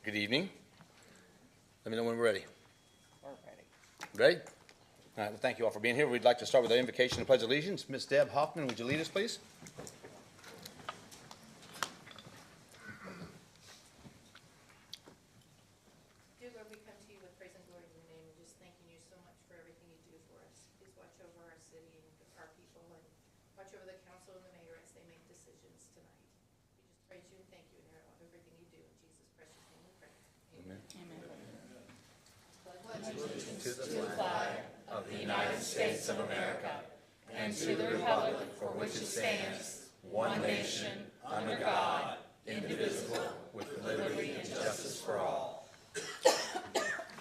Good evening. Let me know when we're ready. We're ready. Ready? All right, well, thank you all for being here. We'd like to start with the invocation and pledge of allegiance. Ms. Deb Hoffman, would you lead us, please? Dear Lord, we come to you with praise and glory in your name and just thanking you so much for everything you do for us. Please watch over our city and our people and watch over the council and the mayor as they make decisions tonight. We just praise you and thank you in everything you do. In Jesus' precious name we pray. Amen. Amen. To the flag of the United States of America and to the republic for which it stands, one nation, under God, indivisible, with liberty and justice for all.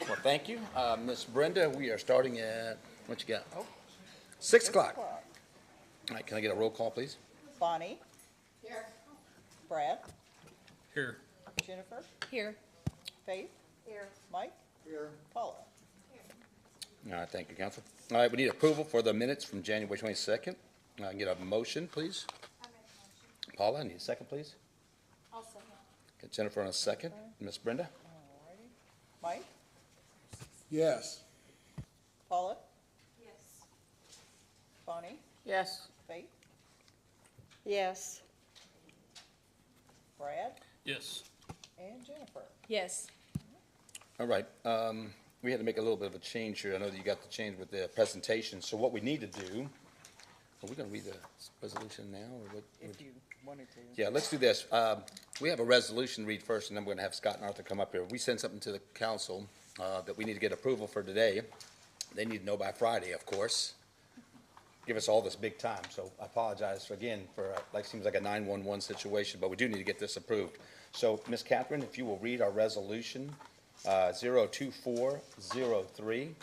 Well, thank you. Ms. Brenda, we are starting at, what you got? 6 o'clock. All right, can I get a roll call, please? Bonnie? Here. Brad? Here. Jennifer? Here. Faith? Here. Mike? Here. Paula? All right, thank you, Council. All right, we need approval for the minutes from January 22nd. I can get a motion, please. I make a motion. Paula, I need a second, please. I'll second. Get Jennifer on a second. Ms. Brenda? Alrighty. Mike? Yes. Paula? Yes. Bonnie? Yes. Faith? Yes. Brad? Yes. And Jennifer? Yes. All right, we had to make a little bit of a change here. I know that you got the change with the presentation. So what we need to do, are we going to read the resolution now, or what? If you wanted to. Yeah, let's do this. We have a resolution to read first, and then we're going to have Scott and Arthur come up here. We send something to the council that we need to get approval for today. They need to know by Friday, of course. Give us all this big time, so I apologize again for, seems like a 911 situation, but we do need to get this approved. So, Ms. Catherine, if you will read our resolution, 02403.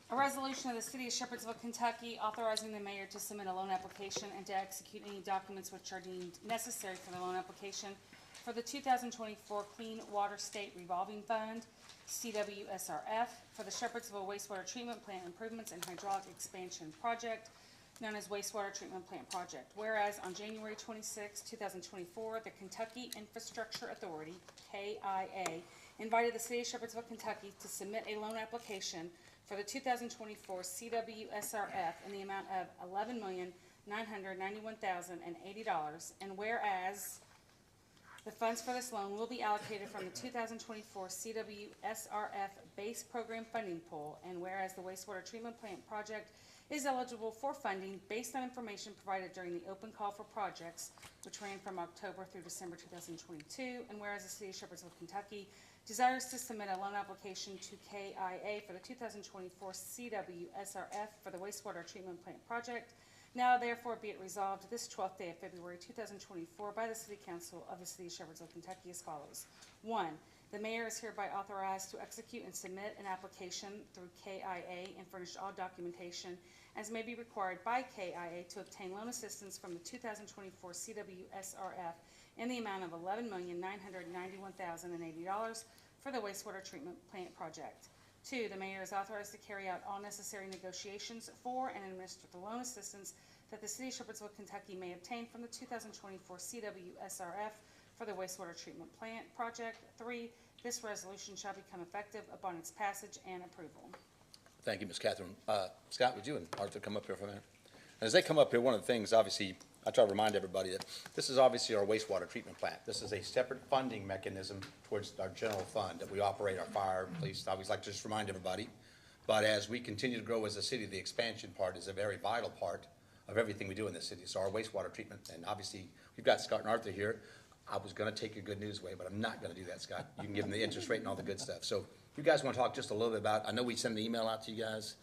A resolution of the City of Shepherdsville, Kentucky, authorizing the mayor to submit a loan application and to execute any documents which are deemed necessary for the loan application for the 2024 Clean Water State Revolving Fund, CWSRF, for the Shepherdsville Wastewater Treatment Plant Improvements and Hydraulic Expansion Project, known as Wastewater Treatment Plant Project. Whereas on January 26, 2024, the Kentucky Infrastructure Authority, KIA, invited the City of Shepherdsville, Kentucky to submit a loan application for the 2024 CWSRF in the amount of $11,991,080, and whereas the funds for this loan will be allocated from the 2024 CWSRF Base Program Funding Pool, and whereas the wastewater treatment plant project is eligible for funding based on information provided during the open call for projects, which ran from October through December 2022, and whereas the City of Shepherdsville, Kentucky desires to submit a loan application to KIA for the 2024 CWSRF for the wastewater treatment plant project. Now therefore be it resolved this 12th day of February 2024 by the City Council of the City of Shepherdsville, Kentucky as follows. 1. The mayor is hereby authorized to execute and submit an application through KIA and furnish all documentation as may be required by KIA to obtain loan assistance from the 2024 CWSRF in the amount of $11,991,080 for the wastewater treatment plant project. 2, the mayor is authorized to carry out all necessary negotiations for and administer the loan assistance that the City of Shepherdsville, Kentucky may obtain from the 2024 CWSRF for the wastewater treatment plant project. 3, this resolution shall become effective upon its passage and approval. Thank you, Ms. Catherine. Scott, would you and Arthur come up here for a minute? And as they come up here, one of the things, obviously, I try to remind everybody that this is obviously our wastewater treatment plant. This is a separate funding mechanism towards our general fund that we operate, our fire, police. I always like to just remind everybody. But as we continue to grow as a city, the expansion part is a very vital part of everything we do in this city. So our wastewater treatment, and obviously, we've got Scott and Arthur here. I was going to take your good news away, but I'm not going to do that, Scott. You can give them the interest rate and all the good stuff. So you guys want to talk just a little bit about, I know we sent an email out to you guys,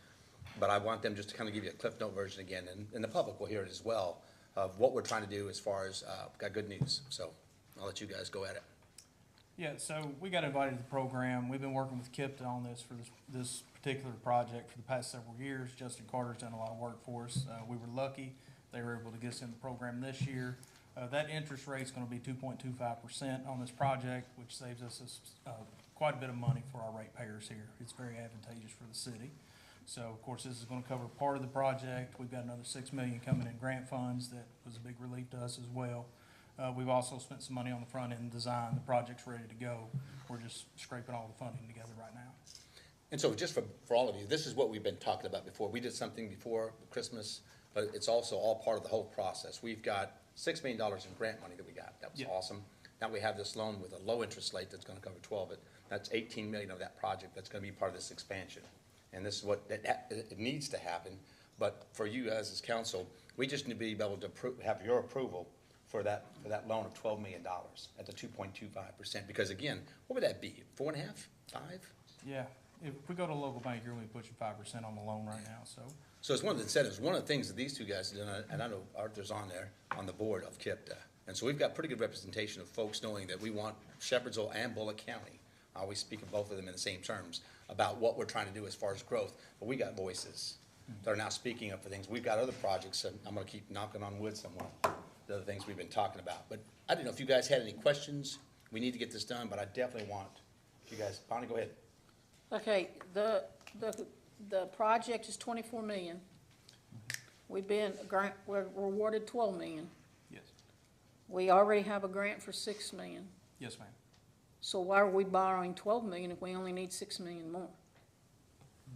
but I want them just to kind of give you a Cliff Note version again, and the public will hear it as well, of what we're trying to do as far as, got good news. So I'll let you guys go at it. Yeah, so we got invited to the program. We've been working with KIPTA on this for this particular project for the past several years. Justin Carter's done a lot of work for us. We were lucky. They were able to get us in the program this year. That interest rate is going to be 2.25% on this project, which saves us quite a bit of money for our ratepayers here. It's very advantageous for the city. So, of course, this is going to cover part of the project. We've got another $6 million coming in grant funds that was a big relief to us as well. We've also spent some money on the front end design. The project's ready to go. We're just scraping all the funding together right now. And so just for all of you, this is what we've been talking about before. We did something before Christmas, but it's also all part of the whole process. We've got $6 million in grant money that we got. That was Yeah. awesome. Now we have this loan with a low interest rate that's gonna cover 12 of it. That's 18 million of that project that's gonna be part of this expansion. And this is what, it needs to happen. But for you guys as council, we just need to be able to have your approval for that loan of $12 million at the 2.25%. Because again, what would that be? 4.5, 5? Yeah, if we go to a local bank, you're only pushing 5% on the loan right now, so. So it's one of the incentives, one of the things that these two guys did, and I know Arthur's on there, on the board of KIPTA. And so we've got pretty good representation of folks knowing that we want Shepherdsville and Bullock County. I always speak of both of them in the same terms about what we're trying to do as far as growth. But we got voices that are now speaking up for things. We've got other projects, and I'm gonna keep knocking on wood somewhere, the other things we've been talking about. But I didn't know if you guys had any questions. We need to get this done, but I definitely want, you guys, Bonnie, go ahead. Okay, the project is 24 million. We've been, we're awarded 12 million. Yes, We already have a grant for 6 million. yes, ma'am. So why are we borrowing 12 million if we only need 6 million more?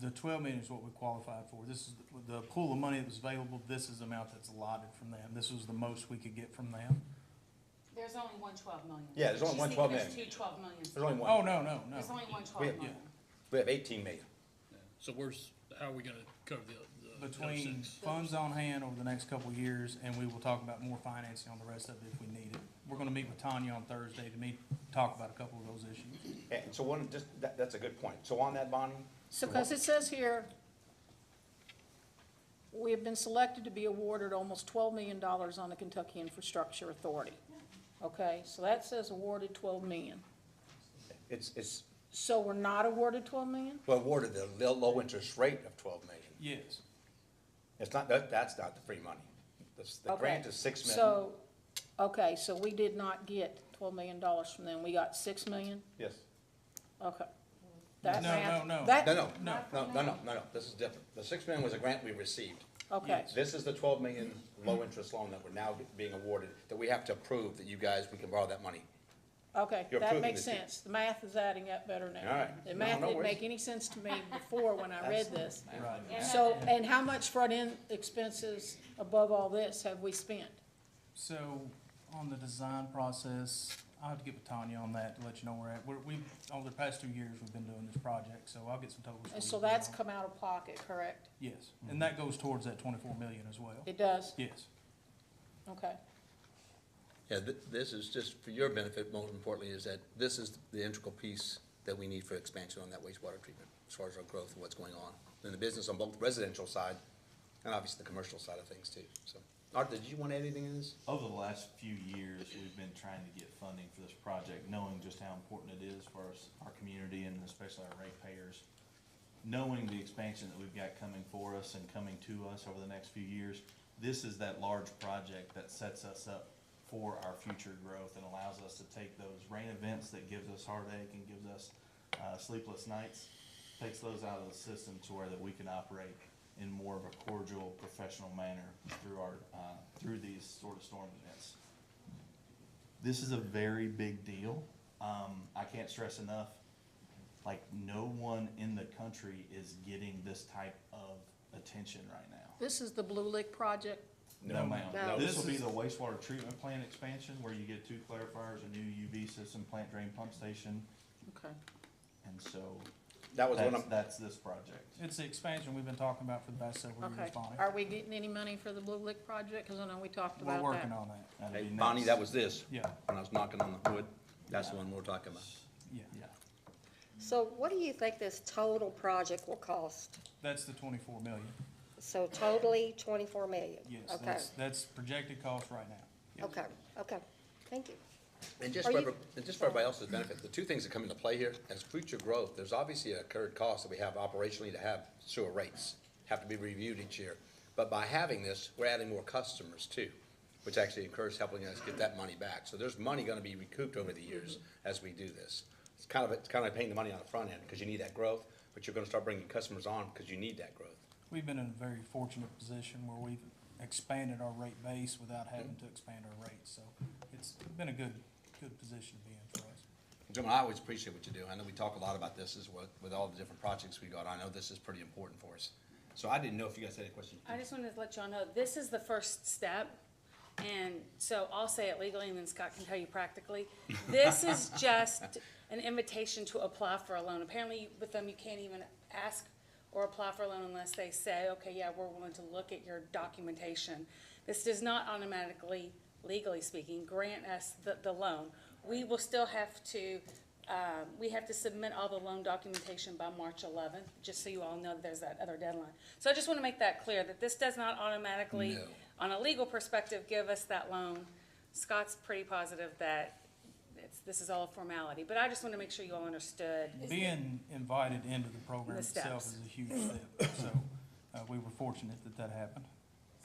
The 12 million is what we qualified for. This is the pool of money that was available. This is the amount that's allotted from them. This was the most we could get from them. There's only one 12 million. Yeah, there's only She's one thinking 12 there's million. two 12 millions. There's only one. Oh, no. There's only one 12 We- million. We have 18 million. So how are we gonna cover the other Between six? funds on hand over the next couple of years, and we will talk about more financing on the rest of it if we need it. We're gonna meet with Tanya on Thursday to talk about a couple of those issues. And so that's a good point. So on that, Bonnie? So, because it says here, we have been selected to be awarded almost $12 million on the Kentucky Infrastructure Authority. Okay, so that says awarded 12 million. It's, So we're not awarded 12 million? well, awarded the low interest rate of 12 million. Yes, It's not, that's not the free money. The Okay, grant is 6 million. So, okay, so we did not get $12 million from them, we got 6 million? Yes. Okay. That No, math- no. that- No, this is different. The 6 million was a grant we received. Okay, This is the 12 million low interest loan that we're now being awarded, that we have to approve that you guys, we can borrow that money. okay, You're that approving makes the two. sense, the math is adding up better now. All right. The No, math no didn't worries. make any sense to me before when I read this. right. So, and how much front-end expenses above all this have we spent? So on the design process, I'll have to get with Tanya on that to let you know where we've, over the past 2 years, we've been doing this project, so I'll get some totals. for And you so later that's on. come out of pocket, correct? Yes, and that goes towards that 24 million as well. It does? Yes. Okay, Yeah, this is just for your benefit, most importantly, is that this is the integral piece that we need for expansion on that wastewater treatment, as far as our growth and what's going on in the business on both the residential side and obviously the commercial side of things too, so. Arthur, did you want to add anything in this? Over the last few years, we've been trying to get funding for this project, knowing just how important it is for our community and especially our ratepayers. Knowing the expansion that we've got coming for us and coming to us over the next few years, this is that large project that sets us up for our future growth and allows us to take those rain events that gives us heartache and gives us sleepless nights, takes those out of the system to where that we can operate in more of a cordial, professional manner through these sort of storm events. This is a very big deal. I can't stress enough, like, no one in the country is getting this type of attention right now. this is the Blue Lick project? No, ma'am. No. This will be This the wastewater treatment plant expansion where you get 2 clarifiers, a new UV system, plant drain pump station, Okay, and so That was one of, that's this project. It's the expansion we've been talking about for the past several okay. years, Bonnie. Are we getting any money for the Blue Lick project? Because I know we talked We're about working that. on that. That'll hey, be Bonnie, next. that was this, Yeah, when I was knocking on the wood, that's the one we're talking about. yeah. Yeah. So what do you think this total project will cost? That's the 24 million. So totally 24 million? Yes, Okay, that's projected cost right now. okay, okay, thank you. And just Are for, you- everybody else's benefit, the two things that come into play here, as future growth, there's obviously a incurred cost that we have operationally to have sewer rates, have to be reviewed each year. But by having this, we're adding more customers too, which actually incurs helping us get that money back. So there's money gonna be recouped over the years as we do this. It's kind of like paying the money on the front end, because you need that growth, but you're gonna start bringing customers on because you need that growth. We've been in a very fortunate position where we've expanded our rate base without having to expand our rates, so it's been a good position to be in for us. Gentlemen, I always appreciate what you do. I know we talk a lot about this as well, with all the different projects we got. I know this is pretty important for us. So I didn't know if you guys had any questions. I just wanted to let y'all know, this is the first step, and so I'll say it legally, and then Scott can tell you practically. This is just an invitation to apply for a loan. Apparently, with them, you can't even ask or apply for a loan unless they say, okay, yeah, we're willing to look at your documentation. This does not automatically, legally speaking, grant us the loan. We will still have to, we have to submit all the loan documentation by March 11th, just so you all know that there's that other deadline. So I just want to make that clear, that this does not automatically, No. on a legal perspective, give us that loan. Scott's pretty positive that this is all a formality, but I just want to make sure you all understood. Being invited into the program The itself steps. is a huge step, so, we were fortunate that happened.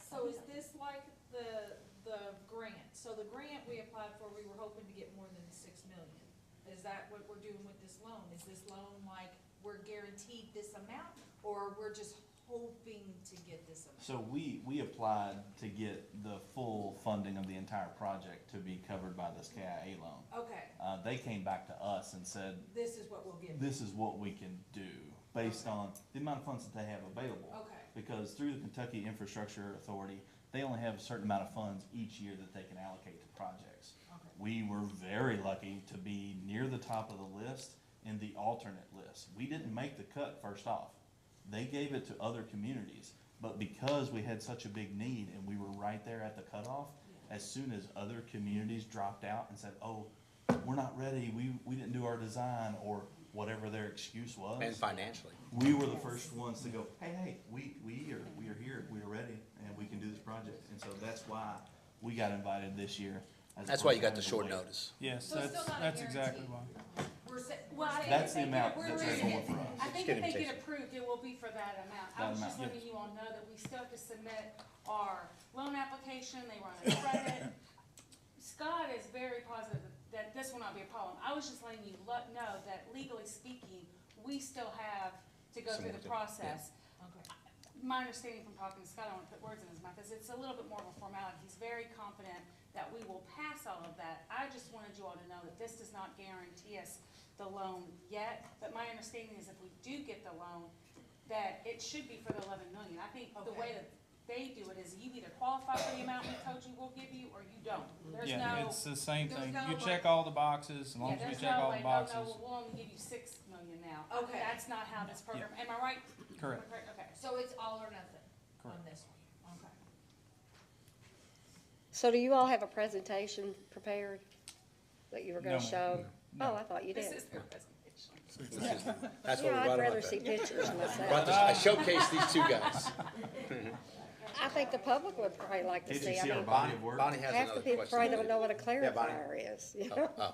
So is this like the grant? So the grant we applied for, we were hoping to get more than the 6 million. Is that what we're doing with this loan? Is this loan like we're guaranteed this amount, or we're just hoping to get this amount? So we applied to get the full funding of the entire project to be covered by this KIA loan. Okay, They came back to us and said, this is what we'll get. this is what we can do based Okay. on the amount of funds that they have available. Okay, Because through the Kentucky Infrastructure Authority, they only have a certain amount of funds each year that they can allocate to projects. okay. We were very lucky to be near the top of the list in the alternate list. We didn't make the cut first off. They gave it to other communities, but because we had such a big need and we were right there at the cutoff, as soon as other communities dropped out and said, oh, we're not ready, we didn't do our design, or whatever their excuse was. And financially. We were the first ones to go, hey, we are here, we are ready, and we can do this project. And so that's why we got invited this year. as That's why you got opposed the to short wait. notice. Yes, So it's still not a that's exactly guarantee. why. We're I think That's if the they amount get that's approved- going for us. I think Get if they get invitation. approved, it will be for that amount. I That was amount, just yeah. letting you all know that we still have to submit our loan application, they run a credit. Scott is very positive that this will not be a problem. I was just letting you know that legally speaking, we still have to go Some through more the to- process. Okay. My understanding from talking to Scott, I don't want to put words in his mouth, is it's a little bit more of a formality. He's very confident that we will pass all of that. I just wanted you all to know that this does not guarantee us the loan yet, but my understanding is if we do get the loan, that it should be for the 11 million. I think the way Okay. that they do it is you either qualify for the amount we told you we'll give you, or you don't. There's Yeah, no, it's the same there's thing. no, You like- check all the boxes, as long yeah, as we there's check no all way, the no, boxes. we'll only give you 6 million now. Okay. That's not how this program, am I right? Correct. Am I correct? Okay. So it's all or nothing on Correct. this one? Okay. So do you all have a presentation prepared that you were No, gonna ma'am. show? No. Oh, I thought you This did. is their presentation. That's what Yeah, we I'd brought rather up. see pictures Brought myself. this, I showcased these two guys. I think the public would probably like to Did see. you I see our mean, body of work? Bonnie has half the another people question. probably don't know what a Bonnie. clarifier is, you know? Oh,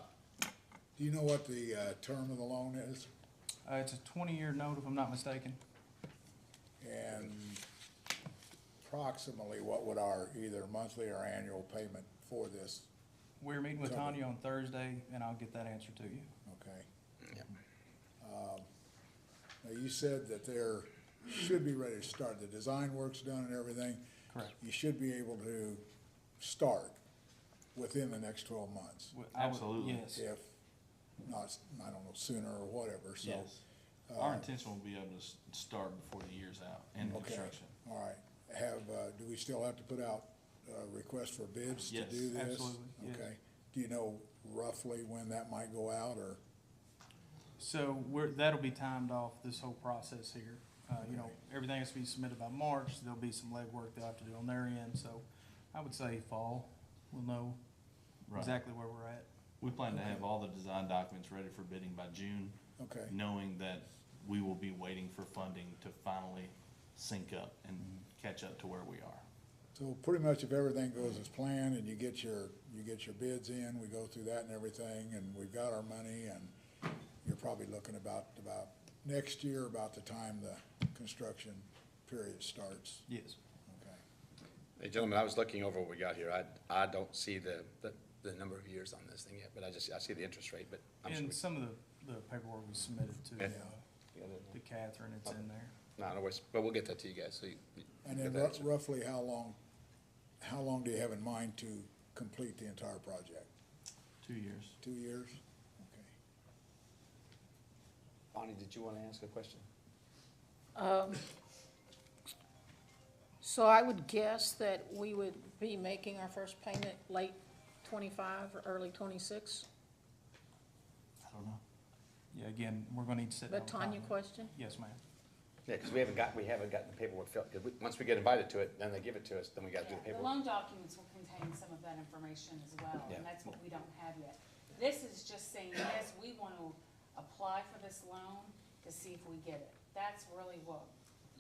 Do you know what the term of the loan is? It's a 20-year note, if I'm not mistaken. And approximately what would our either monthly or annual payment for this? We're meeting with Covered. Tanya on Thursday, and I'll get that answer to you. Okay. yeah. Now, you said that there should be ready to start. The design work's done and everything. Correct. You should be able to start within the next 12 months, I would- Absolutely. Yes. if not, I don't know, sooner or whatever, so. Yes. Our intention will be able to start before the year's out in Okay, construction. all right. Do we still have to put out requests for bids to Yes, do this? absolutely, yes. Okay. Do you know roughly when that might go out, or? So that'll be timed off this whole process here. You know, everything has to be submitted by March. There'll be some legwork they'll have to do on their end, so I would say fall. We'll know Right. exactly where we're at. We plan to have all the design documents ready for bidding by June, Okay, knowing that we will be waiting for funding to finally sync up and catch up to where we are. so pretty much if everything goes as planned and you get your bids in, we go through that and everything, and we've got our money, and you're probably looking about next year, about the time the construction period starts. Yes. Okay. Hey, gentlemen, I was looking over what we got here. I don't see the number of years on this thing yet, but I see the interest rate, but I'm sure. And some of the paperwork was submitted to Yeah. to Catherine. It's in there. No, but we'll get that to you guys, so you. And get then that answer. roughly how long do you have in mind to complete the entire project? 2 years. 2 years? Okay. Bonnie, did you want to ask a question? So I would guess that we would be making our first payment late '25 or early '26? I don't know. Yeah, again, we're gonna need to sit down. But with Tanya Tom. question? Yes, ma'am. Yeah, because we haven't gotten the paperwork filled, because once we get invited to it, then they give it to us, then we got to do the The paperwork. loan documents will contain some of that information as well, Yeah. and that's what we don't have yet. This is just saying, yes, we want to apply for this loan to see if we get it. That's really what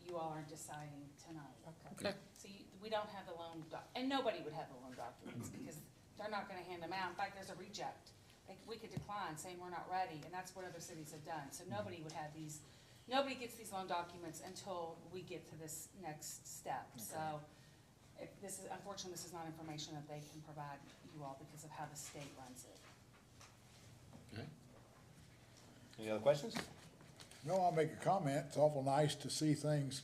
you all are deciding tonight. Okay. So we don't have the loan and nobody would have the loan documents because they're not gonna hand them out. In fact, there's a reject. Like, we could decline saying we're not ready, and that's what other cities have done. So nobody would have these, nobody gets these loan documents until we get to this next step. So if this is, unfortunately, this is not information that they can provide you all because of how the state runs it. Okay. Any other questions? No, I'll make a comment. It's awful nice to see things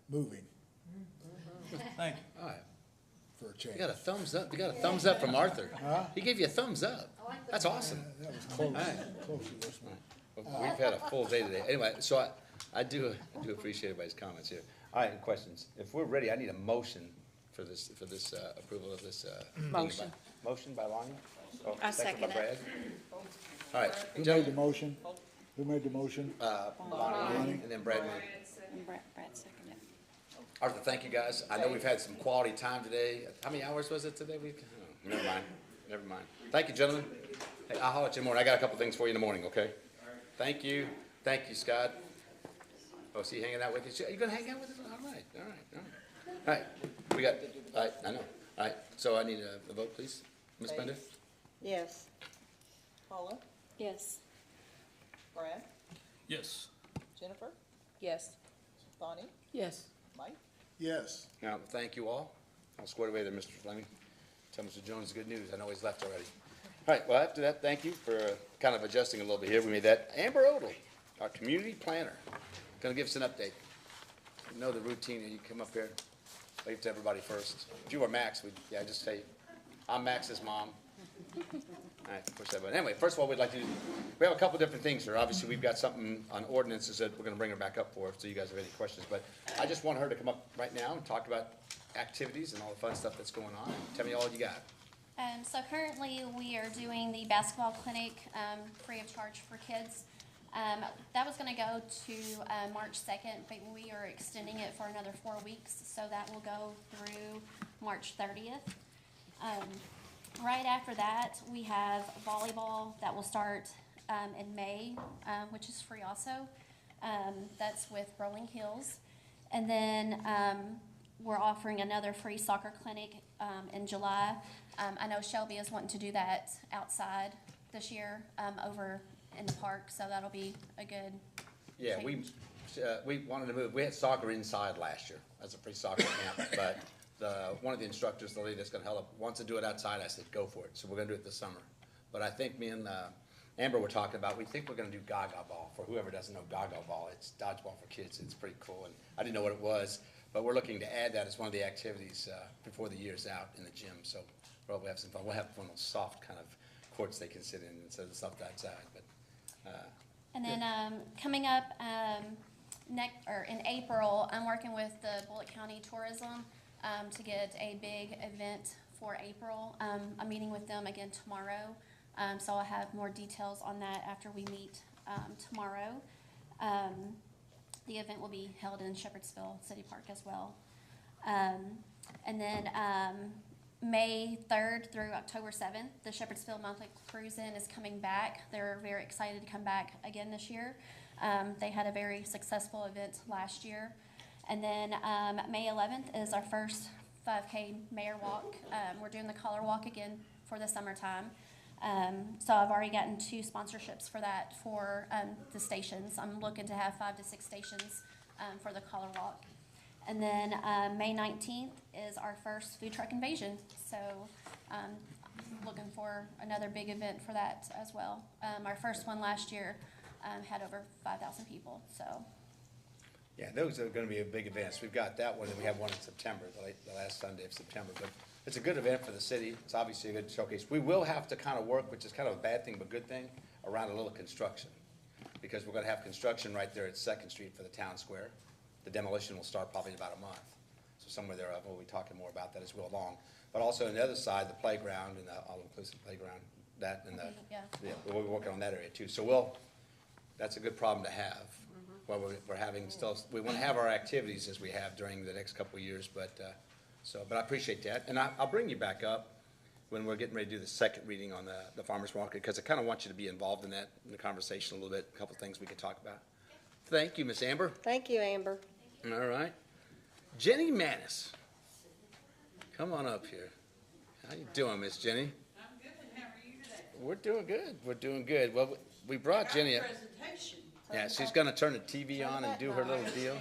moving Thank you. All right. for a change. You got a thumbs up, you got a thumbs up from Arthur. Huh? He gave you a thumbs up. That's awesome. That was close, Alright. close to this one. We've had a full day today. Anyway, so I do appreciate everybody's comments here. All right, questions. If we're ready, I need a motion for this approval of this. Motion. Motion by Lonnie? Oh, I by second it. Brad? All right, Who made the gentlemen, motion? Who made the motion? Lonnie and then Brad moved. And Brad seconded. Arthur, thank you, guys. I know we've had some quality time today. How many hours was it today? Oh, never mind. Thank you, gentlemen. Hey, I'll holler at you in the morning. I got a couple things for you in the morning, okay? Thank you, Scott. Oh, is he hanging out with you? Are you gonna hang out with us? All right. We got, all right, I know. All right, so I need a vote, please. Ms. Bender? Yes. Paula, Yes. Brad, Yes. Jennifer, Yes. Bonnie, Yes. Mike. Yes. Now, thank you all. I'll square away there, Mr. Fleming. Tell Mr. Jones the good news. I know he's left already. All right, well, after that, thank you for kind of adjusting a little bit here. We made that. Amber Odle, our community planner, gonna give us an update. You know the routine, you come up here, wave to everybody first. If you were Max, just say, I'm Max's mom. All right, push that button. Anyway, first of all, we have a couple different things here. Obviously, we've got something on ordinances that we're gonna bring her back up for, so you guys have any questions. But I just want her to come up right now and talk about activities and all the fun stuff that's going on. Tell me all you got. So currently, we are doing the basketball clinic, free of charge for kids. That was gonna go to, March 2nd, but we are extending it for another 4 weeks, so that will go through March 30th. Right after that, we have volleyball that will start, in May, which is free also. That's with Rolling Hills. And then, we're offering another free soccer clinic, in July. I know Shelby is wanting to do that outside this year, over in the park, so that'll be a good Yeah, change. we wanted to move, we had soccer inside last year as a free soccer camp, but one of the instructors, the lady that's gonna help, wants to do it outside. I said, go for it. So we're gonna do it this summer. But I think me and Amber were talking about, we think we're gonna do Gaga Ball. For whoever doesn't know Gaga Ball, it's dodgeball for kids. It's pretty cool, and I didn't know what it was, but we're looking to add that as one of the activities before the year's out in the gym. So we'll probably have some fun. We'll have one of those soft kind of courts they can sit in instead of the stuff outside, but. And then, coming up, in April, I'm working with the Bullitt County Tourism, to get a big event for April. I'm meeting with them again tomorrow, so I'll have more details on that after we meet, tomorrow. The event will be held in Shepherdsville City Park as well. And then, May 3rd through October 7th, the Shepherdsville Monthly Cruise-In is coming back. They're very excited to come back again this year. They had a very successful event last year. And then May 11th is our first 5K Mayor Walk. We're doing the Collar Walk again for the summertime. So I've already gotten 2 sponsorships for that for the stations. I'm looking to have 5 to 6 stations for the Collar Walk. And then May 19th is our first food truck invasion. So looking for another big event for that as well. Our first one last year had over 5,000 people, so. Yeah, those are gonna be big events. We've got that one, and we have one in September, the last Sunday of September. But it's a good event for the city. It's obviously a good showcase. We will have to kind of work, which is kind of a bad thing, but good thing, around a little construction. Because we're gonna have construction right there at Second Street for the town square. The demolition will start probably in about a month. So somewhere there, we'll be talking more about that as we go along. But also on the other side, the playground and the all-inclusive playground, that and the, Yeah. we'll be working on that area too. So that's a good problem to have. Well, we're having still, we want to have our activities as we have during the next couple of years, but I appreciate that. And I'll bring you back up when we're getting ready to do the second reading on the farmer's market, because I kind of want you to be involved in that, in the conversation a little bit, a couple of things we could talk about. Thank you, Miss Amber. Thank you, Amber. All right. Jenny Manis, come on up here. How you doing, Miss Jenny? I'm good, how are you today? We're doing good. We're doing good. Well, we brought Jenny up. Presentation. Yeah, she's gonna turn the TV on and do her little deal.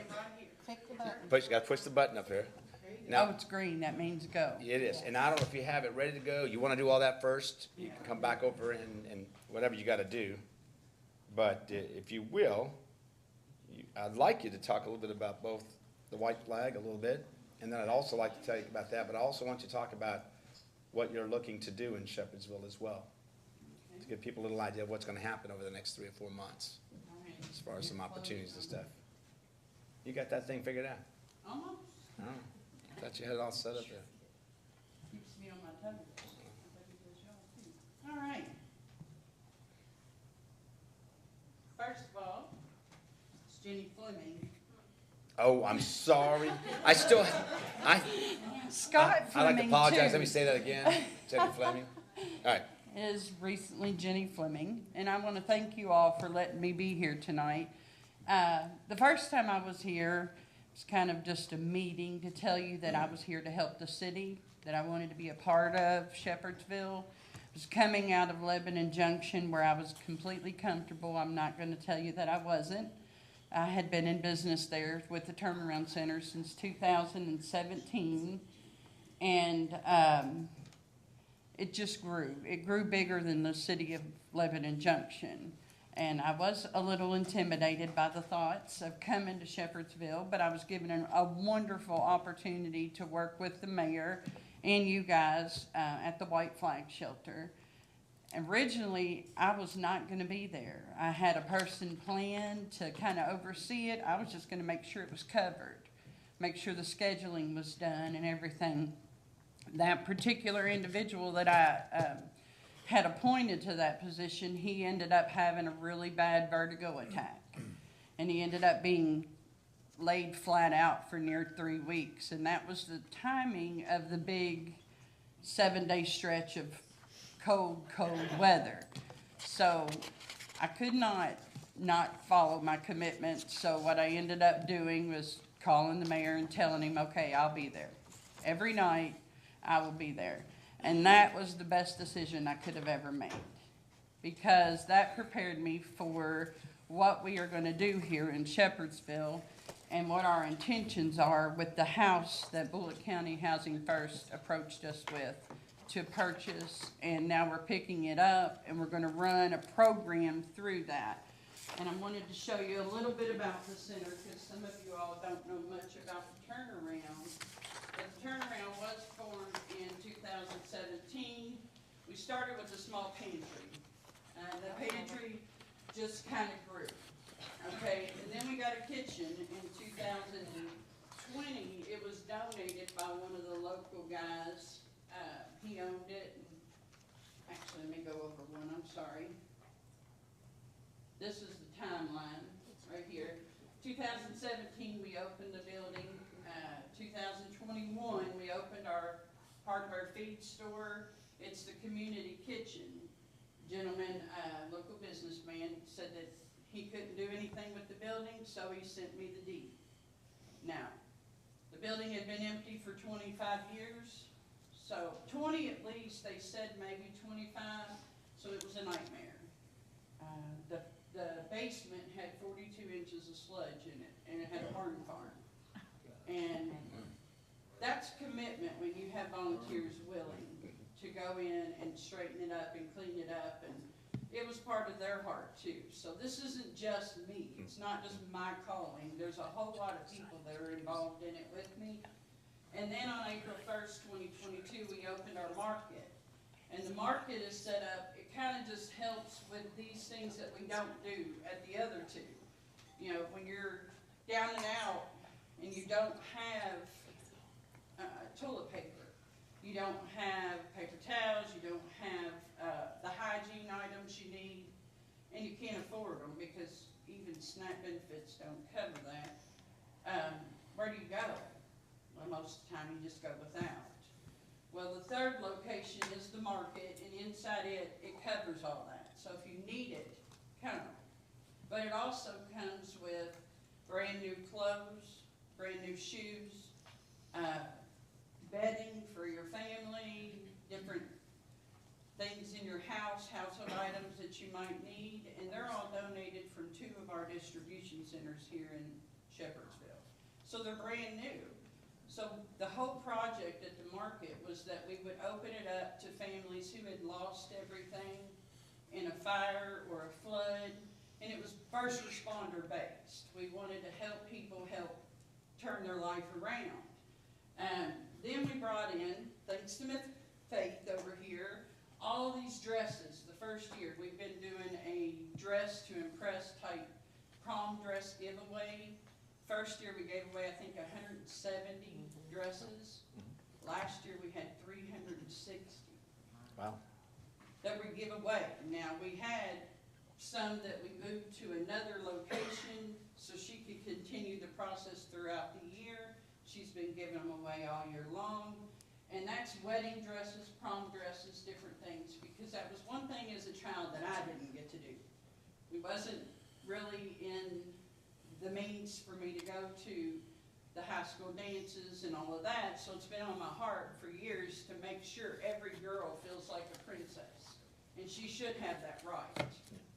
Click the button. But you gotta push the button up here. Oh, Now, it's green, that means go. it is, and I don't know if you have it ready to go. You wanna do all that first? You can come back over and whatever you gotta do. But if you will, I'd like you to talk a little bit about both the white flag a little bit, and then I'd also like to tell you about that, but I also want you to talk about what you're looking to do in Shepherdsville as well, to give people a little idea of what's gonna happen over the next 3 or 4 months, as far as some opportunities and stuff. You got that thing figured out? Almost, Oh, I thought you had it all set up there. keeps me on my toes. All right. First of all, it's Jenny Fleming. Oh, I'm sorry. Scott I'd like to Fleming, apologize. too. Let me say that again. Jenny Fleming. All right. Is recently Jenny Fleming, and I want to thank you all for letting me be here tonight. The first time I was here, it was kind of just a meeting to tell you that I was here to help the city, that I wanted to be a part of Shepherdsville. I was coming out of Lebanon Junction where I was completely comfortable. I'm not going to tell you that I wasn't. I had been in business there with the Turnaround Center since 2017, and it just grew. It grew bigger than the city of Lebanon Junction. And I was a little intimidated by the thoughts of coming to Shepherdsville, but I was given a wonderful opportunity to work with the mayor and you guys at the White Flag Shelter. Originally, I was not going to be there. I had a person planned to kind of oversee it. I was just going to make sure it was covered, make sure the scheduling was done and everything. That particular individual that I had appointed to that position, he ended up having a really bad vertigo attack. And he ended up being laid flat out for near 3 weeks. And that was the timing of the big 7-day stretch of cold weather. So I could not follow my commitment. So what I ended up doing was calling the mayor and telling him, okay, I'll be there. Every night I will be there. And that was the best decision I could have ever made, because that prepared me for what we are going to do here in Shepherdsville and what our intentions are with the house that Bullitt County Housing First approached us with to purchase. And now we're picking it up and we're going to run a program through that. And I wanted to show you a little bit about the center, because some of you all don't know much about the turnaround. The turnaround was formed in 2017. We started with a small pantry. The pantry just kind of grew. Okay, and then we got a kitchen in 2020. It was donated by one of the local guys. He owned it. Actually, let me go over one. I'm sorry. This is the timeline right here. 2017, we opened the building. 2021, we opened our hardware feed store. It's the community kitchen. Gentleman, local businessman, said that he couldn't do anything with the building, so he sent me the deed. Now, the building had been empty for 25 years, so 20 at least, they said maybe 25, so it was a nightmare. The basement had 42 inches of sludge in it, and it had a barn farm. And that's commitment when you have volunteers willing to go in and straighten it up and clean it up, and it was part of their heart too. So this isn't just me, it's not just my calling, there's a whole lot of people that are involved in it with me. And then on April 1st, 2022, we opened our market. And the market is set up, it kind of just helps with these things that we don't do at the other two. You know, when you're down and out and you don't have toilet paper, you don't have paper towels, you don't have the hygiene items you need, and you can't afford them because even SNAP benefits don't cover that. Where do you go? Well, most of the time you just go without. Well, the third location is the market, and inside it, it covers all that. So if you need it, come. But it also comes with brand new clothes, brand new shoes, bedding for your family, different things in your house, household items that you might need, and they're all donated from 2 of our distribution centers here in Shepherdsville. So they're brand new. So the whole project at the market was that we would open it up to families who had lost everything in a fire or a flood, and it was first responder based. We wanted to help people help turn their life around. Then we brought in, thanks to Faith over here, all these dresses. The first year we've been doing a dress to impress type prom dress giveaway. First year we gave away, I think, 170 dresses. Last year we had 360. Wow. That we give away. Now we had some that we moved to another location so she could continue the process throughout the year. She's been giving them away all year long. And that's wedding dresses, prom dresses, different things, because that was one thing as a child that I didn't get to do. It wasn't really in the means for me to go to the high school dances and all of that, so it's been on my heart for years to make sure every girl feels like a princess. And she should have that right,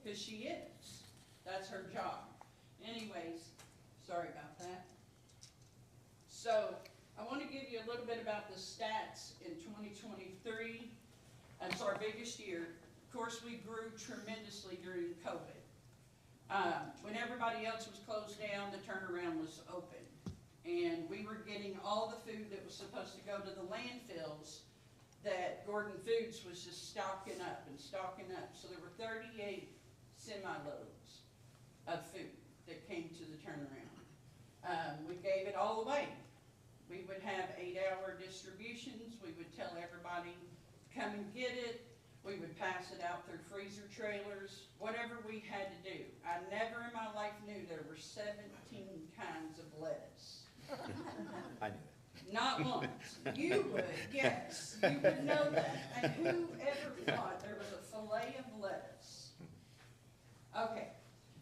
because she is. That's her job. Anyways, sorry about that. So, I want to give you a little bit about the stats in 2023. It's our biggest year. Of course, we grew tremendously during COVID. When everybody else was closed down, the turnaround was open. And we were getting all the food that was supposed to go to the landfills that Gordon Foods was just stocking up and stocking up. So there were 38 semi-loads of food that came to the turnaround. We gave it all away. We would have 8-hour distributions. We would tell everybody, come and get it. We would pass it out through freezer trailers, whatever we had to do. I never in my life knew there were 17 kinds of lettuce. I knew that. Not once. You would, yes. You would know that. And whoever thought there was a fillet of lettuce? Okay.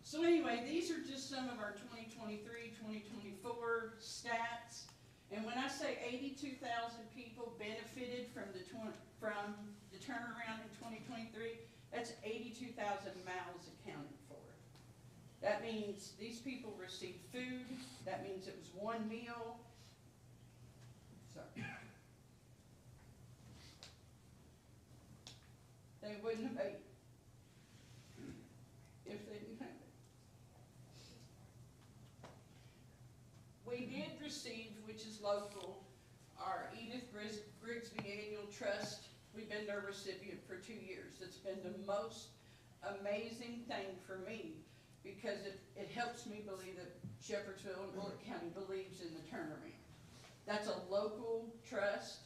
So anyway, these are just some of our 2023, 2024 stats. And when I say 82,000 people benefited from the turnaround in 2023, that's 82,000 mouths accounted for. That means these people received food. That means it was one meal. Sorry. They wouldn't have ate if they didn't have it. We did receive, which is local, our Edith Grigsby Annual Trust. We've been their recipient for 2 years. It's been the most amazing thing for me because it helps me believe that Shepherdsville and Bullitt County believes in the turnaround. That's a local trust.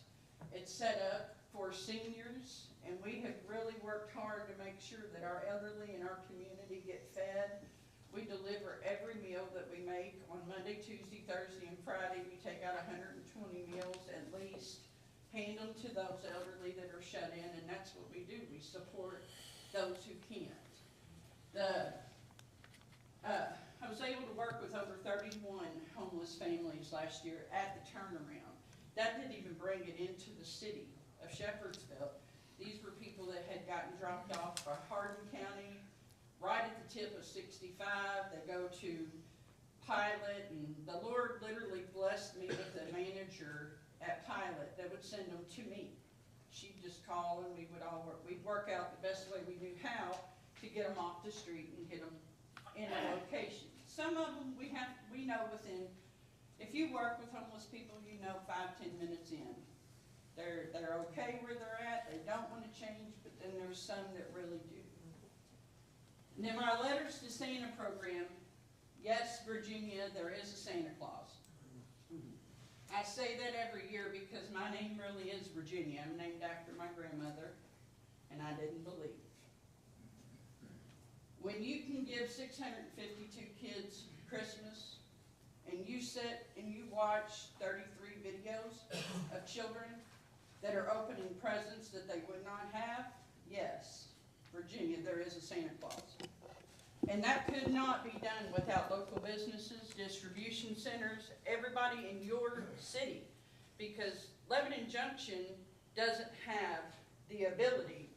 It's set up for seniors, and we have really worked hard to make sure that our elderly in our community get fed. We deliver every meal that we make on Monday, Tuesday, Thursday, and Friday. We take out 120 meals at least, hand them to those elderly that are shut in, and that's what we do. We support those who can't. I was able to work with over 31 homeless families last year at the turnaround. That didn't even bring it into the city of Shepherdsville. These were people that had gotten dropped off by Hardin County, right at the tip of 65. They go to Pilot, and the Lord literally blessed me with a manager at Pilot that would send them to me. She'd just call and we would all work. We'd work out the best way we knew how to get them off the street and get them in a location. Some of them we know within If you work with homeless people, you know 5-10 minutes in, they're okay where they're at, they don't wanna change, but then there's some that really do. And then my Letters to Santa program, yes, Virginia, there is a Santa Claus. I say that every year because my name really is Virginia. I'm named after my grandmother, and I didn't believe. When you can give 652 kids Christmas, and you sit and you watch 33 videos of children that are opening presents that they would not have, yes, Virginia, there is a Santa Claus. And that could not be done without local businesses, distribution centers, everybody in your city. Because Lebanon Junction doesn't have the ability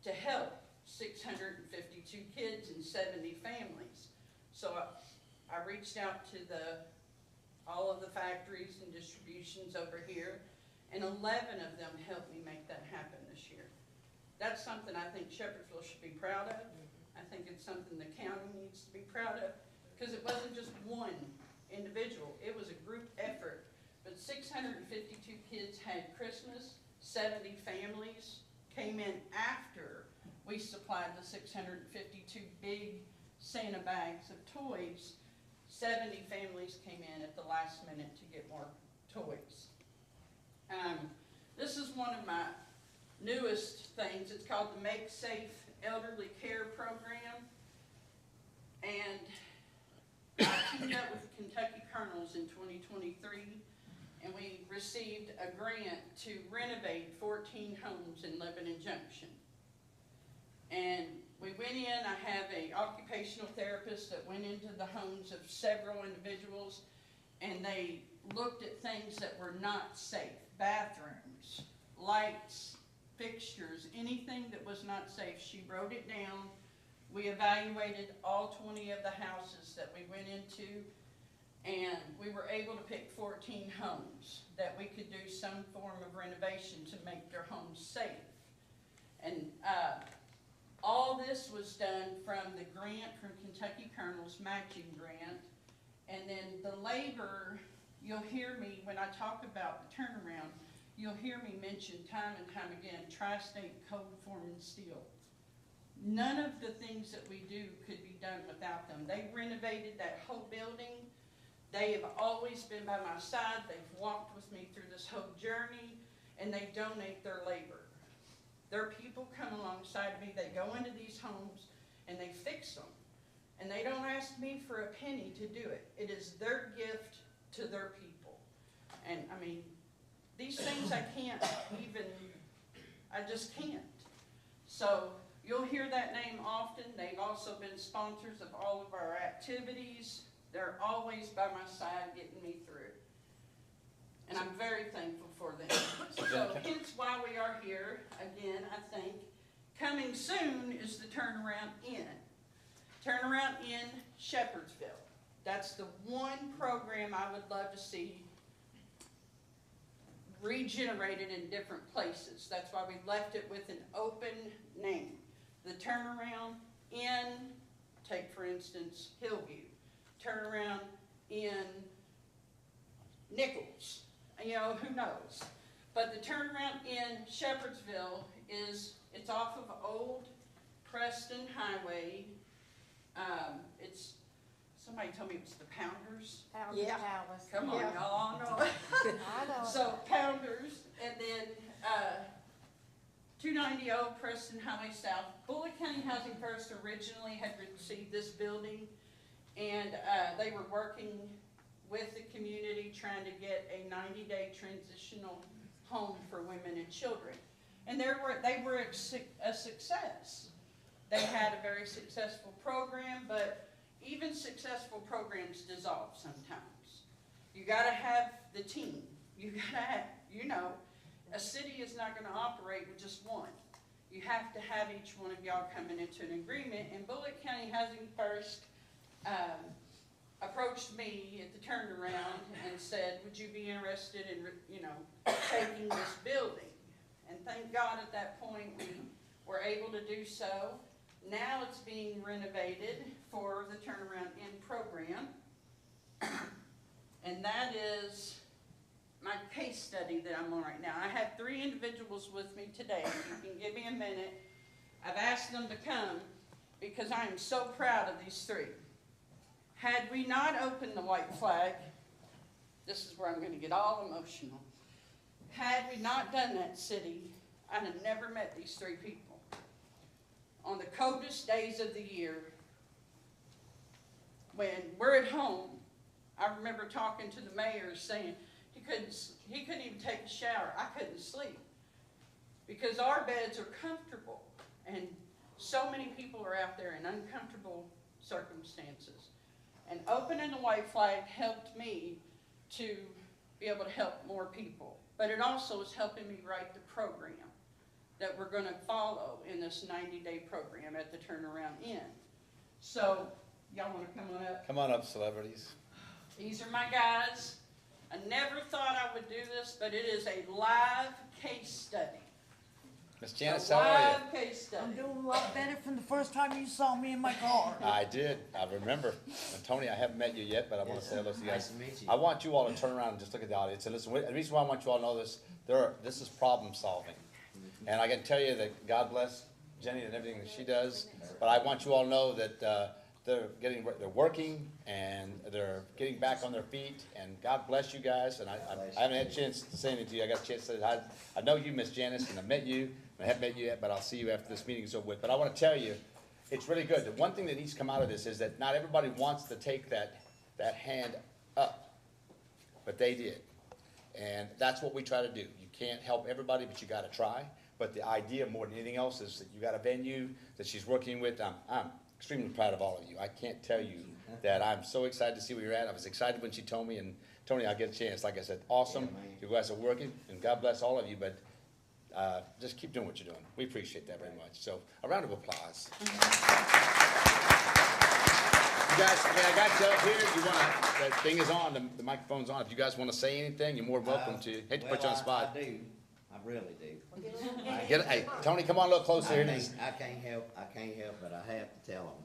to help 652 kids and 70 families. So I reached out to all of the factories and distributions over here, and 11 of them helped me make that happen this year. That's something I think Shepherdville should be proud of. I think it's something the county needs to be proud of, because it wasn't just one individual, it was a group effort. But 652 kids had Christmas, 70 families came in after we supplied the 652 big Santa bags of toys. 70 families came in at the last minute to get more toys. This is one of my newest things. It's called the Make Safe Elderly Care Program. And I teamed up with Kentucky Colonels in 2023, and we received a grant to renovate 14 homes in Lebanon Junction. And we went in, I have an occupational therapist that went into the homes of several individuals, and they looked at things that were not safe. Bathrooms, lights, fixtures, anything that was not safe. She wrote it down. We evaluated all 20 of the houses that we went into, and we were able to pick 14 homes that we could do some form of renovation to make their homes safe. And all this was done from the grant from Kentucky Colonel's matching grant. And then the labor, you'll hear me, when I talk about the turnaround, you'll hear me mention time and time again, Tri-State Cold Form and Steel. None of the things that we do could be done without them. They renovated that whole building. They have always been by my side. They've walked with me through this whole journey, and they donate their labor. Their people come alongside me. They go into these homes, and they fix them. And they don't ask me for a penny to do it. It is their gift to their people. And I mean, these things I can't even, I just can't. So you'll hear that name often. They've also been sponsors of all of our activities. They're always by my side getting me through. And I'm very thankful for them. So hence why we are here, again, I think. Coming soon is the Turnaround Inn. Turnaround Inn Shepherdsville. That's the one program I would love to see regenerated in different places. That's why we left it with an open name. The Turnaround Inn, take for instance Hillview. Turnaround in Nichols. You know, who knows? But the Turnaround in Shepherdsville it's off of Old Preston Highway. Somebody told me it was the Pounders. Yeah. Come on, Yeah. y'all know. I know. So Pounders, and then 290 Old Preston Highway South. Bullitt County Housing First originally had received this building, and they were working with the community trying to get a 90-day transitional home for women and children. And they were a success. They had a very successful program, but even successful programs dissolve sometimes. You gotta have the team. You gotta have, a city is not gonna operate with just one. You have to have each one of y'all coming into an agreement. And Bullitt County Housing First approached me at the turnaround and said, would you be interested in, taking this building? And thank God at that point we were able to do so. Now it's being renovated for the Turnaround Inn program. and that is my case study that I'm on right now. I have 3 individuals with me today. If you can give me a minute. I've asked them to come because I am so proud of these 3. Had we not opened the white flag, this is where I'm going to get all emotional. Had we not done that, city, I'd have never met these 3 people. On the coldest days of the year, when we're at home, I remember talking to the mayor saying he couldn't even take a shower. I couldn't sleep because our beds are comfortable, and so many people are out there in uncomfortable circumstances. And opening the white flag helped me to be able to help more people. But it also is helping me write the program that we're going to follow in this 90-day program at the Turnaround Inn. So, y'all want to come on up? Come on up, celebrities. These are my guys. I never thought I would do this, but it is a live case study. Miss Janice, A how are you? live case study. I'm doing a lot better from the first time you saw me in my car. I did. I remember. And Tony, I haven't met you yet, but I want to say hello to you guys. Nice to meet you. I want you all to turn around and just look at the audience and listen. The reason why I want you all to know this, this is problem solving. And I can tell you that God bless Jenny and everything that she does, but I want you all to know that they're working and they're getting back on their feet, and God bless you guys. And I haven't had a chance to say anything to you. I got a chance to say hi. I know you, Miss Janice, and I met you. I haven't met you yet, but I'll see you after this meeting is over with. But I want to tell you, it's really good. The one thing that needs to come out of this is that not everybody wants to take that hand up, but they did. And that's what we try to do. You can't help everybody, but you got to try. But the idea more than anything else is that you got a venue that she's working with. I'm extremely proud of all of you. I can't tell you that I'm so excited to see where you're at. I was excited when she told me, and Tony, I'll get a chance. Like I said, awesome. You guys are working, and God bless all of you, but just keep doing what you're doing. We appreciate that very much. So a round of applause. You guys, I got you up here. The thing is on, the microphone's on. If you guys want to say anything, you're more welcome to. Hate to put you on the spot. I do. I really do. Hey, Tony, come on a little closer here. I can't help, but I have to tell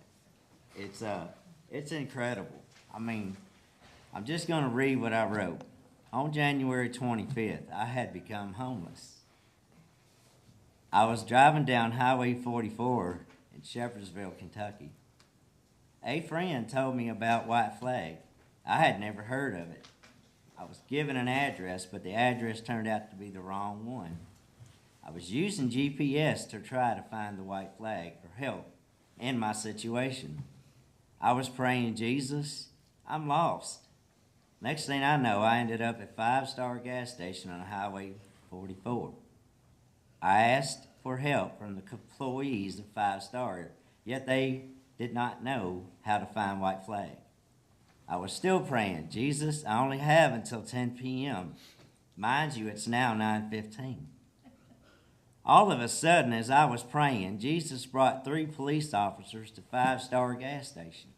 them. It's incredible. I mean, I'm just gonna read what I wrote. On January 25th, I had become homeless. I was driving down Highway 44 in Shepherdsville, Kentucky. A friend told me about White Flag. I had never heard of it. I was given an address, but the address turned out to be the wrong one. I was using GPS to try to find the White Flag for help in my situation. I was praying, Jesus, I'm lost. Next thing I know, I ended up at 5 Star gas station on Highway 44. I asked for help from the employees of 5 Star, yet they did not know how to find White Flag. I was still praying, Jesus, I only have until 10 p.m. Mind you, it's now 9:15. All of a sudden, as I was praying, Jesus brought 3 police officers to 5 Star gas station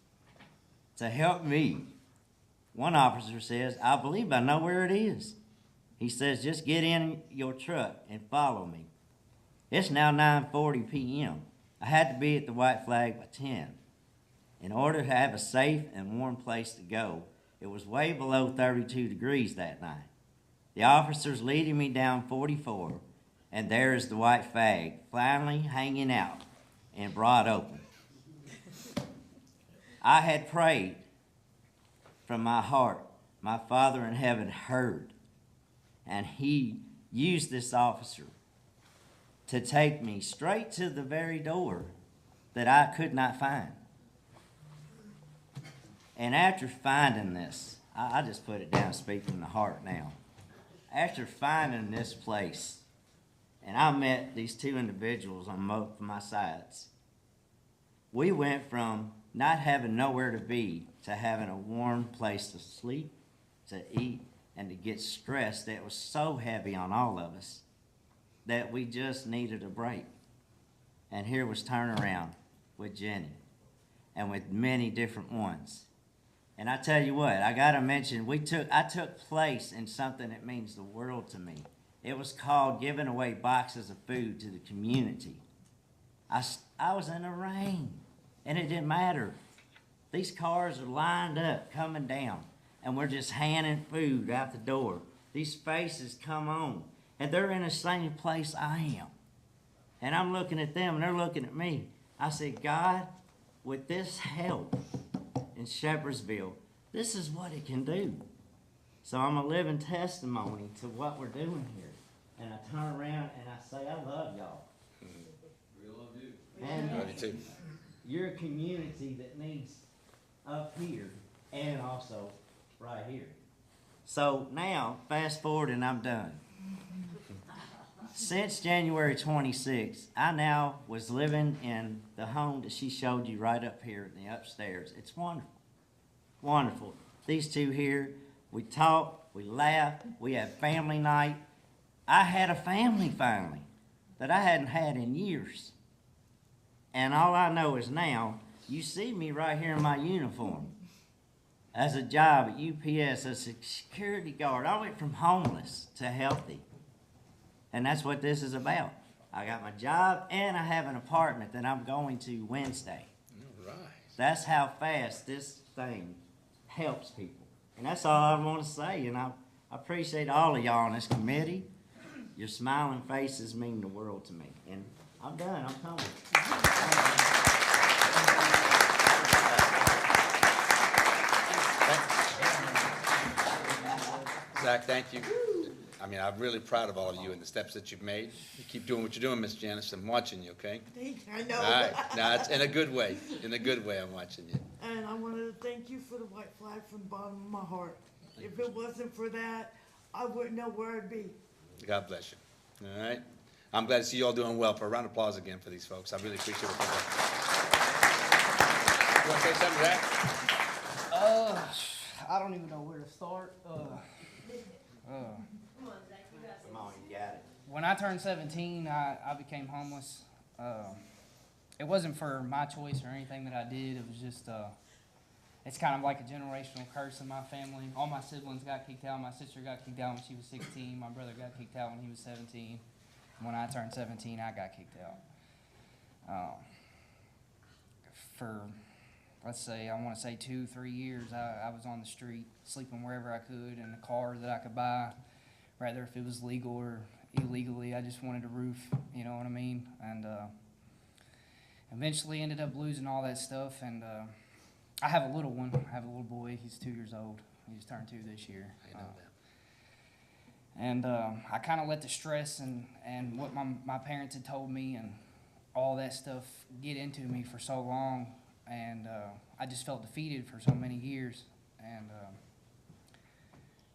to help me. One officer says, I believe I know where it is. He says, just get in your truck and follow me. It's now 9:40 p.m. I had to be at the White Flag by 10. In order to have a safe and warm place to go, it was way below 32 degrees that night. The officers leading me down 44, and there is the White Flag finally hanging out and broad open. I had prayed from my heart. My Father in heaven heard, and he used this officer to take me straight to the very door that I could not find. And after finding this, I just put it down, speak from the heart now. After finding this place, and I met these 2 individuals on both of my sides, we went from not having nowhere to be to having a warm place to sleep, to eat, and to get stressed that was so heavy on all of us that we just needed a break. And here was Turnaround with Jenny and with many different ones. And I tell you what, I gotta mention, I took place in something that means the world to me. It was called giving away boxes of food to the community. I was in the rain, and it didn't matter. These cars are lined up, coming down, and we're just handing food out the door. These faces come on, and they're in the same place I am. And I'm looking at them, and they're looking at me. I said, God, with this help in Shepherdsville, this is what it can do. So I'm a living testimony to what we're doing here. And I turn around and I say, I love y'all. We love you. And Love you too. you're a community that needs up here and also right here. So now, fast forward and I'm done. Since January 26th, I now was living in the home that she showed you right up here in the upstairs. It's wonderful. Wonderful. These two here, we talk, we laugh, we have family night. I had a family finally that I hadn't had in years. And all I know is now, you see me right here in my uniform. As a job at UPS as a security guard, I went from homeless to healthy. And that's what this is about. I got my job and I have an apartment that I'm going to Wednesday. All right. That's how fast this thing helps people. And that's all I want to say. And I appreciate all of y'all on this committee. Your smiling faces mean the world to me. And I'm done. I'm coming. Zach, thank you. I mean, I'm really proud of all of you and the steps that you've made. You keep doing what you're doing, Miss Janice. I'm watching you, okay? I know. All right. Now, it's in a good way. In a good way, I'm watching you. And I wanted to thank you for the white flag from the bottom of my heart. If it wasn't for that, I wouldn't know where I'd be. God bless you. All right? I'm glad to see you all doing well. For a round of applause again for these folks. I really appreciate what they're doing. You want to say something, Zach? I don't even know where to start. Come on, you got it. When I turned 17, I became homeless. It wasn't for my choice or anything that I did. It was just, it's kind of like a generational curse in my family. All my siblings got kicked out. My sister got kicked out when she was 16. My brother got kicked out when he was 17. When I turned 17, I got kicked out. For, let's say, I want to say 2-3 years, I was on the street, sleeping wherever I could in a car that I could buy, rather if it was legal or illegally. I just wanted a roof, you know what I mean? And eventually ended up losing all that stuff. And I have a little one. I have a little boy. He's 2 years old. He just turned 2 this year. I know that. And I kind of let the stress and what my parents had told me and all that stuff get into me for so long. And I just felt defeated for so many years. And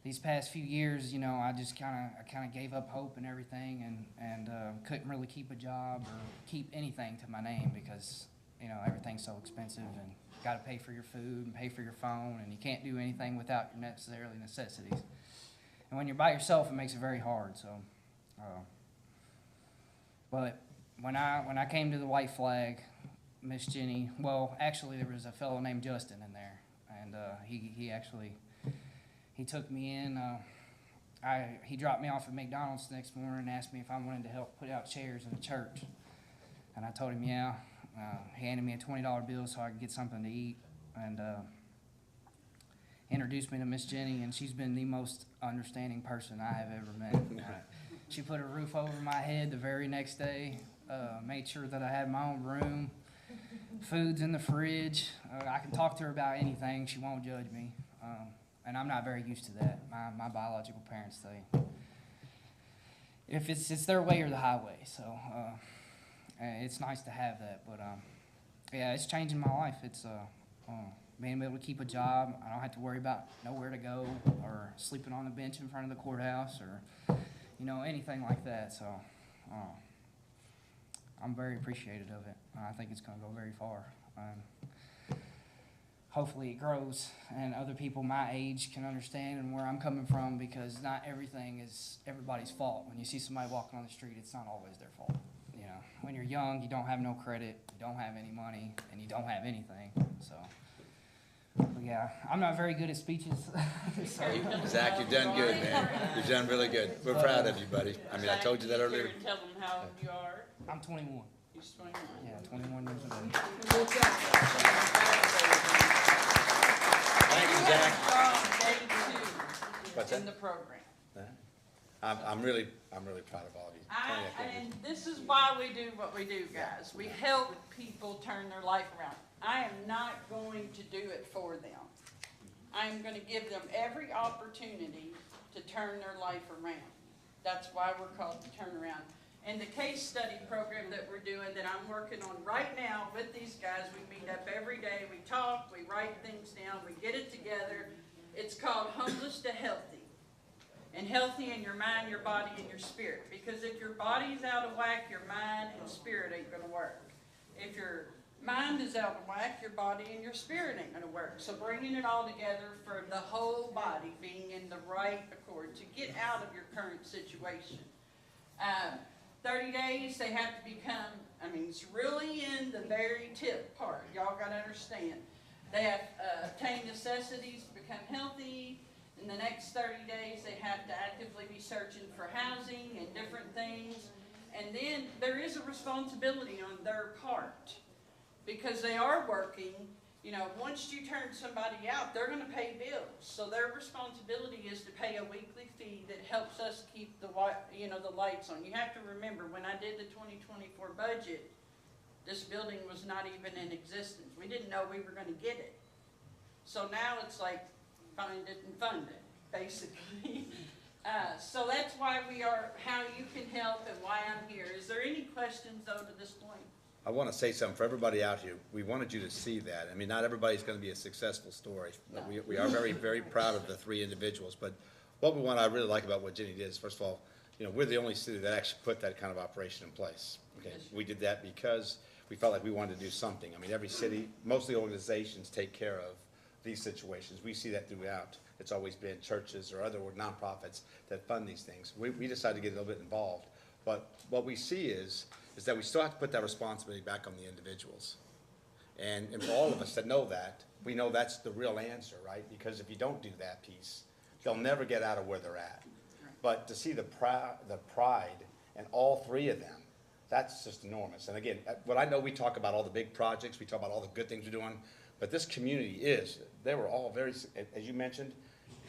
these past few years, you know, I just kind of gave up hope and everything, and couldn't really keep a job or keep anything to my name because, you know, everything's so expensive and got to pay for your food and pay for your phone, and you can't do anything without your necessarily necessities. And when you're by yourself, it makes it very hard. So, but when I came to the White Flag, Miss Jenny, well, actually there was a fellow named Justin in there, and he took me in. He dropped me off at McDonald's the next morning and asked me if I wanted to help put out chairs in the church, and I told him yeah. He handed me a $20 bill so I could get something to eat, and introduced me to Miss Jenny, and she's been the most understanding person I have ever met. She put a roof over my head the very next day, made sure that I had my own room, food's in the fridge. I can talk to her about anything. She won't judge me, and I'm not very used to that. My biological parents say if it's their way or the highway, so it's nice to have that. But yeah, it's changing my life. It's being able to keep a job. I don't have to worry about nowhere to go or sleeping on the bench in front of the courthouse or, you know, anything like that. So I'm very appreciative of it. I think it's going to go very far. Hopefully it grows and other people my age can understand and where I'm coming from, because not everything is everybody's fault. When you see somebody walking on the street, it's not always their fault. You know, when you're young, you don't have no credit, you don't have any money, and you don't have anything. So, but yeah, I'm not very good at speeches. So. Zach, you've done good, man. You've done really good. We're proud of you, buddy. I mean, I told you that earlier. Tell them how old you are. I'm 21. You're 21? Yeah, 21 years old. Thank you, Zach. in the program. I'm really proud of all of you. Tony, I can't- And this is why we do what we do, guys. We help people turn their life around. I am not going to do it for them. I am gonna give them every opportunity to turn their life around. That's why we're called the Turnaround. And the case study program that we're doing, that I'm working on right now with these guys, we meet up every day, we talk, we write things down, we get it together. It's called Homeless to Healthy. And healthy in your mind, your body, and your spirit. Because if your body's out of whack, your mind and spirit ain't gonna work. If your mind is out of whack, your body and your spirit ain't gonna work. So bringing it all together for the whole body being in the right accord to get out of your current situation. 30 days, they have to become, it's really in the very tip part. Y'all gotta understand. They have obtained necessities to become healthy. In the next 30 days, they have to actively be searching for housing and different things. And then there is a responsibility on their part because they are working. Once you turn somebody out, they're going to pay bills. So their responsibility is to pay a weekly fee that helps us keep the lights on. You have to remember, when I did the 2024 budget, this building was not even in existence. We didn't know we were going to get it. So now it's like, find it and fund it, basically. So that's why we are, how you can help and why I'm here. Is there any questions though to this point? I want to say something for everybody out here. We wanted you to see that. Not everybody's going to be a successful story. But we are very, very proud of the 3 individuals. But what I really like about what Jenny did is, first of all, we're the only city that actually put that kind of operation in place. Okay, we did that because we felt like we wanted to do something. Every city, most of the organizations take care of these situations. We see that throughout. It's always been churches or other nonprofits that fund these things. We decided to get a little bit involved. But what we see is that we still have to put that responsibility back on the individuals. And for all of us that know that, we know that's the real answer, right? Because if you don't do that piece, they'll never get out of where they're at. But to see the pride in all 3 of them, that's just enormous. And again, what I know, we talk about all the big projects, we talk about all the good things we're doing, but this community they were all very, as you mentioned,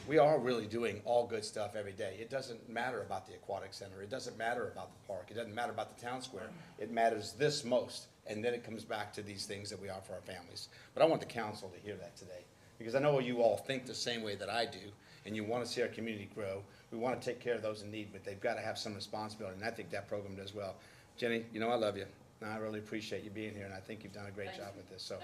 we are really doing all good stuff every day. It doesn't matter about the aquatic center. It doesn't matter about the park. It doesn't matter about the town square. It matters this most. And then it comes back to these things that we offer our families. But I want the council to hear that today, because I know you all think the same way that I do, and you want to see our community grow. We want to take care of those in need, but they've got to have some responsibility, and I think that program does well. Jenny, I love you. I really appreciate you being here, and I think you've done a great job with this. So,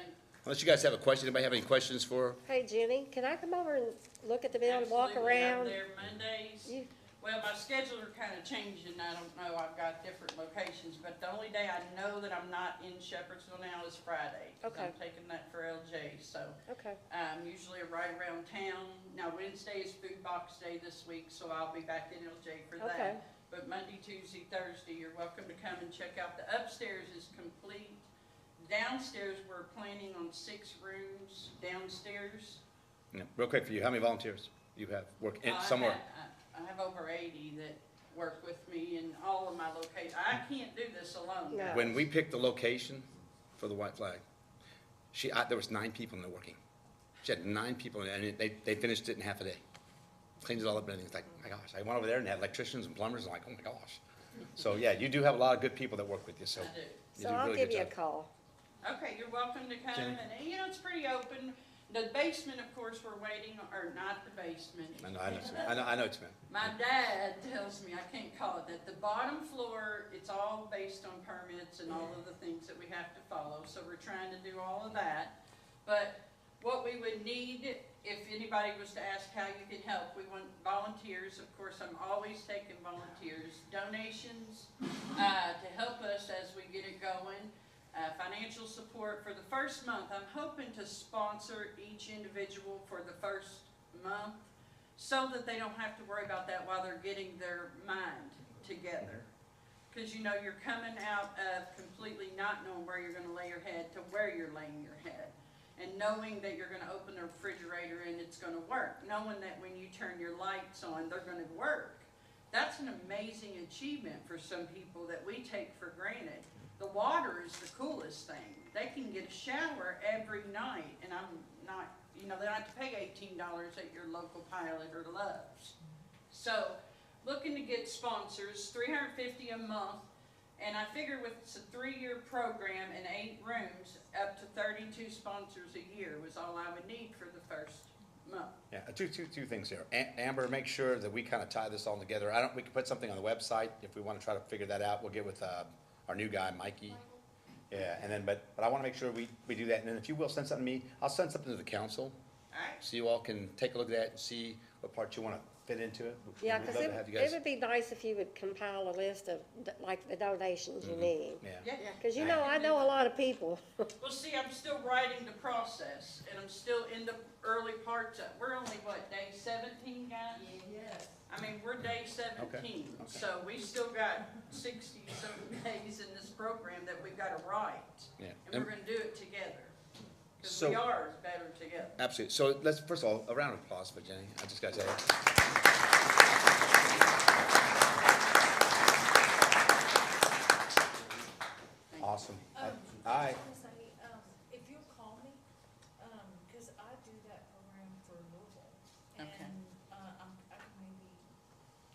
unless you guys have a question, anybody have any questions for? Hey, Jenny, can I come over and look at the building, walk around? Absolutely, I'm there Mondays. Well, my schedules are kind of changing. I don't know. I've got different locations, but the only day I know that I'm not in Shepherdsville now is Friday. Okay. I'm taking that for LJ, so. Okay. Usually right around town. Now, Wednesday is Food Box Day this week, so I'll be back in LJ for that. Okay. But Monday, Tuesday, Thursday, you're welcome to come and check out. The upstairs is complete. Downstairs, we're planning on 6 rooms downstairs. Real quick for you, how many volunteers you have working somewhere? I have over 80 that work with me in all of my locations. I can't do this alone. No. When we picked the location for the White Flag, there was 9 people in there working. She had 9 people, and they finished it in half a day. Cleaned it all up and everything. It's like, oh my gosh. I went over there and had electricians and plumbers, and like, oh my gosh. So yeah, you do have a lot of good people that work with you. So I do. So I'll give you a call. Okay, you're welcome to come, Jenny? and it's pretty open. The basement, of course, we're waiting, or not the basement. I know what you meant. My dad tells me I can't call it that. The bottom floor, it's all based on permits and all of the things that we have to follow. So we're trying to do all of that. But what we would need, if anybody was to ask how you can help, we want volunteers. Of course, I'm always taking volunteers. Donations to help us as we get it going. Financial support for the first month. I'm hoping to sponsor each individual for the first month so that they don't have to worry about that while they're getting their mind together. Because you're coming out of completely not knowing where you're going to lay your head to where you're laying your head. And knowing that you're going to open the refrigerator and it's going to work. Knowing that when you turn your lights on, they're going to work. That's an amazing achievement for some people that we take for granted. The water is the coolest thing. They can get a shower every night, and I'm not, you know, they don't have to pay $18 at your local Pilot or Love's. So, looking to get sponsors, $350 a month, and I figure with it's a 3-year program and 8 rooms, up to 32 sponsors a year was all I would need for the first month. Yeah, two things here. Amber, make sure that we kind of tie this all together. We can put something on the website if we want to try to figure that out. We'll get with our new guy, Mikey. Yeah, and then, but I want to make sure we do that. And then if you will send something to me, I'll send something to the council. All right. So you all can take a look at that and see what part you want to fit into it. Yeah, We'd because love to have you guys. it would be nice if you would compile a list of, like, the donations you need. Yeah. Yeah. Because I know a lot of people. Well, see, I'm still writing the process, and I'm still in the early parts of, we're only, what, day 17, guys? Yes. I mean, we're day 17, Okay. so we still got 60-something days in this program that we've got to write. Yeah. And we're gonna do it together, because So- we are better together. Absolutely. So let's, first of all, a round of applause for Jenny. I just got to tell you. Awesome. All right. If you'll call me, cause I do that program for Louisville. Okay. And, I can maybe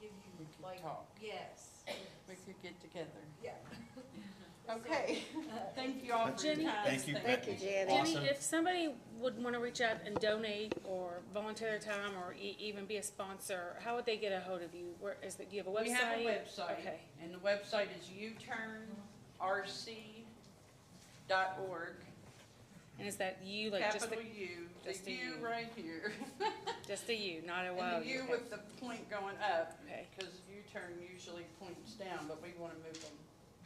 give We you could like, talk. yes, We could get together. yeah. Okay, thank you all for your Jenny? time. Thank you. Thank you, Jenny. Jenny, if somebody would want to reach out and donate or volunteer their time or even be a sponsor, how would they get a hold of you? Where is it? Do you have a website? We have a website, Okay. and the website is uturnrc.org. And is that you, like just the, Capital U, just the a U U. right here. just a U, not a Y? And the U Okay. with the point going up, Okay. because U-turn usually points down, but we want to move them,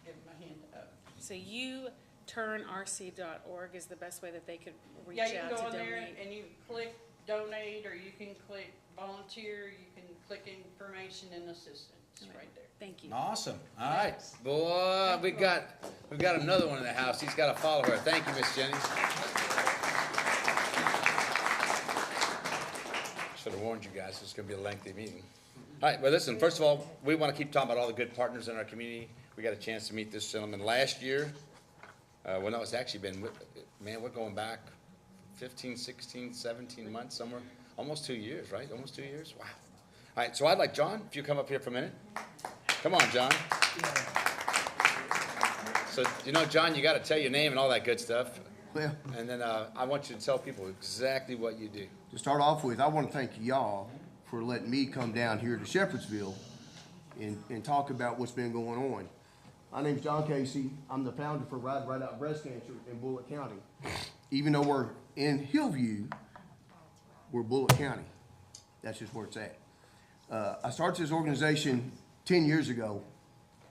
give them a hand up. So uturnrc.org is the best way that they could reach Yeah, you out can to go in there donate. and you click donate, or you can click volunteer, you can click information and assistance, right there. Thank you. Awesome. All right. Boy, we've got another one in the house. He's got to follow her. Thank you, Miss Jenny. Should have warned you guys, it's going to be a lengthy meeting. All right, well, listen, first of all, we want to keep talking about all the good partners in our community. We got a chance to meet this gentleman last year. Well, no, it's actually been, man, we're going back 15, 16, 17 months, somewhere, almost 2 years, right? Almost 2 years? Wow. All right, so I'd like John, if you come up here for a minute. Come on, John. So, John, you got to tell your name and all that good stuff. Well, And then I want you to tell people exactly what you do. to start off with, I want to thank y'all for letting me come down here to Shepherdsville and talk about what's been going on. My name's John Casey. I'm the founder for Ride Right Out Breast Cancer in Bullitt County. Even though we're in Hillview, we're Bullitt County. That's just where it's at. I started this organization 10 years ago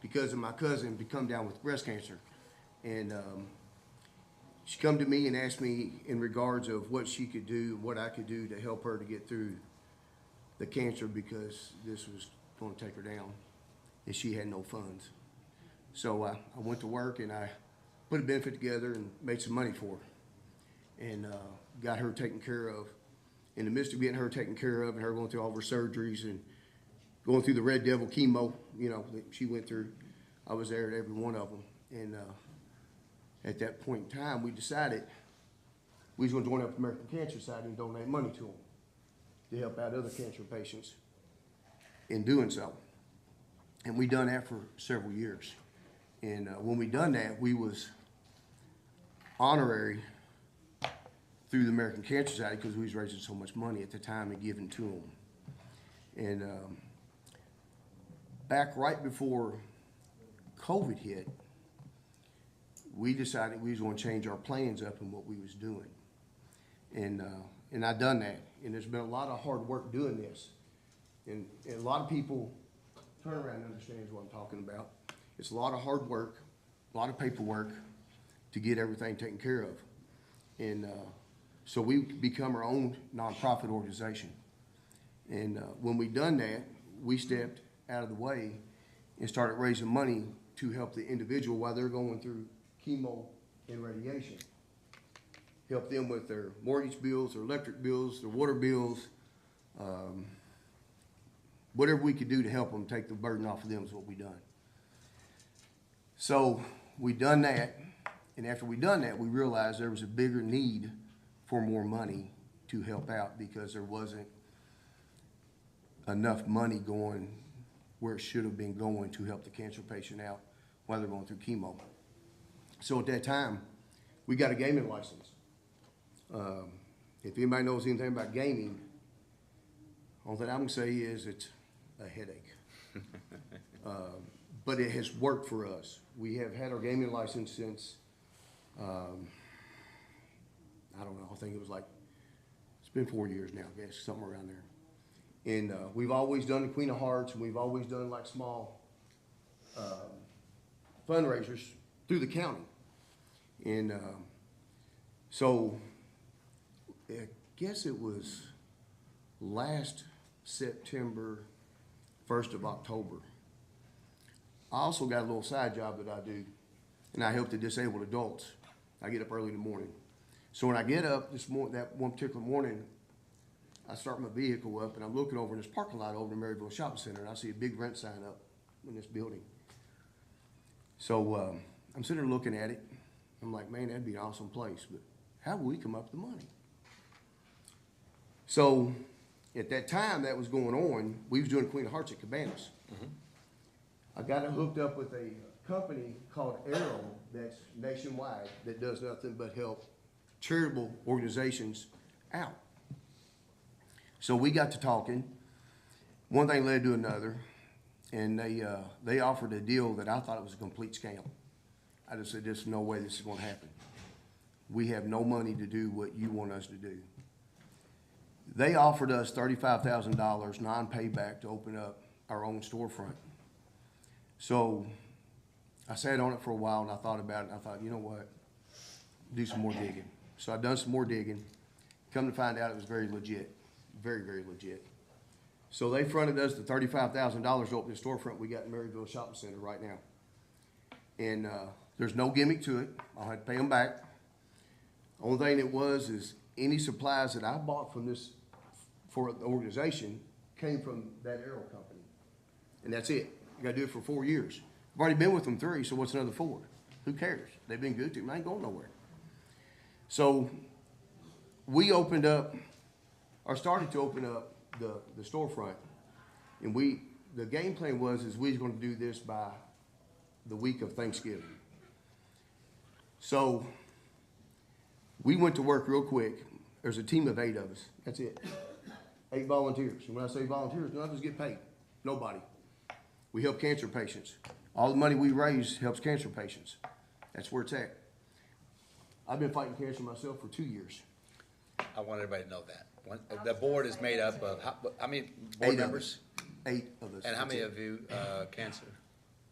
because of my cousin to come down with breast cancer. And she come to me and asked me in regards of what she could do, what I could do to help her to get through the cancer, because this was going to take her down and she had no funds. So I went to work and I put a benefit together and made some money for her, and got her taken care of. In the midst of getting her taken care of and her going through all of her surgeries and going through the Red Devil chemo, that she went through, I was there at every one of them. And at that point in time, we decided we was going to join up with the American Cancer Society and donate money to them to help out other cancer patients in doing so. And we done that for several years. And when we done that, we was honorary through the American Cancer Society because we was raising so much money at the time and giving to them. And back right before COVID hit, we decided we was going to change our plans up in what we was doing. And I done that. And there's been a lot of hard work doing this. And a lot of people turn around and understands what I'm talking about. It's a lot of hard work, a lot of paperwork to get everything taken care of. And so we become our own nonprofit organization. And when we done that, we stepped out of the way and started raising money to help the individual while they're going through chemo and radiation. Help them with their mortgage bills, their electric bills, their water bills. Whatever we could do to help them take the burden off of them is what we done. So we done that, and after we done that, we realized there was a bigger need for more money to help out because there wasn't enough money going where it should have been going to help the cancer patient out while they're going through chemo. So at that time, we got a gaming license. If anybody knows anything about gaming, all that I'm gonna say is it's a headache. But it has worked for us. We have had our gaming license since, I don't know, I think it was like, it's been 4 years now, I guess, somewhere around there. And we've always done the Queen of Hearts, and we've always done like small fundraisers through the county. And so I guess it was last September, 1st of October. I also got a little side job that I do, and I help the disabled adults. I get up early in the morning. So when I get up that one particular morning, I start my vehicle up, and I'm looking over in this parking lot over in Maryville Shopping Center, and I see a big rent sign up in this building. So I'm sitting there looking at it. I'm like, man, that'd be an awesome place, but how will we come up with the money? So at that time that was going on, we was doing Queen of Hearts at Cabanas. I got it hooked up with a company called Arrow that's nationwide that does nothing but help charitable organizations out. So we got to talking. One thing led to another, and they offered a deal that I thought it was a complete scam. I just said, there's no way this is going to happen. We have no money to do what you want us to do. They offered us $35,000 non-payback to open up our own storefront. So I sat on it for a while and I thought about it, and I thought, you know what, do some more digging. So I've done some more digging. Come to find out it was very legit, very, very legit. So they fronted us the $35,000 to open the storefront we got in Maryville Shopping Center right now. And there's no gimmick to it. I'll have to pay them back. Only thing it was is any supplies that I bought from this, for the organization, came from that Arrow company. And that's it. You gotta do it for 4 years. I've already been with them 3, so what's another 4? Who cares? They've been good to me. I ain't going nowhere. So we opened up, or started to open up the storefront. And the game plan was we was gonna do this by the week of Thanksgiving. So we went to work real quick. There's a team of 8 of us. That's it. 8 volunteers. And when I say volunteers, none of us get paid. Nobody. We help cancer patients. All the money we raise helps cancer patients. That's where it's at. I've been fighting cancer myself for 2 years. I want everybody to know that. The board is made up of, how many board 8 members? 8 of us. And how That's many it. of you, cancer?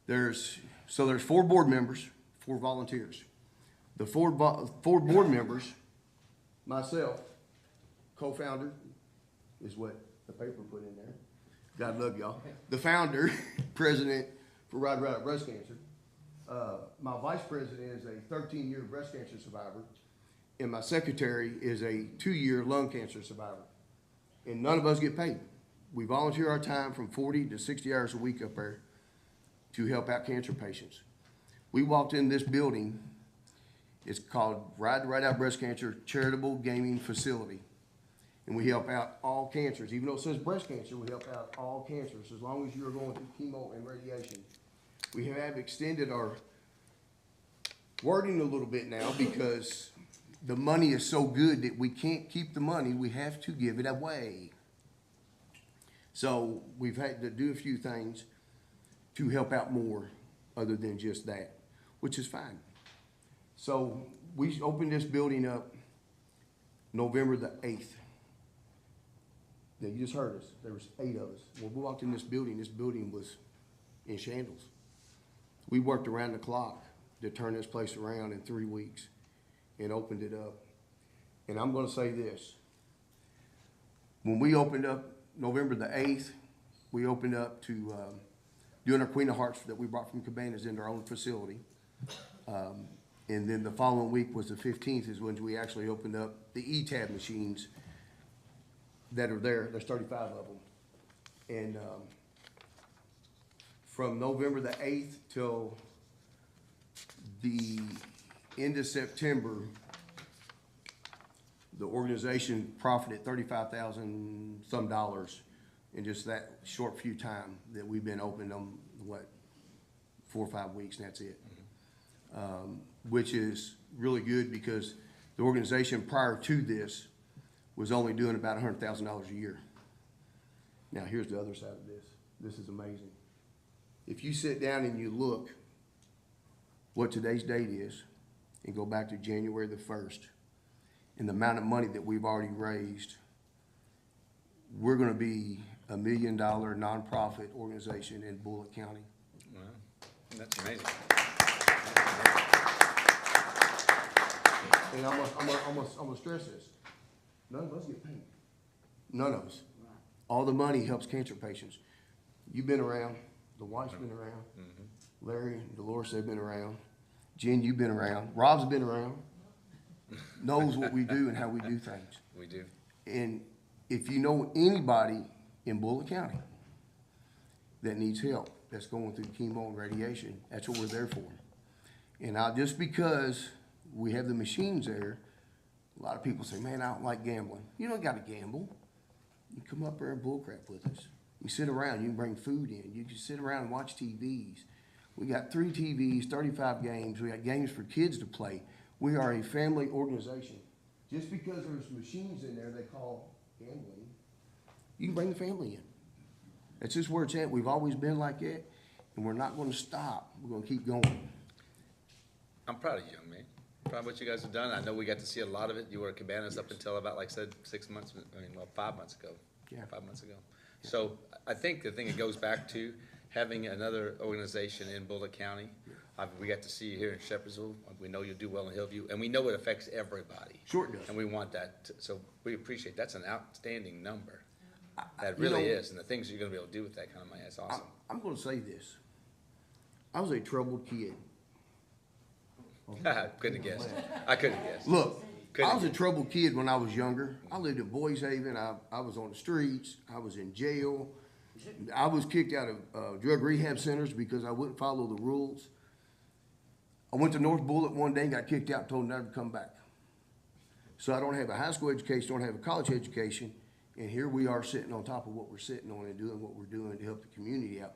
There's 4 board members, 4 volunteers. The 4 board members, myself, co-founder, is what the paper put in there. God love y'all. The founder, president for Ride Right Out Breast Cancer. My vice president is a 13-year breast cancer survivor, and my secretary is a 2-year lung cancer survivor. And none of us get paid. We volunteer our time from 40 to 60 hours a week up there to help out cancer patients. We walked in this building. It's called Ride Right Out Breast Cancer Charitable Gaming Facility. And we help out all cancers. Even though it says breast cancer, we help out all cancers as long as you're going through chemo and radiation. We have extended our wording a little bit now because the money is so good that we can't keep the money. We have to give it away. So we've had to do a few things to help out more other than just that, which is fine. So we opened this building up November the 8th. Now, you just heard us. There was 8 of us. When we walked in this building was in shambles. We worked around the clock to turn this place around in 3 weeks and opened it up. And I'm gonna say this. When we opened up November the 8th, we opened up to doing our Queen of Hearts that we brought from Cabanas into our own facility. And then the following week was the 15th is when we actually opened up the E-Tab machines that are there. There's 35 of them. And from November the 8th till the end of September, The organization profited $35,000 some dollars in just that short few time that we've been open on, 4 or 5 weeks, and that's it. Which is really good because the organization prior to this was only doing about $100,000 a year. Now, here's the other side of this. This is amazing. If you sit down and you look what today's date is and go back to January the 1st and the amount of money that we've already raised, we're gonna be $1 million nonprofit organization in Bullitt County. Wow, that's amazing. And I'm gonna stress this. None of us get paid. None of us. All the money helps cancer patients. You've been around, the wife's been around, Larry and Dolores, they've been around. Jen, you've been around. Rob's been around. Knows what we do and how we do things. We do. And if you know anybody in Bullitt County that needs help, that's going through chemo and radiation, that's what we're there for. And just because we have the machines there, a lot of people say, man, I don't like gambling. You don't gotta gamble. You come up there and bullcrap with us. You sit around, you can bring food in. You can sit around and watch TVs. We got 3 TVs, 35 games. We got games for kids to play. We are a family organization. Just because there's machines in there they call gambling, you can bring the family in. That's just where it's at. We've always been like that, and we're not gonna stop. We're gonna keep going. I'm proud of you, young man. Proud of what you guys have done. I know we got to see a lot of it. You were at Cabanas up until about, like I said, 6 months, 5 months ago. Yeah. 5 months ago. So I think the thing it goes back to having another organization in Bullitt County. We got to see you here in Shepherdsville. We know you do well in Hillview, and we know it affects everybody. Sure it does. And we want that, so we appreciate, that's an outstanding number. That really is, and the things you're gonna be able to do with that kind of money, that's awesome. I'm gonna say this. I was a troubled kid. Couldn't have guessed. I couldn't have guessed. Look, Couldn't I was a have troubled kid when I was younger. I lived in Boys Haven. I was on the streets. I was in jail. I was kicked out of drug rehab centers because I wouldn't follow the rules. I went to North Bullitt one day and got kicked out and told never to come back. So I don't have a high school education, don't have a college education, and here we are sitting on top of what we're sitting on and doing what we're doing to help the community out.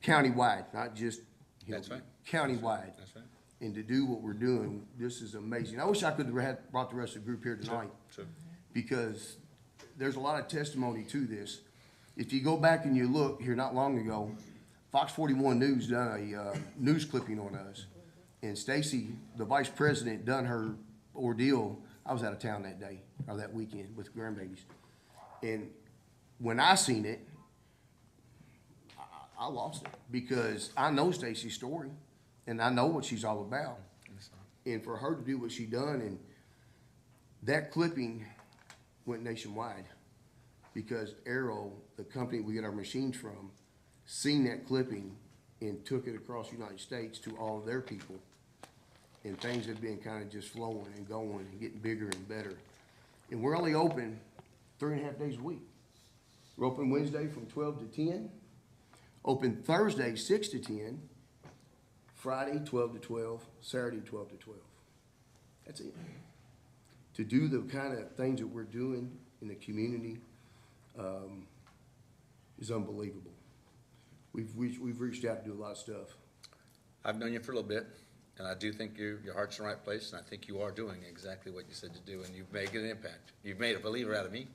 Countywide, not just That's right. Countywide. That's right. And to do what we're doing, this is amazing. I wish I could have brought the rest of the group here tonight. Sure. Because there's a lot of testimony to this. If you go back and you look here not long ago, Fox 41 News done a news clipping on us. And Stacy, the vice president, done her ordeal. I was out of town that day, or that weekend with grandbabies. And when I seen it, I lost it because I know Stacy's story and I know what she's all about. And for her to do what she done, and that clipping went nationwide because Arrow, the company we get our machines from, seen that clipping and took it across the United States to all of their people. And things have been kind of just flowing and going and getting bigger and better. And we're only open 3.5 days a week. We're open Wednesday from 12 to 10. Open Thursday, 6 to 10. Friday, 12 to 12. Saturday, 12 to 12. That's it. To do the kind of things that we're doing in the community is unbelievable. We've reached out to do a lot of stuff. I've known you for a little bit, and I do think your heart's in the right place, and I think you are doing exactly what you said to do, and you've made an impact. You've made a believer out of me.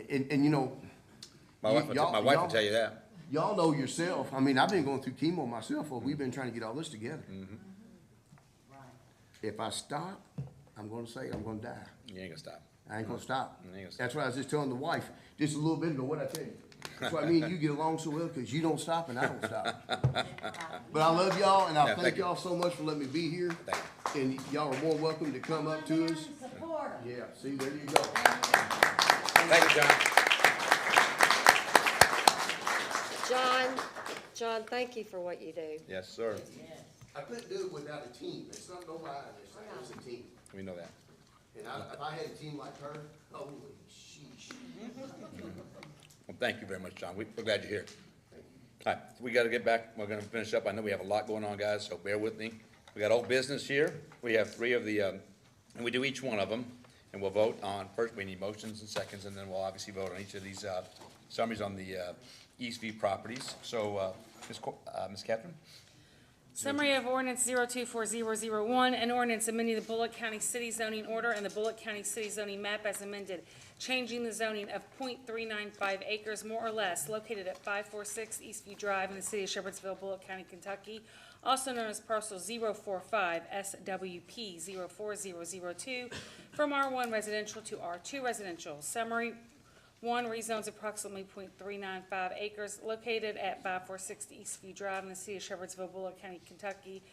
And you know, My wife will tell you that. Y'all know yourself. I mean, I've been going through chemo myself. Well, we've been trying to get all this together. If I stop, I'm going to say I'm going to die. You ain't gonna stop. I ain't going to stop. You ain't gonna stop. That's what I was just telling the wife just a little bit ago. What'd I tell you? That's why me and you get along so well, because you don't stop and I don't stop. But I love y'all, and I Yeah, thank thank you. y'all so much for letting me be here. And y'all are more welcome to come up to us. Yeah, see, there you go. Thank you, John. John, thank you for what you do. Yes, sir. I couldn't do it without a team. It's not no lie in this thing. It's a team. We know that. And if I had a team like her, holy sheesh. Well, thank you very much, John. We're glad you're here. All right, we gotta get back. We're gonna finish up. I know we have a lot going on, guys, so bear with me. We got old business here. We have 3 of the, and we do each one of them. And we'll vote on, first, we need motions and seconds, and then we'll obviously vote on each of these summaries on the Eastview properties. So, Ms. Catherine? Summary of ordinance 024001, an ordinance amending the Bullock County City zoning order and the Bullock County City zoning map as amended, changing the zoning of .395 acres more or less located at 546 Eastview Drive in the city of Shepherdsville, Bullock County, Kentucky, also known as parcel 045 SWP 04002, from R1 residential to R2 residential. Summary: 1, rezones approximately .395 acres located at 546 Eastview Drive in the city of Shepherdsville, Bullock County, Kentucky,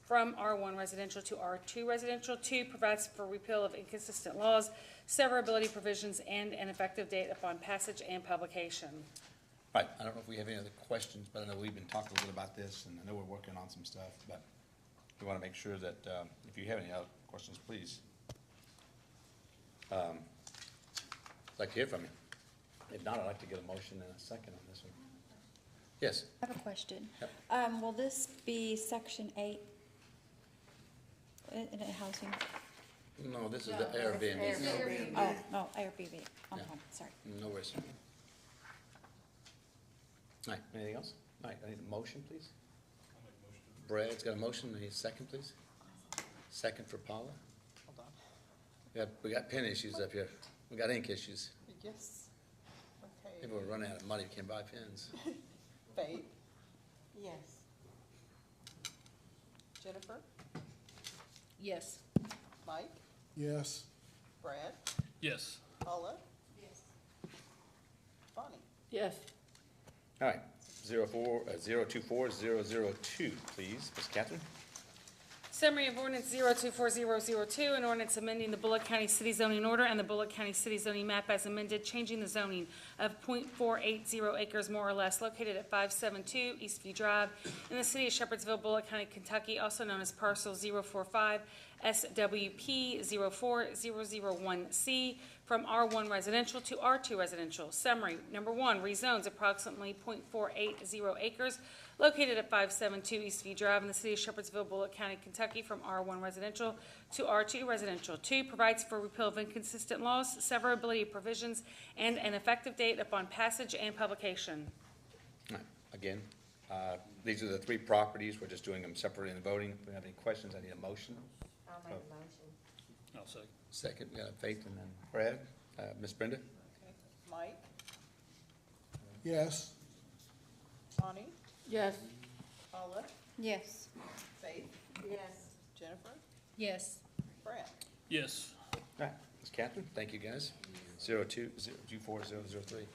from R1 residential to R2 residential. 2, provides for repeal of inconsistent laws, severability provisions, and an effective date upon passage and publication. Right, I don't know if we have any other questions, but I know we've been talking a little bit about this, and I know we're working on some stuff, but we want to make sure that, if you have any other questions, please. I'd like to hear from you. If not, I'd like to get a motion and a second on this one. Yes? I have a question. Yep. Will this be section 8 in a housing? No, this is the Airbnb. Oh, no, Airbnb. I'm Yeah. sorry. No worries. All right, anything else? All right, I need a motion, please. Brad's got a motion, I need a second, please. Second for Paula. Hold on. We got pen issues up here. We got ink issues. Yes. Okay. Maybe we're running out of money, we can't buy pens. Faith? Yes. Jennifer? Yes. Mike? Yes. Brad? Yes. Paula? Yes. Bonnie? Yes. All right, 024002, please, Ms. Catherine. Summary of ordinance 024002, an ordinance amending the Bullock County City zoning order and the Bullock County City zoning map as amended, changing the zoning of .480 acres more or less located at 572 Eastview Drive in the city of Shepherdsville, Bullock County, Kentucky, also known as parcel 045 SWP 04001C, from R1 residential to R2 residential. Summary: number 1, rezones approximately .480 acres located at 572 Eastview Drive in the city of Shepherdsville, Bullock County, Kentucky, from R1 residential to R2 residential. 2, provides for repeal of inconsistent laws, severability provisions, and an effective date upon passage and publication. All right, again, these are the 3 properties, we're just doing them separately in the voting. If we have any questions, I need a motion. I'll make a motion. I'll second. Second, we got Faith and then Brad. Ms. Brenda? Okay. Mike? Yes. Bonnie? Yes. Paula? Yes. Faith? Yes. Jennifer? Yes. Brad? Yes. All right, Ms. Catherine, thank you, guys. 024003.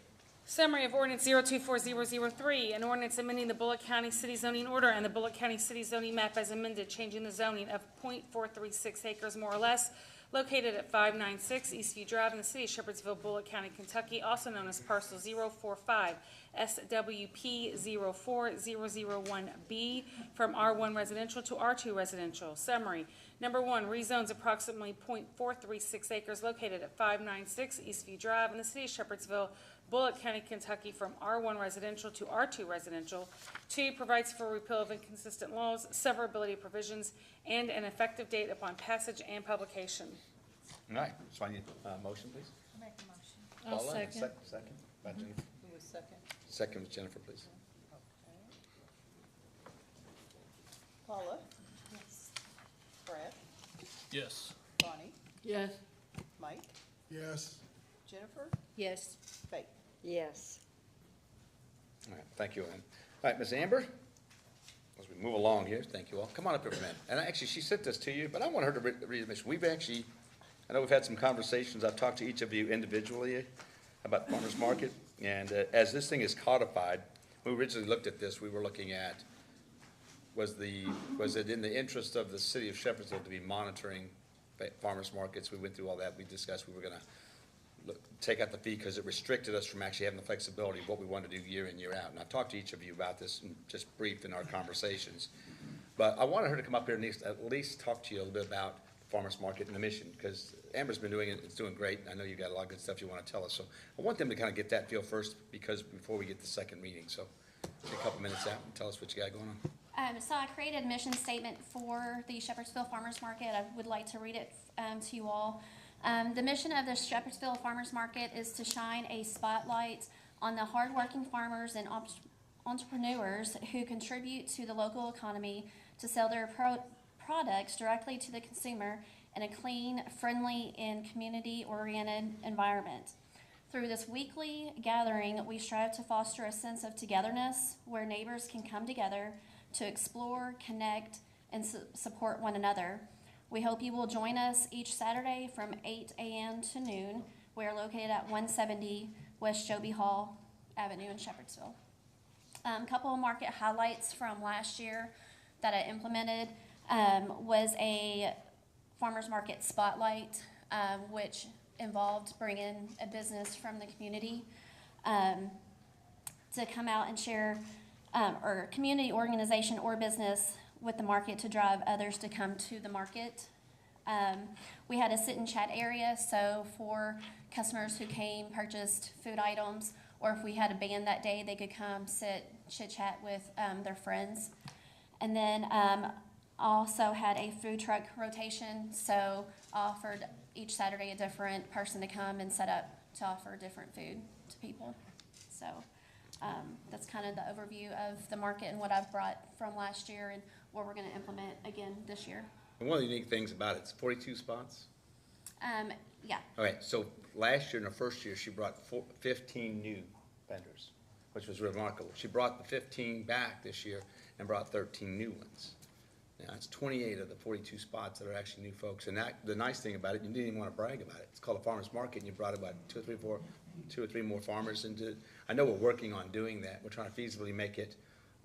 Summary of ordinance 024003, an ordinance amending the Bullock County City zoning order and the Bullock County City zoning map as amended, changing the zoning of .436 acres more or less located at 596 Eastview Drive in the city of Shepherdsville, Bullock County, Kentucky, also known as parcel 045 SWP 04001B, from R1 residential to R2 residential. Summary: number 1, rezones approximately .436 acres located at 596 Eastview Drive in the city of Shepherdsville, Bullock County, Kentucky, from R1 residential to R2 residential. 2, provides for repeal of inconsistent laws, severability provisions, and an effective date upon passage and publication. All right, so I need a motion, please. I'll make a motion. I'll Paula, and a second. Second, by Jennifer. Who was second? Second was Jennifer, please. Okay. Paula? Yes. Brad? Yes. Bonnie? Yes. Mike? Yes. Jennifer? Yes. Faith? Yes. All right, thank you, Ann. All right, Ms. Amber, as we move along here, thank you all. Come on up here for a minute. And actually, she sent this to you, but I want her to read the mission. We've actually, I know we've had some conversations. I've talked to each of you individually about farmers market. And as this thing is codified, when we originally looked at this, we were looking at, was it in the interest of the city of Shepherdsville to be monitoring farmers markets? We went through all that. We discussed we were gonna take out the fee because it restricted us from actually having the flexibility of what we wanted to do year in, year out. And I've talked to each of you about this and just briefed in our conversations. But I wanted her to come up here and at least talk to you a little bit about the farmers market and the mission, because Amber's been doing it, it's doing great. I know you've got a lot of good stuff you want to tell us. So I want them to kind of get that feel first, because before we get the second meeting. So take a couple minutes out and tell us what you got going on. So I created a mission statement for the Shepherdsville Farmers Market. I would like to read it to you all. The mission of the Shepherdsville Farmers Market is to shine a spotlight on the hardworking farmers and entrepreneurs who contribute to the local economy to sell their products directly to the consumer in a clean, friendly, and community-oriented environment. Through this weekly gathering, we strive to foster a sense of togetherness where neighbors can come together to explore, connect, and support one another. We hope you will join us each Saturday from 8 a.m. to noon. We are located at 170 West Joby Hall Avenue in Shepherdsville. Couple of market highlights from last year that I implemented was a farmers market spotlight, which involved bringing a business from the community to come out and share, or community organization or business with the market to drive others to come to the market. We had a sit and chat area, so for customers who came, purchased food items, or if we had a band that day, they could come sit, chit chat with their friends. And then also had a food truck rotation, so offered each Saturday a different person to come and set up to offer different food to people. So that's kind of the overview of the market and what I've brought from last year and what we're going to implement again this year. And one of the unique things about it's 42 spots. Yeah. All right, so last year, in her first year, she brought 15 new vendors, which was remarkable. She brought the 15 back this year and brought 13 new ones. Now, it's 28 of the 42 spots that are actually new folks. And that, the nice thing about it, you didn't even want to brag about it. It's called a farmer's market, and you brought about two or three more farmers into it. I know we're working on doing that. We're trying to feasibly make it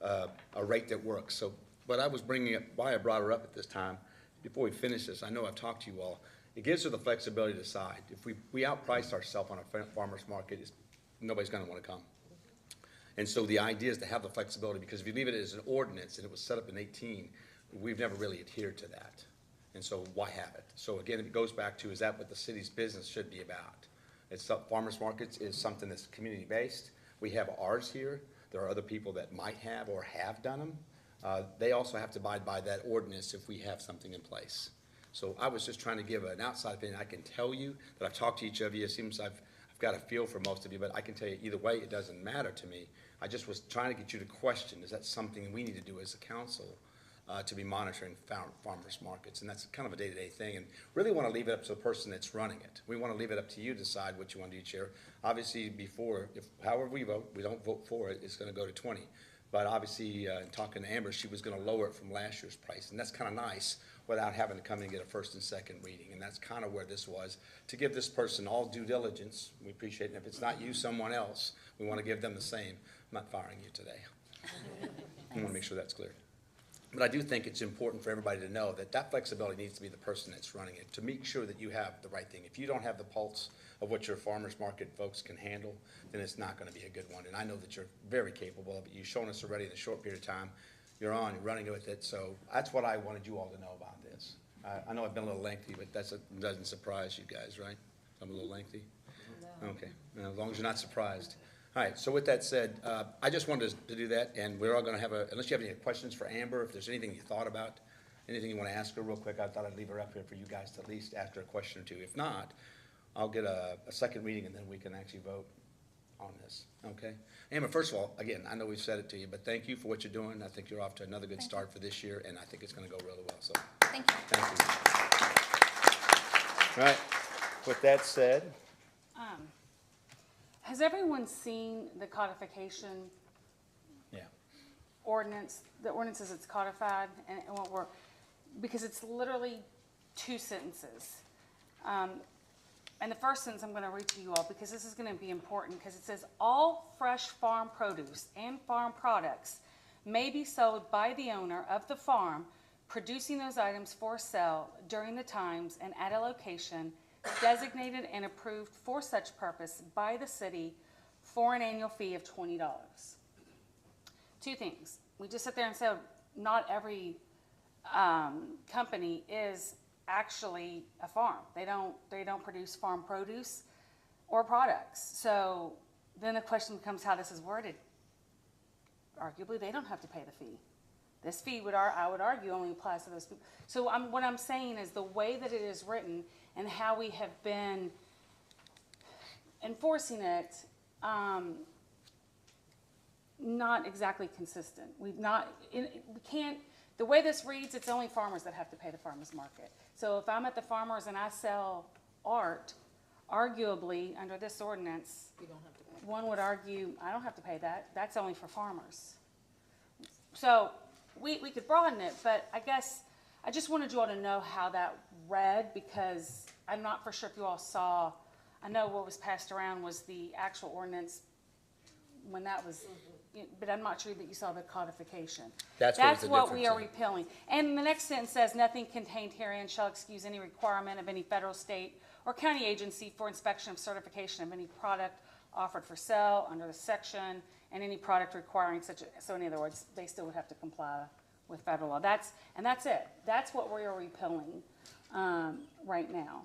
a rate that works. So, but I was bringing up, why I brought her up at this time, before we finish this, I know I've talked to you all, it gives her the flexibility to decide. If we outprice ourselves on a farmer's market, nobody's going to want to come. And so the idea is to have the flexibility, because if you leave it as an ordinance and it was set up in 18, we've never really adhered to that. And so why have it? So again, it goes back to, is that what the city's business should be about? Farmers markets is something that's community-based. We have ours here. There are other people that might have or have done them. They also have to abide by that ordinance if we have something in place. So I was just trying to give an outside opinion. I can tell you that I've talked to each of you. It seems I've got a feel for most of you, but I can tell you either way, it doesn't matter to me. I just was trying to get you to question, is that something we need to do as a council to be monitoring farmers markets? And that's kind of a day-to-day thing, and really want to leave it up to the person that's running it. We want to leave it up to you to decide what you want to do each year. Obviously, however we vote, we don't vote for it, it's going to go to 20. But obviously, in talking to Amber, she was going to lower it from last year's price, and that's kind of nice without having to come in and get a first and second reading. And that's kind of where this was, to give this person all due diligence. We appreciate it. And if it's not you, someone else, we want to give them the same. I'm not firing you today. I want to make sure that's clear. But I do think it's important for everybody to know that that flexibility needs to be the person that's running it, to make sure that you have the right thing. If you don't have the pulse of what your farmers market folks can handle, then it's not going to be a good one. And I know that you're very capable of it. You've shown us already in a short period of time. You're running with it. So that's what I wanted you all to know about this. I know I've been a little lengthy, but that doesn't surprise you guys, right? I'm a little lengthy? No. Okay, as long as you're not surprised. All right, so with that said, I just wanted to do that, and we're all going to have unless you have any questions for Amber, if there's anything you thought about, anything you want to ask her real quick, I thought I'd leave her up here for you guys to at least ask her a question or two. If not, I'll get a second reading, and then we can actually vote on this, okay? Amber, first of all, again, I know we've said it to you, but thank you for what you're doing. I think you're off to another good start for this year, and I think it's going to go really well, so. Thank you. Thank you. All right, with that said. Has everyone seen the codification ordinance, the ordinance as it's codified, and what we're, because it's literally 2 sentences. And the first sentence I'm going to read to you all, because this is going to be important, because it says, all fresh farm produce and farm products may be sold by the owner of the farm producing those items for sale during the times and at a location designated and approved for such purpose by the city for an annual fee of $20. 2 things. We just sit there and say, not every company is actually a farm. They don't produce farm produce or products. So then the question becomes how this is worded. Arguably, they don't have to pay the fee. This fee I would argue only applies to those people. So what I'm saying is the way that it is written, and how we have been enforcing it, not exactly consistent. We can't, the way this reads, it's only farmers that have to pay the farmer's market. So if I'm at the farmer's and I sell art, arguably, under this ordinance, one would argue, I don't have to pay that, that's only for farmers. So, we could broaden it, but I guess, I just wanted you all to know how that read, because I'm not for sure if you all saw, I know what was passed around was the actual ordinance when that was, but I'm not sure that you saw the codification. That's what we are repealing. And the next sentence says, nothing contained herein shall excuse any requirement of any federal, state, or county agency for inspection of certification of any product offered for sale under the section, and any product requiring such, so in other words, they still would have to comply with federal law. That's it. That's what we are repealing, right now.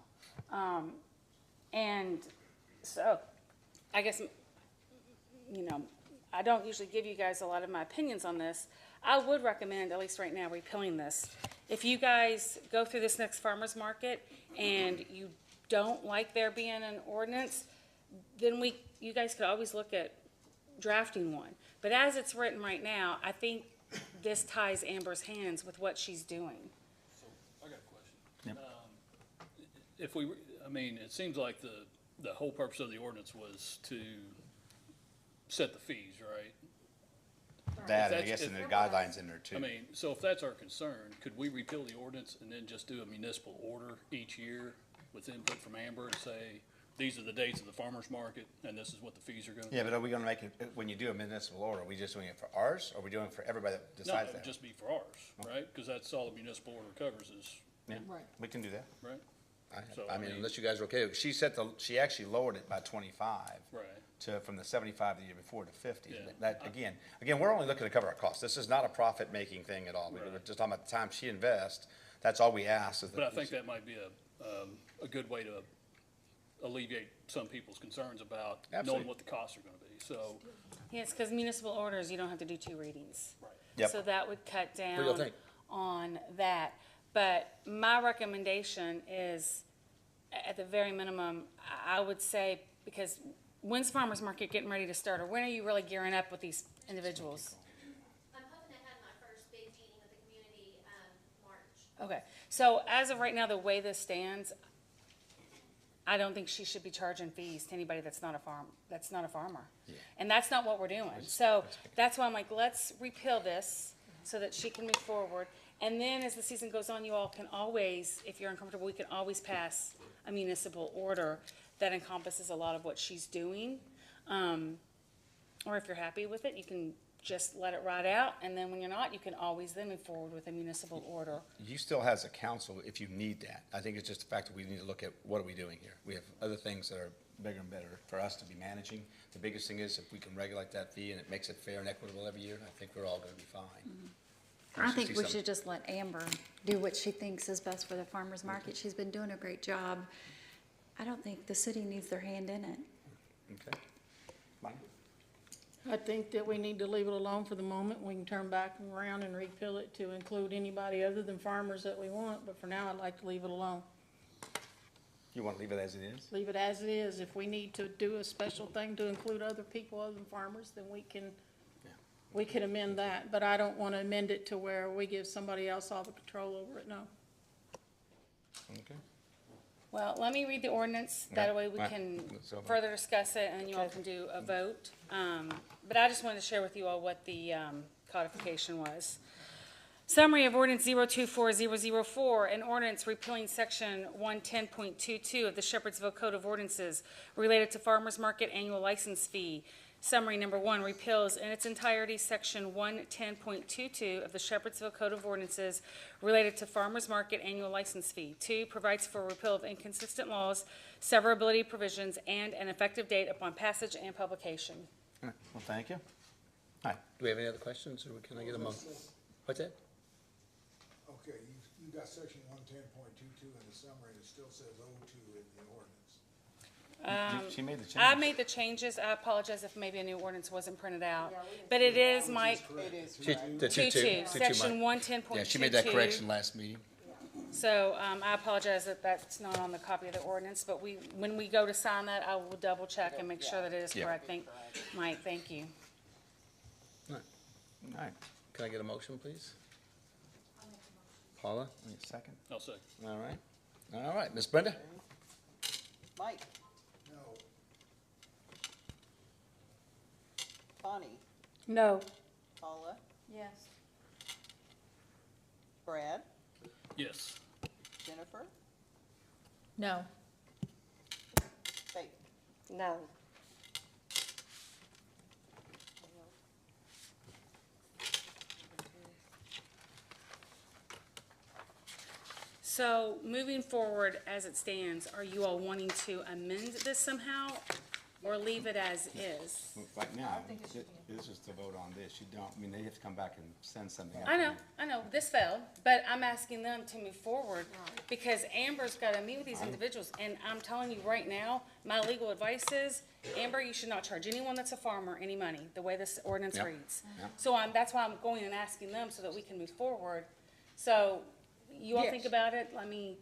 And so, I guess, I don't usually give you guys a lot of my opinions on this. I would recommend, at least right now, repealing this. If you guys go through this next farmer's market and you don't like there being an ordinance, then you guys could always look at drafting one. But as it's written right now, I think this ties Amber's hands with what she's doing. So, I got a question. If we, it seems like the whole purpose of the ordinance was to set the fees, right? That, I guess, and the guidelines in there too. So if that's our concern, could we repeal the ordinance and then just do a municipal order each year with input from Amber to say, these are the dates of the farmer's market, and this is what the fees are gonna be? Yeah, but are we gonna make it, when you do a municipal order, are we just doing it for ours, or are we doing it for everybody that No, decides it'd that? just be for ours, right? Because that's all the municipal order covers is, Yeah, we can do that. right? Unless you guys are okay. She actually lowered it by 25. Right. From the 75 the year before to 50. Yeah. That, again, we're only looking to cover our costs. This is not a profit-making thing at all. We're just talking about the time she invests. That's all we ask. But I think that might be a good way to alleviate some people's concerns about knowing what the costs are gonna be, so. Yes, because municipal orders, you don't have to do 2 readings. Right. Yep. So that would cut What do you down think? on that. But my recommendation is, at the very minimum, I would say, because when's farmer's market getting ready to start, or when are you really gearing up with these individuals? I'm hoping to have my first big meeting with the community, March. Okay, so as of right now, the way this stands, I don't think she should be charging fees to anybody that's not a farmer. Yeah. And that's not what we're doing. So that's why I'm like, let's repeal this so that she can move forward. And then as the season goes on, you all can always, if you're uncomfortable, we can always pass a municipal order that encompasses a lot of what she's doing. Or if you're happy with it, you can just let it ride out, and then when you're not, you can always then move forward with a municipal order. You still has a council if you need that. I think it's just the fact that we need to look at what are we doing here. We have other things that are bigger and better for us to be managing. The biggest thing is if we can regulate that fee and it makes it fair and equitable every year, I think we're all gonna be fine. I think we should just let Amber do what she thinks is best for the farmer's market. She's been doing a great job. I don't think the city needs their hand in it. Okay. Mike? I think that we need to leave it alone for the moment. We can turn back around and repeal it to include anybody other than farmers that we want, but for now, I'd like to leave it alone. You wanna leave it as it is? Leave it as it is. If we need to do a special thing to include other people other than farmers, then we can amend that, but I don't wanna amend it to where we give somebody else all the control over it, no. Okay. Well, let me read the ordinance, that way we can further discuss it, and then you all can do a vote. But I just wanted to share with you all what the codification was. Summary of ordinance 024004, an ordinance repealing section 110.22 of the Shepherdsville Code of Ordinances related to farmers market annual license fee. Summary number 1 repeals in its entirety section 110.22 of the Shepherdsville Code of Ordinances related to farmers market annual license fee. 2, provides for repeal of inconsistent laws, severability provisions, and an effective date upon passage and publication. All right. Well, thank you. All right, do we have any other questions, or can I get a motion? What's that? Okay, you got section 110.22 in the summary, it still says 02 in the ordinance. She made the change. I made the changes. I apologize if maybe a new ordinance wasn't printed out. But it is, Mike, The 22, section 110.22. Yeah, she made that correction last meeting. So, I apologize that that's not on the copy of the ordinance, but when we go to sign that, I will double check and make sure that it is Yeah. correct. Mike, thank you. All right, can I get a motion, please? Paula, need a second? I'll say. All right, Miss Brenda? Mike? No. Bonnie? No. Paula? Yes. Brad? Yes. Jennifer? No. Faith? No. So, moving forward as it stands, are you all wanting to amend this somehow or leave it as is? Right now, this is to vote on this. You don't, I mean, they have to come back and send something out. I know, this failed, but I'm asking them to move forward because Amber's gotta meet with these individuals. And I'm telling you right now, my legal advice is, Amber, you should not charge anyone that's a farmer any money, the way this ordinance Yep. reads. Yep. So that's why I'm going and asking them so that we can move forward. So, you all Yes. think about it, let me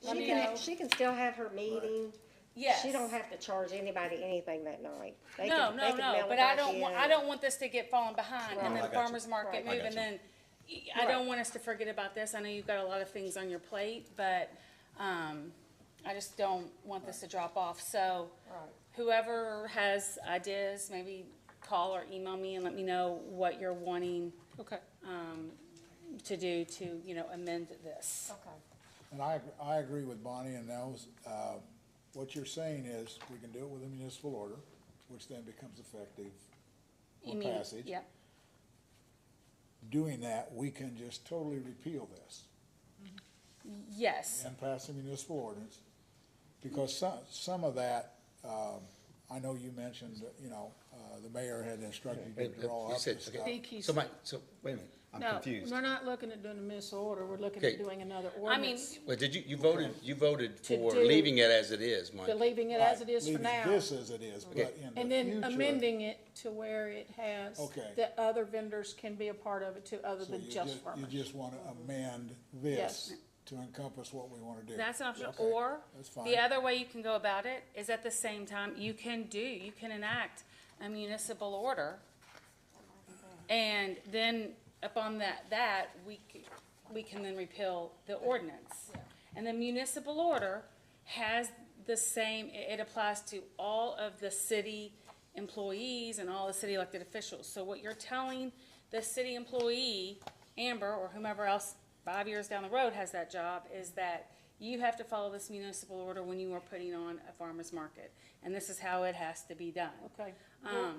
know. She can still have her meeting. Yes. She don't have to charge anybody anything that night. They No, can- no, they can no, mail it but I back don't want, in. I don't want this to get falling behind and Right. I then got you. farmer's market Right. move I got and then, I Right. don't want us to forget about this. I know you've got a lot of things on your plate, but, I just don't want this to drop off. So whoever has ideas, maybe call or email me and let me know what you're wanting, Okay. to do to, amend this. Okay. And I agree with Bonnie and Nels. What you're saying is, we can do it with a municipal order, which then becomes effective You on mean- passage. Yep. Doing that, we can just totally repeal this Yes. and pass a municipal ordinance. Because some of that, I know you mentioned, the mayor had instructed you to draw You up said- the okay. stuff. So Mike, wait a minute, I'm No, confused. we're not looking at doing a municipal order, we're looking Okay. at doing another I mean, ordinance. Well, did you voted To for do- leaving it as it is, Mike? To leaving it as it is for Leaving now. this as it is, but Okay. in the And then future- amending it to where it has, Okay. that other vendors can be a part of it too, other So than just you farmers. just want to amend this Yes. to encompass what we want to do. That's an option, Okay, or that's fine. the other way you can go about it is at the same time, you can enact a municipal order. And then upon that, we can then repeal the ordinance. And the municipal order has the same, it applies to all of the city employees and all the city elected officials. So what you're telling the city employee, Amber, or whomever else 5 years down the road has that job, is that you have to follow this municipal order when you are putting on a farmer's market. And this is how it has to be done. Okay, Yeah.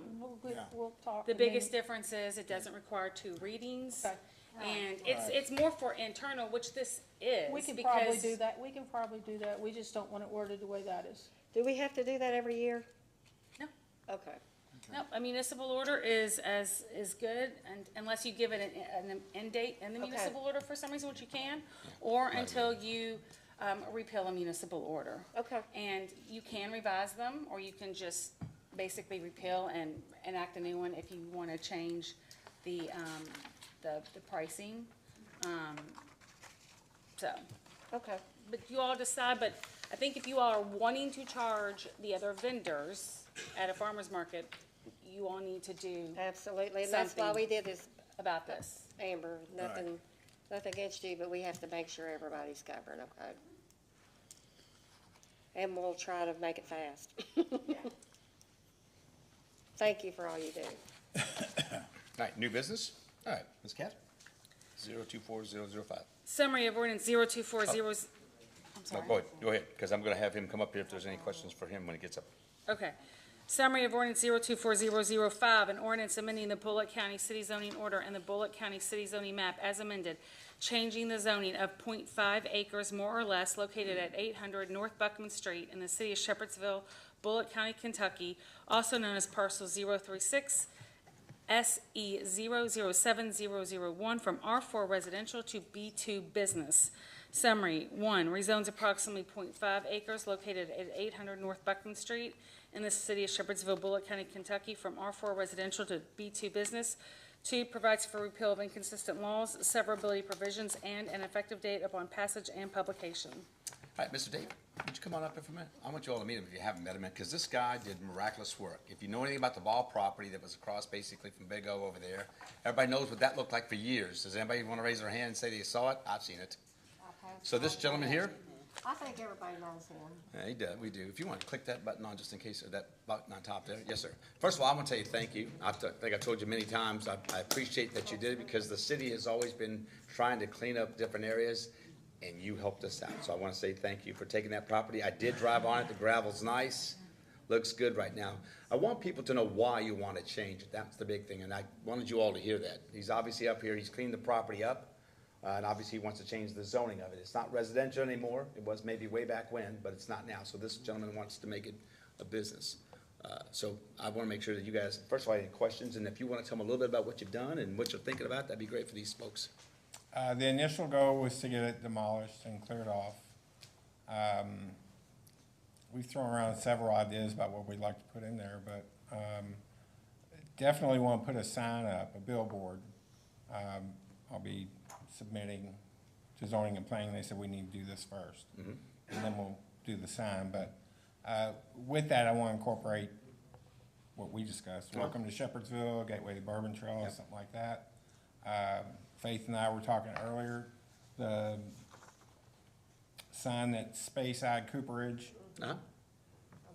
we'll talk. The and then- biggest difference is it doesn't require 2 readings. Okay. And it's more for internal, which this is. We can probably because- do that, we just don't want it worded the way that is. Do we have to do that every year? No. Okay. Nope, a municipal order is good, and unless you give it an end date in the Okay. municipal order for some reason, which you can, or until you, repeal a municipal order. Okay. And you can revise them, or you can just basically repeal and enact a new one if you wanna change the pricing. So, Okay. but you all decide, but I think if you all are wanting to charge the other vendors at a farmer's market, you all need to do Absolutely, and that's why something we did this, about this. Amber, nothing against you, but we have to make sure everybody's covered, okay? And we'll try to make it fast. Thank you for all you do. All right, new business? All right, Ms. Cat? 024005. Summary of ordinance 0240, I'm sorry. Go ahead, because I'm gonna have him come up here if there's any questions for him when he gets up. Okay. Summary of ordinance 024005, an ordinance amending the Bullock County City Zoning Order and the Bullock County City Zoning Map as amended, changing the zoning of .5 acres more or less located at 800 North Buckman Street in the city of Shepherdsville, Bullock County, Kentucky, also known as parcel 036 SE 007001 from R4 residential to B2 business. Summary, 1, rezones approximately .5 acres located at 800 North Buckman Street in the city of Shepherdsville, Bullock County, Kentucky, from R4 residential to B2 business. 2, provides for repeal of inconsistent laws, severability provisions, and an effective date upon passage and publication. All right, Mr. David, would you come on up here for a minute? I want you all to meet him if you haven't met him, because this guy did miraculous work. If you know anything about the Ball property that was across basically from Big O over there, everybody knows what that looked like for years. Does anybody want to raise their hand and say they saw it? I've seen it. So this gentleman here? I think everybody knows him. Yeah, he does, we do. If you want to click that button on just in case, or that button on top there. Yes, sir. First of all, I want to tell you thank you. I think I've told you many times, I appreciate that you did it because the city has always been trying to clean up different areas, and you helped us out. So I want to say thank you for taking that property. I did drive on it. The gravel's nice. Looks good right now. I want people to know why you want to change it. That's the big thing, and I wanted you all to hear that. He's obviously up here. He's cleaned the property up. And obviously, he wants to change the zoning of it. It's not residential anymore. It was maybe way back when, but it's not now. So this gentleman wants to make it a business. So I want to make sure that you guys, first of all, any questions, and if you want to tell them a little bit about what you've done and what you're thinking about, that'd be great for these folks. The initial goal was to get it demolished and cleared off. We've thrown around several ideas about what we'd like to put in there, but definitely want to put a sign up, a billboard. I'll be submitting to zoning and planning. They said we need to do this first, and then we'll do the sign. But with that, I want to incorporate what we discussed. Welcome to Shepherdsville, Gateway to Bourbon Trail, something like that. Faith and I were talking earlier, the sign that's Speyside Cooperage,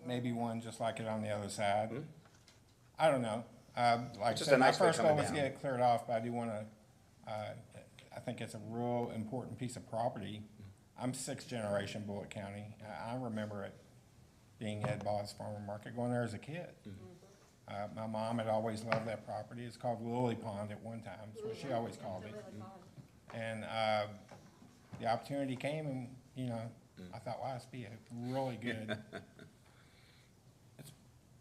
maybe one just like it on the other side. I don't know. Like I said, my first goal was to get it cleared off, but I do want to, I think it's a real important piece of property. I'm 6th generation Bullitt County. I remember it being Ed Ball's Farmer Market, going there as a kid. My mom had always loved that property. It's called Lily Pond at one time. That's what she always called it. And the opportunity came, and you know, I thought, wow, this would be a really good.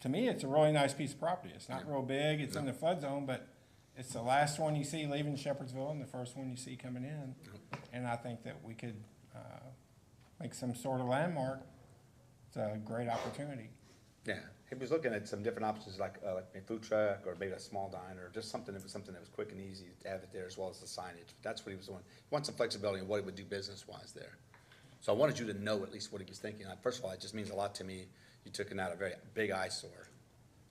To me, it's a really nice piece of property. It's not real big. It's in the flood zone, but it's the last one you see leaving Shepherdsville and the first one you see coming in. And I think that we could make some sort of landmark. It's a great opportunity. Yeah, he was looking at some different options, like a food truck or maybe a small diner, or just something that was quick and easy to have it there, as well as the signage. That's what he was doing. He wants some flexibility in what he would do business-wise there. So I wanted you to know at least what he was thinking. First of all, it just means a lot to me. You took it out a very big eyesore,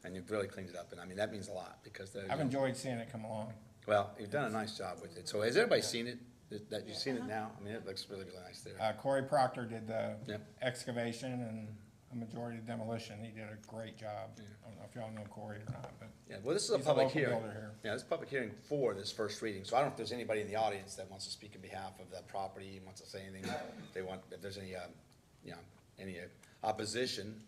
and you've really cleaned it up, and I mean, that means a lot, because I've enjoyed seeing it come along. Well, you've done a nice job with it. So has everybody seen it? That you've seen it now? I mean, it looks really, really nice there. Corey Proctor did the excavation and a majority of demolition. He did a great job. I don't know if y'all know Corey or not, but yeah, well, this is a he's public local hearing. builder here. Yeah, this is a public hearing for this first reading. So I don't know if there's anybody in the audience that wants to speak in behalf of that property, wants to say anything. If there's any, any opposition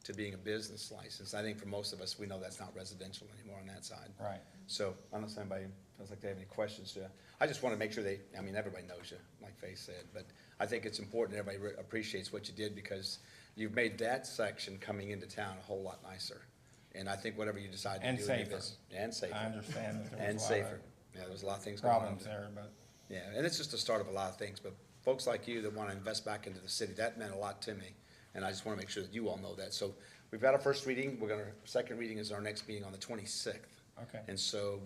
to being a business license. I think for most of us, we know that's not residential anymore on that side. Right. So I don't know if anybody feels like they have any questions. I just want to make sure everybody knows you, like Faith said, but I think it's important everybody appreciates what you did, because you've made that section coming into town a whole lot nicer. And I think whatever you decide to do. And safer. I understand that there and was safer. Yeah, there was a lot of things going on. Problems there, but. Yeah, and it's just the start of a lot of things, but folks like you that want to invest back into the city, that meant a lot to me. And I just want to make sure that you all know that. So we've got our first reading. Second reading is our next meeting on the 26th. Okay. And so,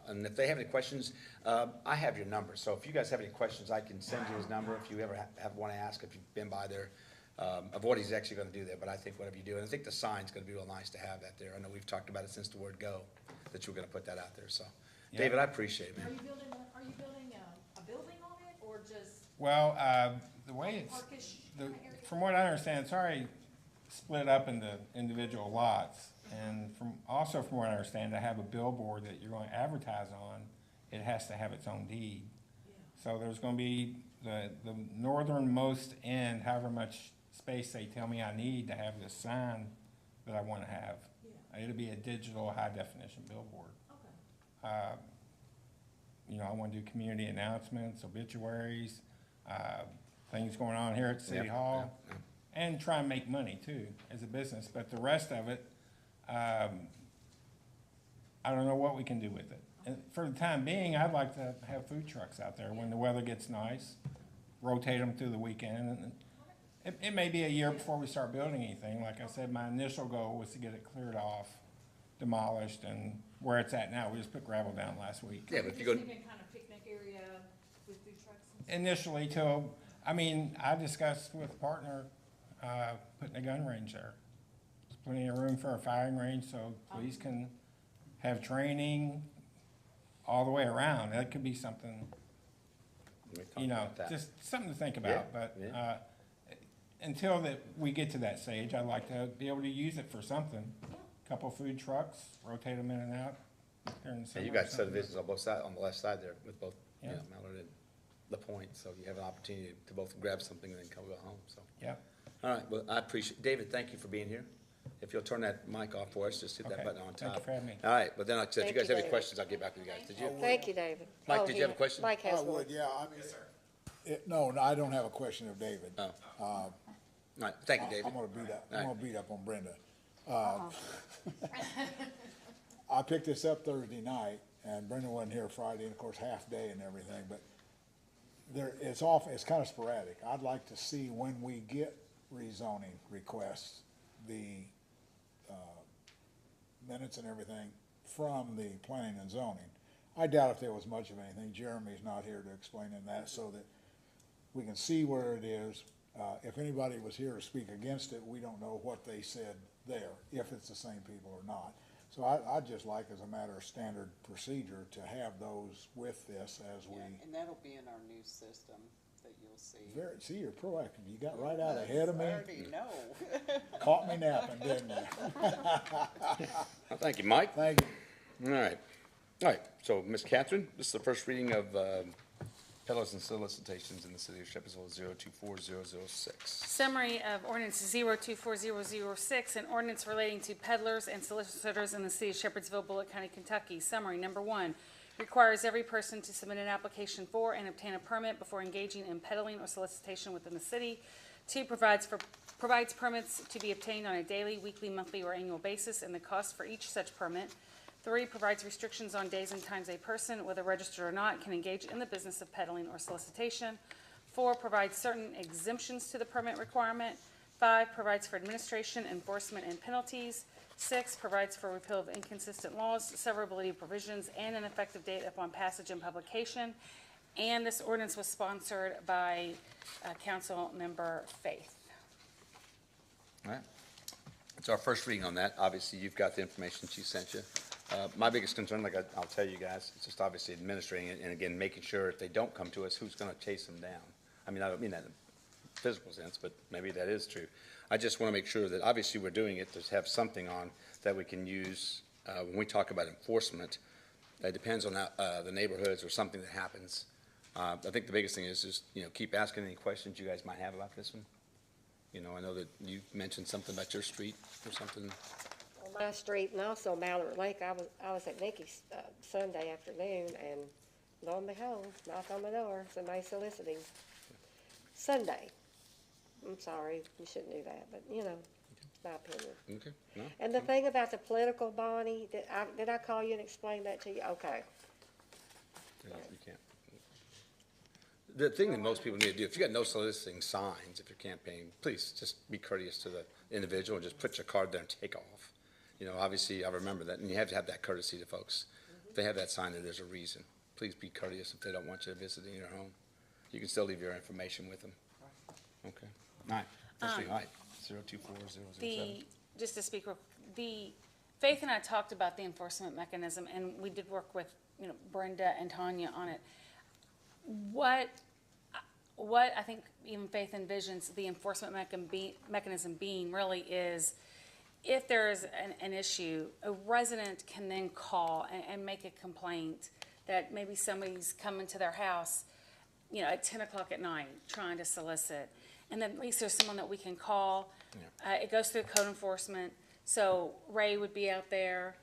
and if they have any questions, I have your number. So if you guys have any questions, I can send you his number if you ever want to ask, if you've been by there, of what he's actually going to do there. But I think whatever you do, and I think the sign's going to be real nice to have that there. I know we've talked about it since the word go, that you were going to put that out there. So, yeah. David, I appreciate it, man. Are you building a building on it, or just? Well, the way it's, from what I understand, it's already split up into individual lots. And from what I understand, to have a billboard that you're going to advertise on, it has to have its own deed. So there's going to be the northernmost end, however much space they tell me I need to have this sign that I want to have. It'll be a digital high definition billboard. I want to do community announcements, obituaries, things going on here at City Hall, and try and make money too as a business. But the rest of it, I don't know what we can do with it. And for the time being, I'd like to have food trucks out there when the weather gets nice, rotate them through the weekend. And it may be a year before we start building anything. Like I said, my initial goal was to get it cleared off demolished, and where it's at now, we just put gravel down last week. Yeah, but if you go, Just thinking kind of picnic area with food trucks and stuff. Initially till, I mean, I discussed with a partner, putting a gun range there. There's plenty of room for a firing range, so police can have training all the way around. That could be something, we talked you know, about that. just something to think about, but, yeah. until that, we get to that stage, I'd like to be able to use it for something. Couple food trucks, rotate them in and out during the And summer. you or got something. subdivisions on both sides, on the left side there with both, you Yeah. know, Mallard and the Point, so you have an opportunity to both grab something and then go home, so. Yeah. All right, well, I appreciate, David, thank you for being here. If you'll turn that mic off for us, just hit that Okay. button on top. Thank you for having me. All right, but then like I said, if you Thank guys you, have any David. questions, I'll get back with you guys. Did you? Thank you, David. Mike, Oh, did you have a he- question? Mike I has one. would, yeah, I mean, no, I don't have a question of David. Oh. Uh, All right, thank you, David. I'm gonna beat up, All I'm right. gonna beat up on Brenda. I picked this up Thursday night, and Brenda wasn't here Friday, and of course, half day and everything, but it's kind of sporadic. I'd like to see when we get rezoning requests, the, minutes and everything from the planning and zoning. I doubt if there was much of anything. Jeremy's not here to explain in that, so that we can see where it is. If anybody was here to speak against it, we don't know what they said there, if it's the same people or not. So I'd just like, as a matter of standard procedure, to have those with this as we, Yeah, and that'll be in our new system that you'll see. see, you're proactive. You got right out ahead of me. I already know. Caught me napping, didn't you? Well, thank you, Mike. Thank you. All right. All right, so, Ms. Catherine, this is the first reading of peddlers and solicitations in the city of Shepherdsville, 024006. Summary of ordinance 024006, an ordinance relating to peddlers and solicitors in the city of Shepherdsville, Bullitt County, Kentucky. Summary, number one, requires every person to submit an application for and obtain a permit before engaging in peddling or solicitation within the city. Two, provides permits to be obtained on a daily, weekly, monthly, or annual basis, and the cost for each such permit. Three, provides restrictions on days and times a person, whether registered or not, can engage in the business of peddling or solicitation. Four, provides certain exemptions to the permit requirement. Five, provides for administration, enforcement, and penalties. Six, provides for repeal of inconsistent laws, severability provisions, and an effective date upon passage and publication. And this ordinance was sponsored by Council Member Faith. All right. It's our first reading on that. Obviously, you've got the information she sent you. My biggest concern, like I'll tell you guys, it's just obviously administering it, and again, making sure if they don't come to us, who's gonna chase them down? I mean, I don't mean that in a physical sense, but maybe that is true. I just wanna make sure that obviously we're doing it to have something on that we can use, when we talk about enforcement. It depends on the neighborhoods or something that happens. I think the biggest thing is just, keep asking any questions you guys might have about this one. I know that you mentioned something about your street or something. On my street and also Mallard Lake, I was at Nikki's Sunday afternoon, and lo and behold, knock on the door, somebody soliciting. Sunday. I'm sorry, you shouldn't do that, but it's my opinion. Okay, no? And the thing about the political, Bonnie, did I call you and explain that to you? Okay. You can't. The thing that most people need to do, if you got no soliciting signs, if you're campaigning, please just be courteous to the individual and just put your card there and take off. Obviously, I remember that, and you have to have that courtesy to folks. If they have that sign there, there's a reason. Please be courteous if they don't want you visiting your home. You can still leave your information with them. Okay, all right, first reading, all right, 024007. Just to speak, the Faith and I talked about the enforcement mechanism, and we did work with, Brenda and Tanya on it. What I think even Faith envisions the enforcement mechanism being really is, if there is an issue, a resident can then call and make a complaint that maybe somebody's coming to their house, at 10 o'clock at night trying to solicit. And then at least there's someone that we can call. It goes through code enforcement. So Ray would be out there,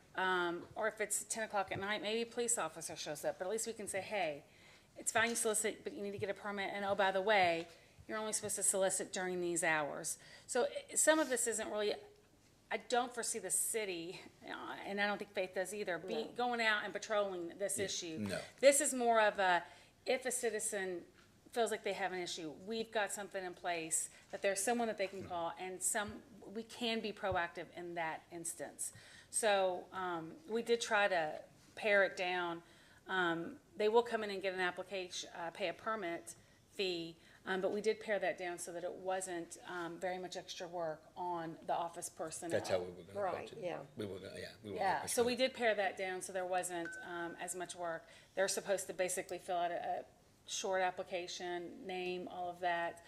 or if it's 10 o'clock at night, maybe a police officer shows up. But at least we can say, hey, it's fine you solicit, but you need to get a permit. And oh, by the way, you're only supposed to solicit during these hours. So some of this isn't really, I don't foresee the city, and I don't think Faith does either, going out and patrolling this issue. No. This is more of if a citizen feels like they have an issue, we've got something in place, that there's someone that they can call, and we can be proactive in that instance. So, we did try to pare it down. They will come in and get an application, pay a permit fee, but we did pare that down so that it wasn't, very much extra work on the office personnel. That's how we were gonna approach Right, it. yeah. We were gonna, yeah, we were. Yeah, gonna so push we it. did pare that down, so there wasn't, as much work. They're supposed to basically fill out a short application, name, all of that.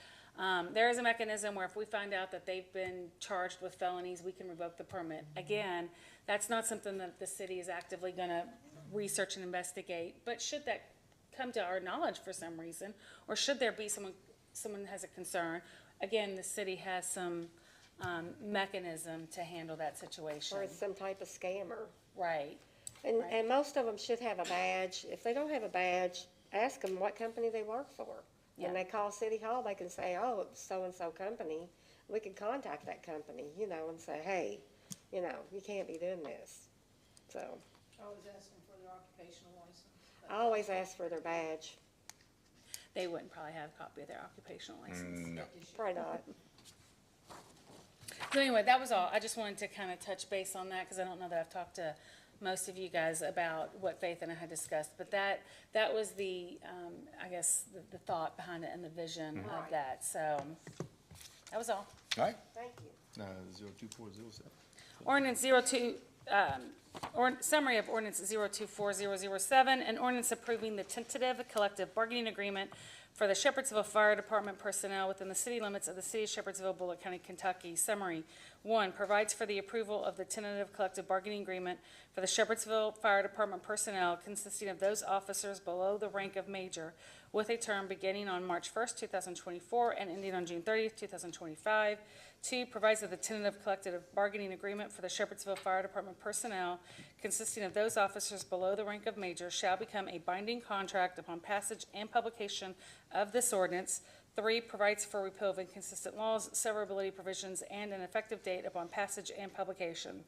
There is a mechanism where if we find out that they've been charged with felonies, we can revoke the permit. Again, that's not something that the city is actively gonna research and investigate, but should that come to our knowledge for some reason, or should there be someone has a concern, again, the city has some, mechanism to handle that situation. Or it's some type of scammer. Right. And most of them should have a badge. If they don't have a badge, ask them what company they work for. When they call City Hall, they can say, oh, it's so-and-so company. We can contact that company, and say, hey, you can't be doing this. So, Always asking for their occupational license. I always ask for their badge. They wouldn't probably have a copy of their occupational license. No. Probably not. So anyway, that was all. I just wanted to kind of touch base on that because I don't know that I've talked to most of you guys about what Faith and I had discussed. But that was the, I guess, the thought behind it and the vision of that. So that was all. All right. Thank you. 02407. Ordinance summary of ordinance 024007, an ordinance approving the tentative collective bargaining agreement for the Shepherdsville Fire Department personnel within the city limits of the city of Shepherdsville, Bullitt County, Kentucky. Summary. 1, provides for the approval of the tentative collective bargaining agreement for the Shepherdsville Fire Department personnel consisting of those officers below the rank of major with a term beginning on March 1st, 2024 and ending on June 30th, 2025. 2, provides that the tentative collective bargaining agreement for the Shepherdsville Fire Department personnel consisting of those officers below the rank of major shall become a binding contract upon passage and publication of this ordinance. 3, provides for repeal of inconsistent laws, severability provisions, and an effective date upon passage and publication.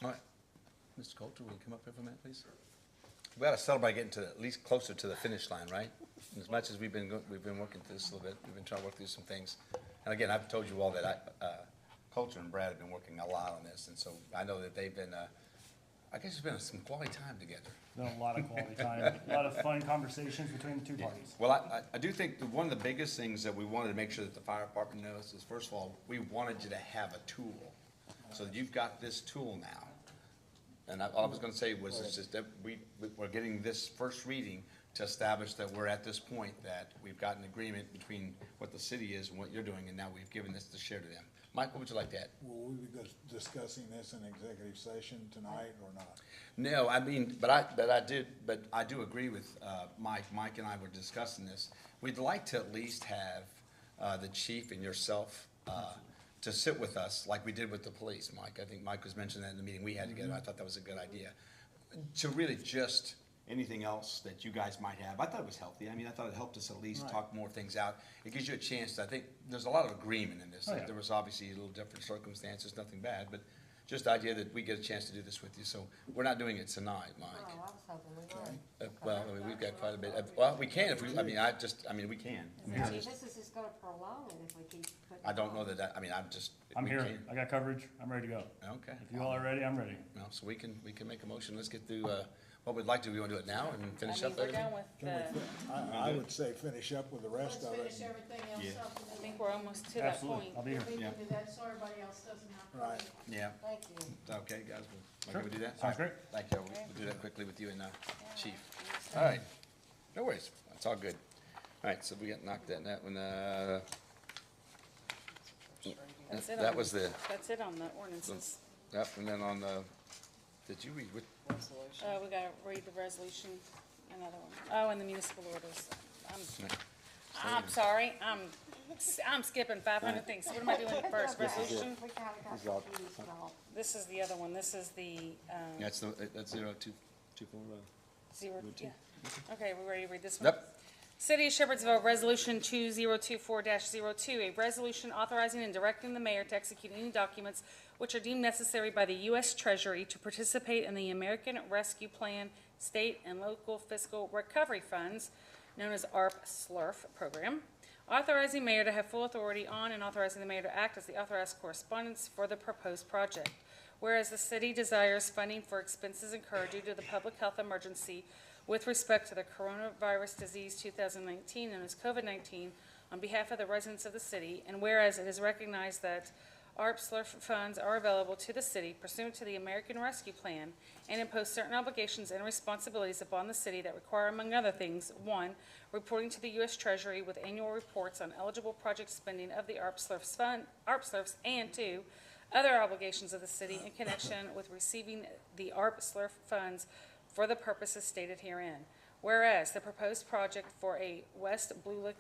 All right. Mr. Coulter, will you come up here for a minute, please? We gotta celebrate getting to at least closer to the finish line, right? As much as we've been working through this a little bit, we've been trying to work through some things. And again, I've told you all that Coulter and Brad have been working a lot on this, and so I know that they've been, I guess it's been some quality time together. Been a lot of quality time, a lot of fun conversations between the two parties. Well, I do think that one of the biggest things that we wanted to make sure that the fire department knows is, first of all, we wanted you to have a tool, so that you've got this tool now. And all I was gonna say was, it's just that we're getting this first reading to establish that we're at this point, that we've got an agreement between what the city is and what you're doing, and now we've given this to share to them. Mike, what would you like to add? Will we be discussing this in executive session tonight or not? No, I mean, but I do agree with, Mike. Mike and I were discussing this. We'd like to at least have, the chief and yourself, to sit with us like we did with the police, Mike. I think Mike was mentioning that in the meeting we had together. I thought that was a good idea. To really just, anything else that you guys might have, I thought it was healthy. I mean, I thought it helped us at least talk more things out. It gives you a chance to, I think, there's a lot of agreement in this. Oh, yeah. There was obviously a little different circumstances, nothing bad, but just the idea that we get a chance to do this with you. So we're not doing it tonight, Mike. Oh, I was hoping we would. Well, I mean, we've got quite a bit, well, we can if we, we can. See, this is just gonna prolong it if we keep putting. I don't know that, I mean, I'm just. I'm we here, can. I got coverage, I'm ready to go. Okay. If you all are ready, I'm ready. No, so we can make a motion. Let's get through, what we'd like to. We want to do it now and finish I mean, up we're everything? done with the, I would say finish up with the rest Let's of it. finish everything else Yeah. up. I think we're almost to that Absolutely, point. I'll be here. We Yeah. can do that so everybody else doesn't have to. Right. Yeah. Thank you. Okay, guys, Sure. can we do that? Sounds All right. great. Thank you. We'll do that quickly with you and, chief. All right. No worries. It's all good. All right, so we got knocked that one, That's it that on- was the, That's it on the ordinances. yep, and then on the, did you read what? We gotta read the resolution, another one. Oh, and the municipal orders. I'm sorry, I'm skipping 500 things. What am I doing first? Resolution? We kinda got confused and all. This is the other one. This is the, That's 0224, zero, two. yeah. Okay, we ready to read this one? Yep. City of Shepherdsville, Resolution 2024-02, a resolution authorizing and directing the mayor to execute any documents which are deemed necessary by the U.S. Treasury to participate in the American Rescue Plan State and Local Fiscal Recovery Funds, known as ARP-SLRF program, authorizing mayor to have full authority on and authorizing the mayor to act as the authorized correspondence for the proposed project. Whereas the city desires funding for expenses incurred due to the public health emergency with respect to the coronavirus disease 2019 known as COVID-19 on behalf of the residents of the city, and whereas it is recognized that ARP-SLRF funds are available to the city pursuant to the American Rescue Plan and impose certain obligations and responsibilities upon the city that require, among other things, 1, reporting to the U.S. Treasury with annual reports on eligible project spending of the ARP-SLRFs, and 2, other obligations of the city in connection with receiving the ARP-SLRF funds for the purposes stated herein. Whereas the proposed project for a West Blue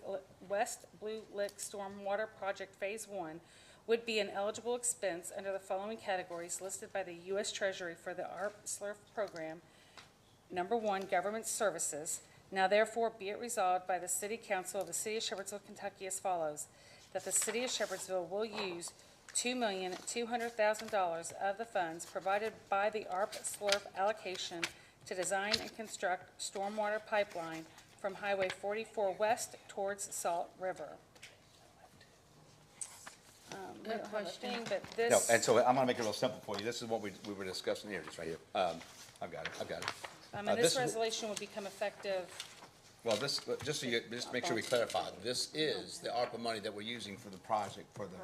Lick Stormwater Project Phase 1 would be an eligible expense under the following categories listed by the U.S. Treasury for the ARP-SLRF program. Number 1, government services. Now therefore be it resolved by the City Council of the City of Shepherdsville, Kentucky as follows, that the City of Shepherdsville will use $2,200,000 of the funds provided by the ARP-SLRF allocation to design and construct stormwater pipeline from Highway 44 west towards Salt River. I don't have a thing, but No, this. and so I'm gonna make it real simple for you. This is what we were discussing here, just right here. I've got it. And this this is- resolution will become effective, Well, this, just so you, just make sure we clarify, this is the ARPA money that we're using for the project, for the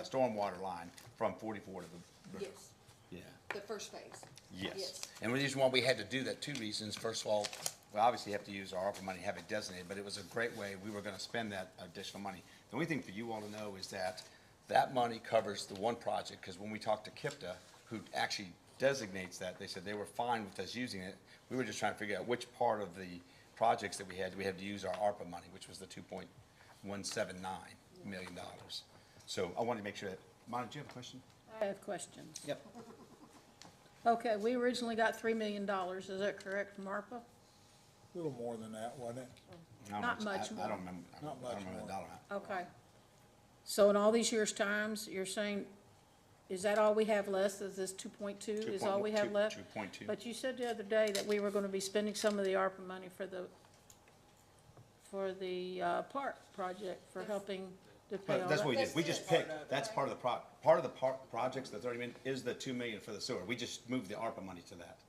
stormwater line from 44 to the river. Yes, Yeah. the first phase. Yes. And the reason why we had to do that, 2 reasons. First of all, we obviously have to use our ARPA money, have it designated, but it was a great way, we were gonna spend that additional money. The only thing for you all to know is that that money covers the one project, because when we talked to KIPTA, who actually designates that, they said they were fine with us using it. We were just trying to figure out which part of the projects that we had to use our ARPA money, which was the $2.179 million. So I wanted to make sure that, Monty, do you have a question? I have questions. Yep. Okay, we originally got $3 million, is that correct, from ARPA? A little more than that, wasn't it? Not much I more. don't remember. Not I don't much remember the more. dollar amount. Okay. So in all these years' times, you're saying, is that all we have left, is this 2.2 is all we have left? 2.2. But you said the other day that we were gonna be spending some of the ARPA money for the park project, for helping to pay all But that's that. what we did. We just picked, that's part of the projects, the 30 million, is the 2 million for the sewer. We just moved the ARPA money to that.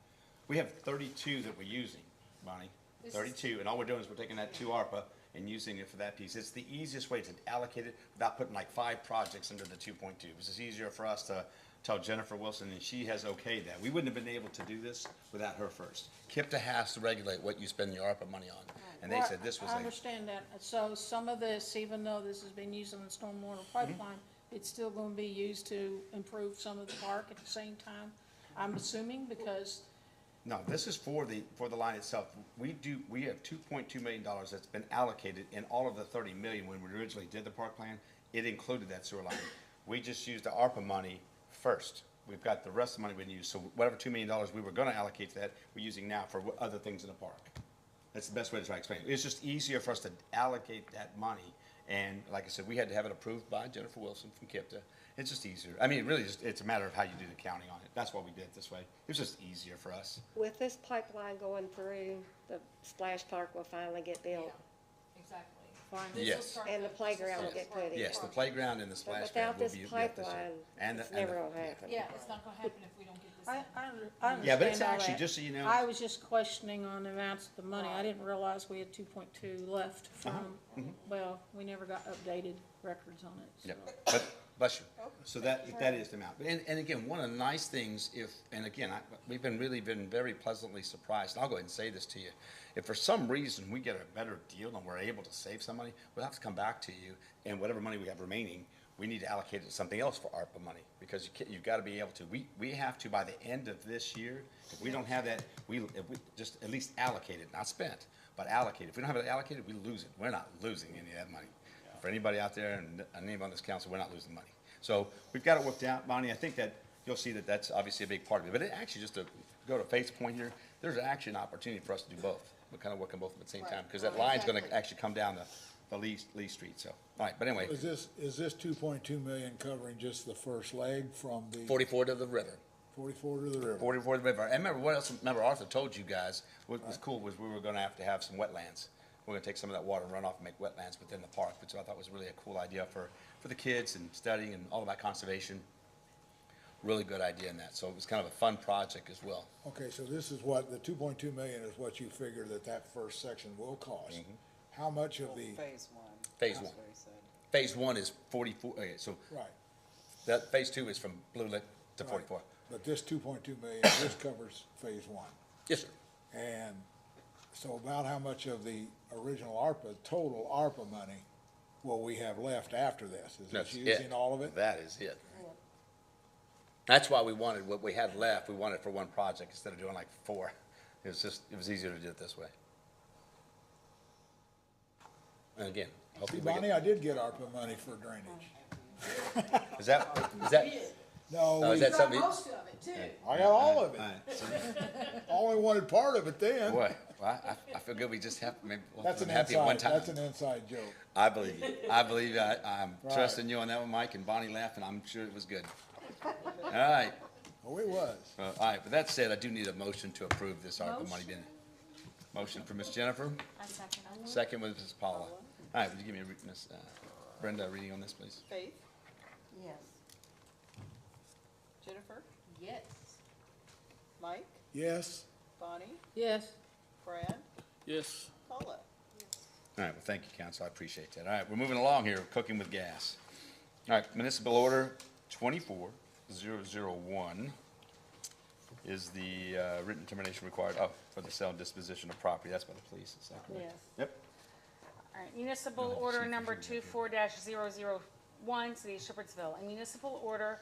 We have 32 that we're using, Bonnie, 32, and all we're doing is we're taking that 2 ARPA and using it for that piece. It's the easiest way to allocate it without putting like 5 projects under the 2.2. It was just easier for us to tell Jennifer Wilson, and she has okayed that. We wouldn't have been able to do this without her first. KIPTA has to regulate what you spend your ARPA money on, and they said this was I a, understand that. So some of this, even though this has been used on the stormwater pipeline, it's still gonna be used to improve some of the park at the same time, I'm assuming, because, no, this is for the line itself. We have $2.2 million that's been allocated in all of the 30 million when we originally did the park plan. It included that sewer line. We just used the ARPA money first. We've got the rest of the money we didn't use. So whatever $2 million we were gonna allocate to that, we're using now for other things in the park. That's the best way to try to explain it. It's just easier for us to allocate that money. And like I said, we had to have it approved by Jennifer Wilson from KIPTA. It's just easier. I mean, really, it's a matter of how you do the counting on it. That's why we did it this way. It was just easier for us. With this pipeline going through, the splash park will finally get built. Exactly. Yes. And the playground will get put in. Yes, the playground and the splash pad Without will this be built this year. pipeline, And it's the- and never the- gonna happen. Yeah, it's not gonna happen if we don't get this. I understand Yeah, but it's all actually, that. just so you know. I was just questioning on the amounts of the money. I didn't realize we had 2.2 left from, well, we never got updated records on it, so. Yep, but, bless you. So that is the amount. And again, one of the nice things, and again, we've really been very pleasantly surprised, and I'll go ahead and say this to you. If for some reason we get a better deal and we're able to save some money, we'll have to come back to you, and whatever money we have remaining, we need to allocate it to something else for ARPA money, because you've got to be able to, we have to, by the end of this year, if we don't have that, if we just at least allocate it, not spent, but allocate. If we don't have it allocated, we lose it. We're not losing any of that money. For anybody out there and anybody on this council, we're not losing money. So we've got it worked out, Bonnie. I think that you'll see that that's obviously a big part of it. But it actually, just to go to Faith's point here, there's actually an opportunity for us to do both. We're kind of working both at the same time, because that line's going to actually come down the Lee Street. So, all right, but anyway. Is this 2.2 million covering just the first leg from the? 44 to the river. 44 to the river. 44 to the river. And remember, what else? Remember, Arthur told you guys what was cool was we were going to have some wetlands. we're gonna take some of that water and run off and make wetlands within the park, which I thought was really a cool idea for the kids and studying and all about conservation. Really good idea in that, so it was kind of a fun project as well. Okay, so this is what, the 2.2 million is what you figure that first section will cost. How much of the? Phase one. Phase That's one. what he said. Phase one is 44, okay, so Right. that, phase two is from Blue Lick to Right. 44. But this 2.2 million, this covers phase one. Yes, sir. And so about how much of the original total ARPA money will we have left after this? Is That's this it. using all of it? That is it. That's why we wanted, what we had left, we wanted for one project instead of doing like four. It was easier to do it this way. And again, See, hopefully we Bonnie, get, I did get ARPA money for drainage. is that, No, oh, is that something? Most of it too. I got all of it. All right, so- Only wanted part of it then. Boy, well, I feel good we just have, maybe, That's an happy at one inside, time. that's an inside joke. I believe you. I'm Right. trusting you on that one, Mike, and Bonnie laughed, and I'm sure it was good. All right. Oh, it was. All right, with that said, I do need a motion to approve this ARPA money being. Motion for Ms. Jennifer, I second. second with Ms. Paula. All right, would you give me a, Ms. Brenda, a reading on this, please? Faith, Yes. Jennifer, Yes. Mike, Yes. Bonnie, Yes. Brad, Yes. Paula. All right, well, thank you, council, I appreciate that. All right, we're moving along here, cooking with gas. All right, municipal order 24001 is the written determination required, for the sale and disposition of property. That's by the police, is that correct? Yes. Yep. All right, municipal order number 24-001, City of Shepherdsville. A municipal order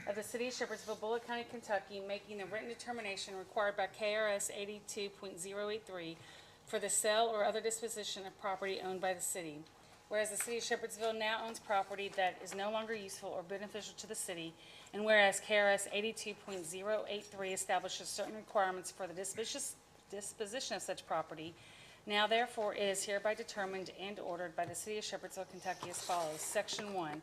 of the City of Shepherdsville, Bullitt County, Kentucky, making the written determination required by KRS 82.083 for the sale or other disposition of property owned by the city. Whereas the City of Shepherdsville now owns property that is no longer useful or beneficial to the city, and whereas KRS 82.083 establishes certain requirements for the disposition of such property, now therefore it is hereby determined and ordered by the City of Shepherdsville, Kentucky as follows. Section 1,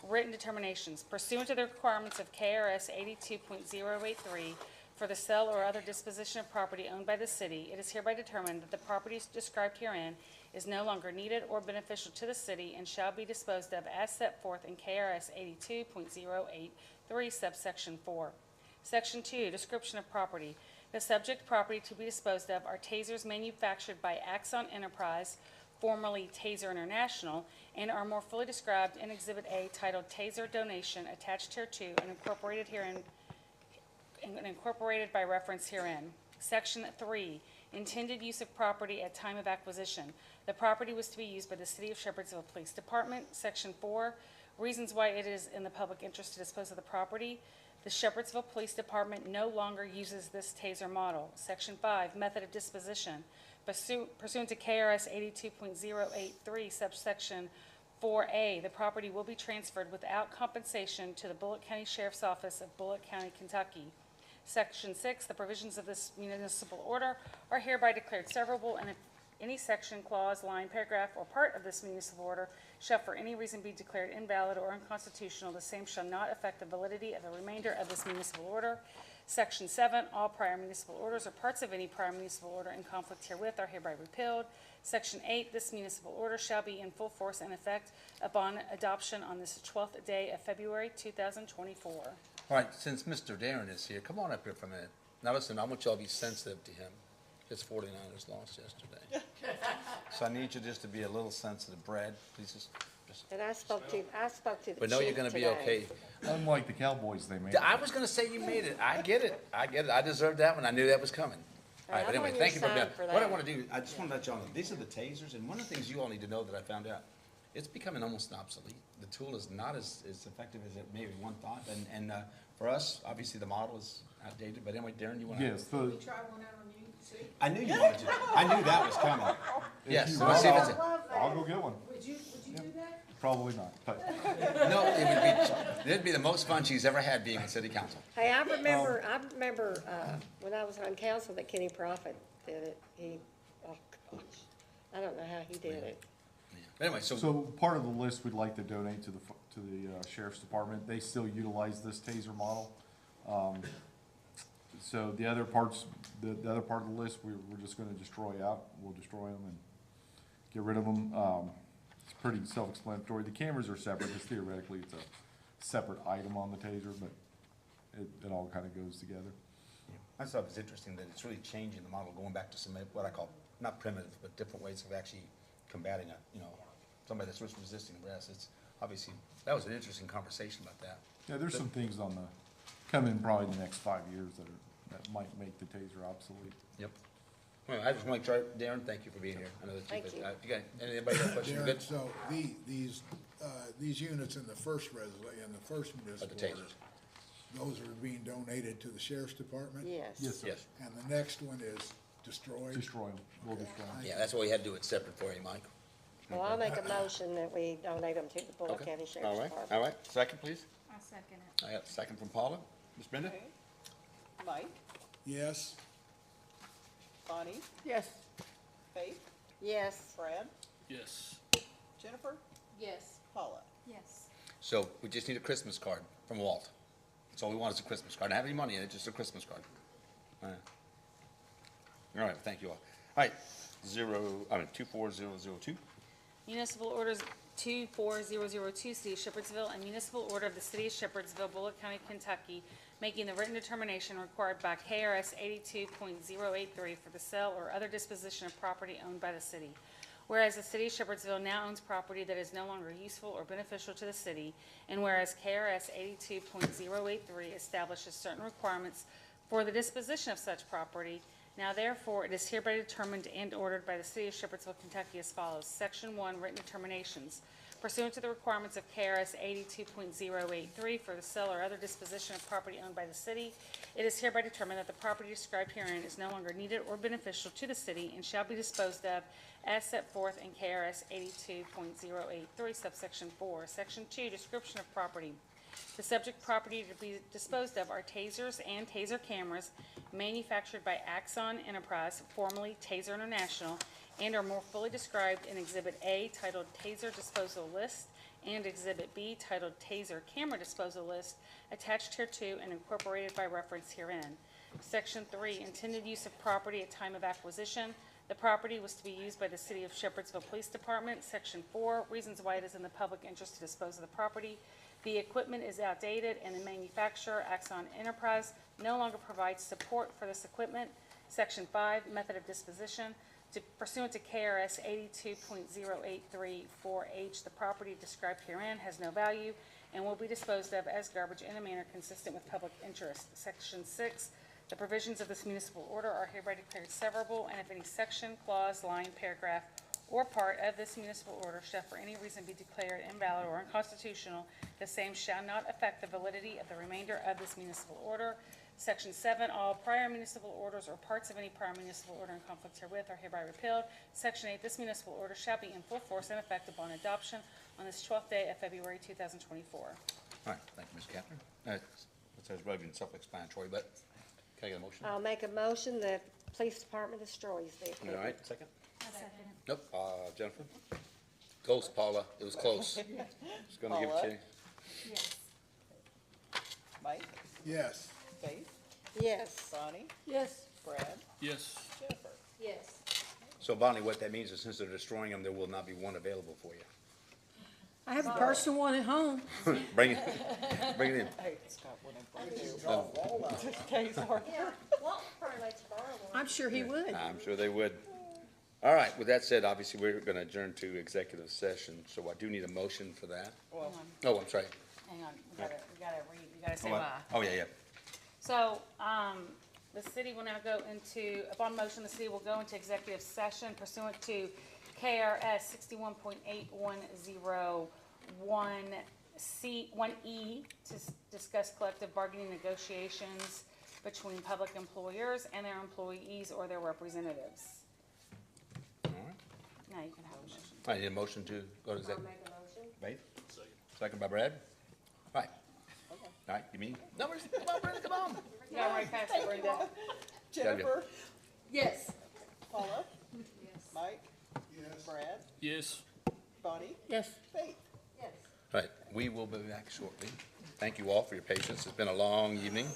written determinations. Pursuant to the requirements of KRS 82.083 for the sale or other disposition of property owned by the city, it is hereby determined that the property described herein is no longer needed or beneficial to the city and shall be disposed of as set forth in KRS 82.083 subsection 4. Section 2, description of property. The subject property to be disposed of are tasers manufactured by Axon Enterprise, formerly Taser International, and are more fully described in Exhibit A titled Taser Donation attached hereto and incorporated by reference herein. Section 3, intended use of property at time of acquisition. The property was to be used by the City of Shepherdsville Police Department. Section 4, reasons why it is in the public interest to dispose of the property. The Shepherdsville Police Department no longer uses this taser model. Section 5, method of disposition. Pursuant to KRS 82.083 subsection 4A, the property will be transferred without compensation to the Bullitt County Sheriff's Office of Bullitt County, Kentucky. Section 6, the provisions of this municipal order are hereby declared severable, and if any section, clause, line, paragraph, or part of this municipal order shall for any reason be declared invalid or unconstitutional, the same shall not affect the validity of the remainder of this municipal order. Section 7, all prior municipal orders or parts of any prior municipal order in conflict herewith are hereby repealed. Section 8, this municipal order shall be in full force and effect upon adoption on this 12th day of February 2024. All right, since Mr. Darren is here, come on up here for a minute. Now listen, I want y'all to be sensitive to him. His 49ers lost yesterday. So I need you just to be a little sensitive. Brad, please just. And I spoke to the But know you're chief gonna be today. okay. Unlike the Cowboys, they made. I was gonna say you made it. I get it. I deserved that one. I knew that was coming. All right, but I'm anyway, on thank your you for being. side for What I that. wanna do, I just wanna let y'all know, these are the tasers, and one of the things you all need to know that I found out, it's becoming almost obsolete. The tool is not as effective as it maybe one thought, and for us, obviously the model is outdated, but anyway, Darren, you wanna? Yes, Can we try one out on you, see? I knew you wanted to. I knew that was coming. Yes, you so let's see if want, it's, I'll go get one. Would you do that? Probably not, but. no, it'd be the most fun she's ever had being on city council. Hey, I remember, when I was on council that Kenny Prophet did it. Oh gosh, I don't know how he did it. But anyway, so part of the list we'd like to donate to the sheriff's department. They still utilize this taser model. So the other parts, the other part of the list, we're just gonna destroy out. We'll destroy them and get rid of them. It's pretty self-explanatory. The cameras are separate, because theoretically it's a separate item on the TASER, but it all kind of goes together. I thought it was interesting that it's really changing the model, going back to some, what I call, not primitive, but different ways of actually combating somebody that's resisting arrest. It's obviously, that was an interesting conversation about that. Yeah, there's some things come in probably in the next 5 years that might make the TASER obsolete. Yep. Well, I just want to try, Darren, thank you for being here. I know that Thank you. You got, anybody got a question? Darren, Good? so these units in the first municipal the tasers. order, those are being donated to the sheriff's department? Yes. Yes, sir. Yes. And the next one is destroyed? Destroy them. We'll destroy them. Yeah, that's what we had to do it separate for you, Mike. Well, I'll make a motion that we donate them to the Bullock Okay. County Sheriff's All right, Department. all right. Second, please. I second it. I got a second from Paula. Ms. Brenda? Okay. Mike, Yes? Bonnie, Yes. Faith, Yes. Brad, Yes. Jennifer, Yes. Paula. Yes. So we just need a Christmas card from Walt. That's all we want is a Christmas card. Don't have any money in it, just a Christmas card. All right, thank you all. All right, 24002. Municipal orders 24002, City of Shepherdsville, and municipal order of the City of Shepherdsville, Bullock County, Kentucky, making the written determination required by KRS 82.083 for the sale or other disposition of property owned by the city. Whereas the City of Shepherdsville now owns property that is no longer useful or beneficial to the city, and whereas KRS 82.083 establishes certain requirements for the disposition of such property, now therefore it is hereby determined and ordered by the City of Shepherdsville, Kentucky as follows. Section 1, written determinations. Pursuant to the requirements of KRS 82.083 for the sale or other disposition of property owned by the city, it is hereby determined that the property described herein is no longer needed or beneficial to the city and shall be disposed of as set forth in KRS 82.083 subsection 4. Section 2, description of property. The subject property to be disposed of are tasers and taser cameras manufactured by Axon Enterprise, formerly Taser International, and are more fully described in Exhibit A titled Taser Disposal List and Exhibit B titled Taser Camera Disposal List, attached hereto and incorporated by reference herein. Section 3, intended use of property at time of acquisition. The property was to be used by the City of Shepherdsville Police Department. Section 4, reasons why it is in the public interest to dispose of the property. The equipment is outdated and the manufacturer, Axon Enterprise, no longer provides support for this equipment. Section 5, method of disposition. Pursuant to KRS 82.083-4H, the property described herein has no value and will be disposed of as garbage in a manner consistent with public interest. Section 6, the provisions of this municipal order are hereby declared severable, and if any section, clause, line, paragraph, or part of this municipal order shall for any reason be declared invalid or unconstitutional, the same shall not affect the validity of the remainder of this municipal order. Section 7, all prior municipal orders or parts of any prior municipal order in conflict herewith are hereby repealed. Section 8, this municipal order shall be in full force and effect upon adoption on this 12th day of February 2024. All right, thank you, Ms. Catherine. It says rugged and self-explanatory, but can I get a motion? I'll make a motion that the police department destroys the All equipment. right, second? I second it. Nope, Jennifer? Close, Paula, it was close. Just gonna give it to you. Yes. Mike, Yes. Faith, Yes. Bonnie, Yes. Brad, Yes. Jennifer. Yes. So Bonnie, what that means is since they're destroying them, there will not be one available for you. I have a personal one at home. Bring it in. Hey, it's got one in front too. Yeah, Walt probably lets you borrow one. I'm sure he would. I'm sure they would. All right, with that said, obviously, we're gonna adjourn to executive session, so I do need a motion for that. Well, Oh, I'm sorry. Hang on, we gotta say Oh, why. Oh, yeah. So, the city will now go into, upon motion, the city will go into executive session pursuant to KRS 61.8101C1E to discuss collective bargaining negotiations between public employers and their employees or their representatives. All right. Now you can have a motion. I need a motion to go to I'll executive. make a motion. Faith? Second by Brad? All right. All right, you mean? No, come on, Brenda, come on. You got right past it, Brenda. Jennifer, Yes. Paula, Mike, Brad, Yes. Bonnie, Yes. Faith. Yes. All right, we will be back shortly. Thank you all for your patience. It's been a long evening.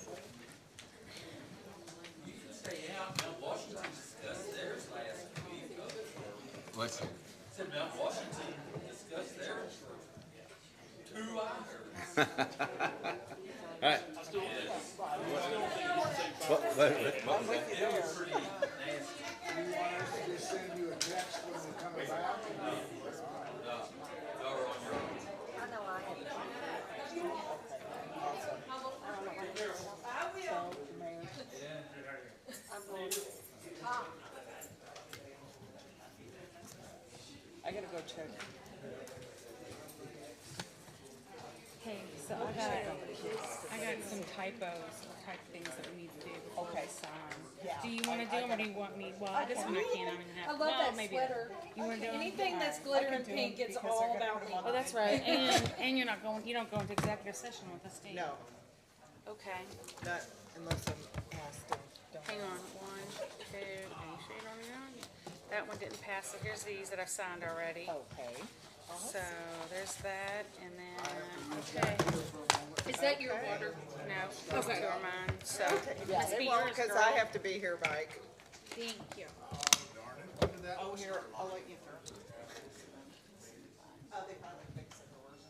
Let's see. What, what was that? You want us to just send you a text when we're coming back? I gotta go check. Hey, so I got some typos, type things that we need to do before we sign. Yeah. Do you wanna do them, or do you want me, well, this one I can't, I'm gonna have. I love well, that maybe- sweater. You wanna do them? Anything that's glitter and pink, it's all about me. Oh, that's right, and you're not going, you don't go into executive session with us, do you? No, Okay, not unless I'm asked to. Don't. hang on, 1, 2, are you sure you don't need that? That one didn't pass, so here's these that I've signed already. Okay. So, there's that, and then, okay. Is that your water? No, those two are mine, so. Yeah, Must be it won't, yours, cause girl. I have to be here, Mike. Thank you. Oh, here, I'll let you through. They finally fixed the doors.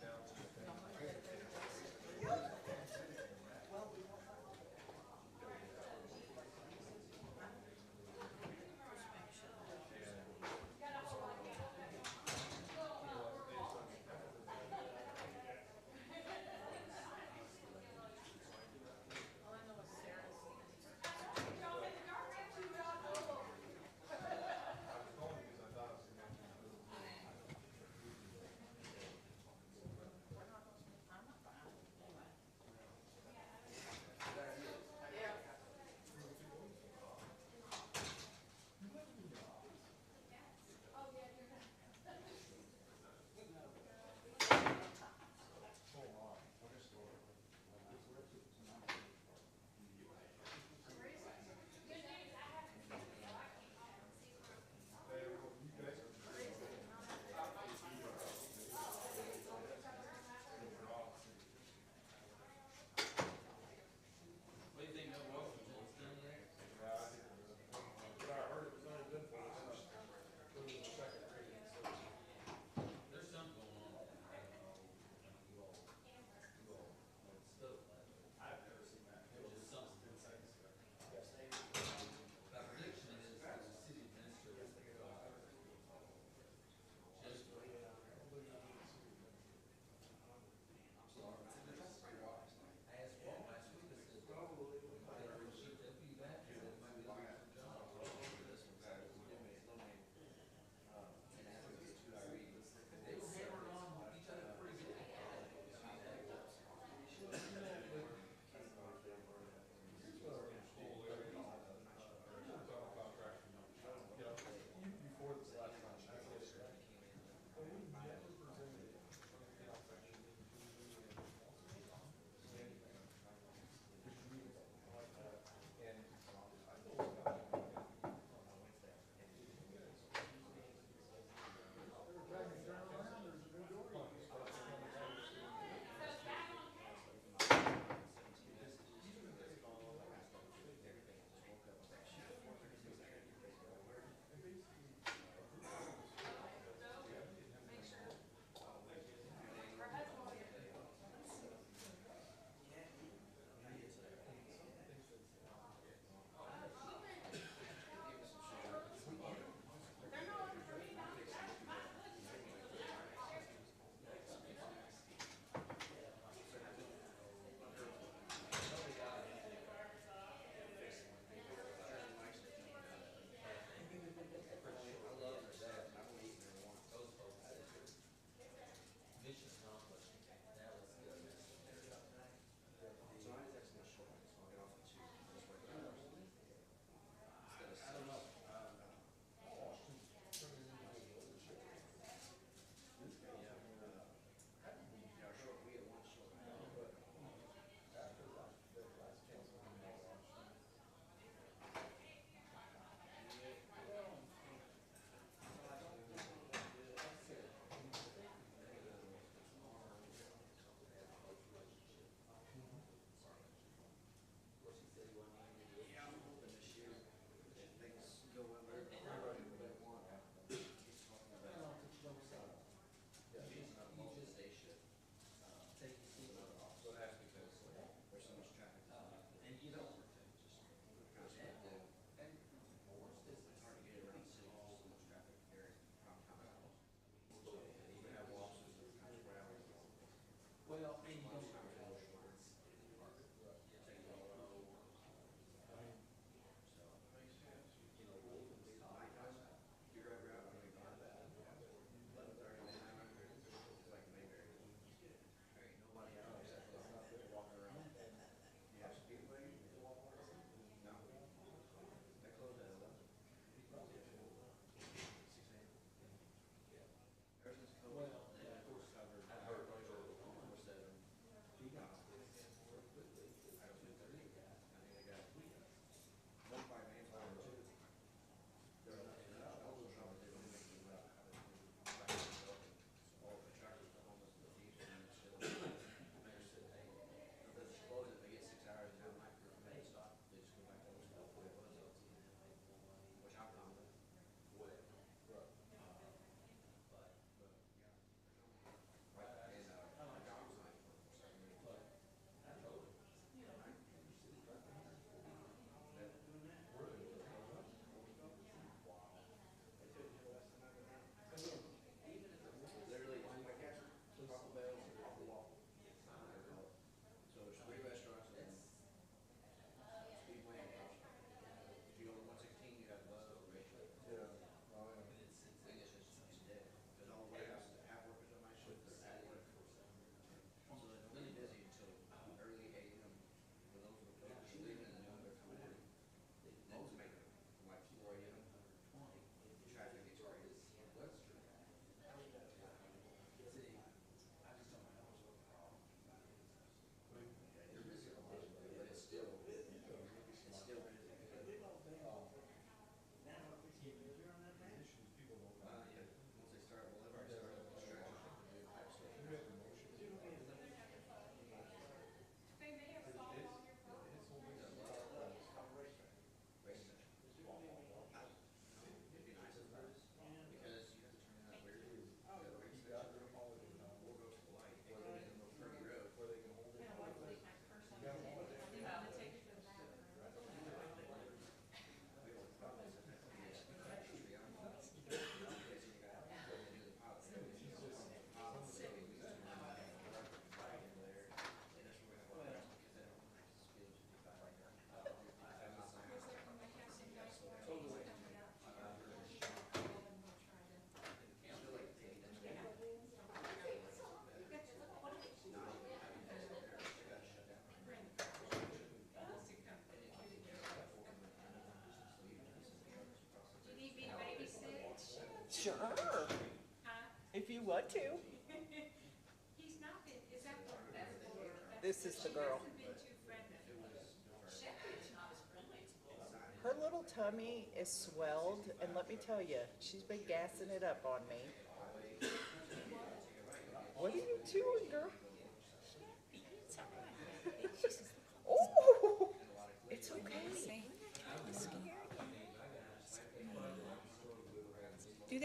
One, two. This is the girl. Her little tummy is swelled, and let me tell you, she's been gassing it up on me. What are you doing, girl? Oh, it's okay. Do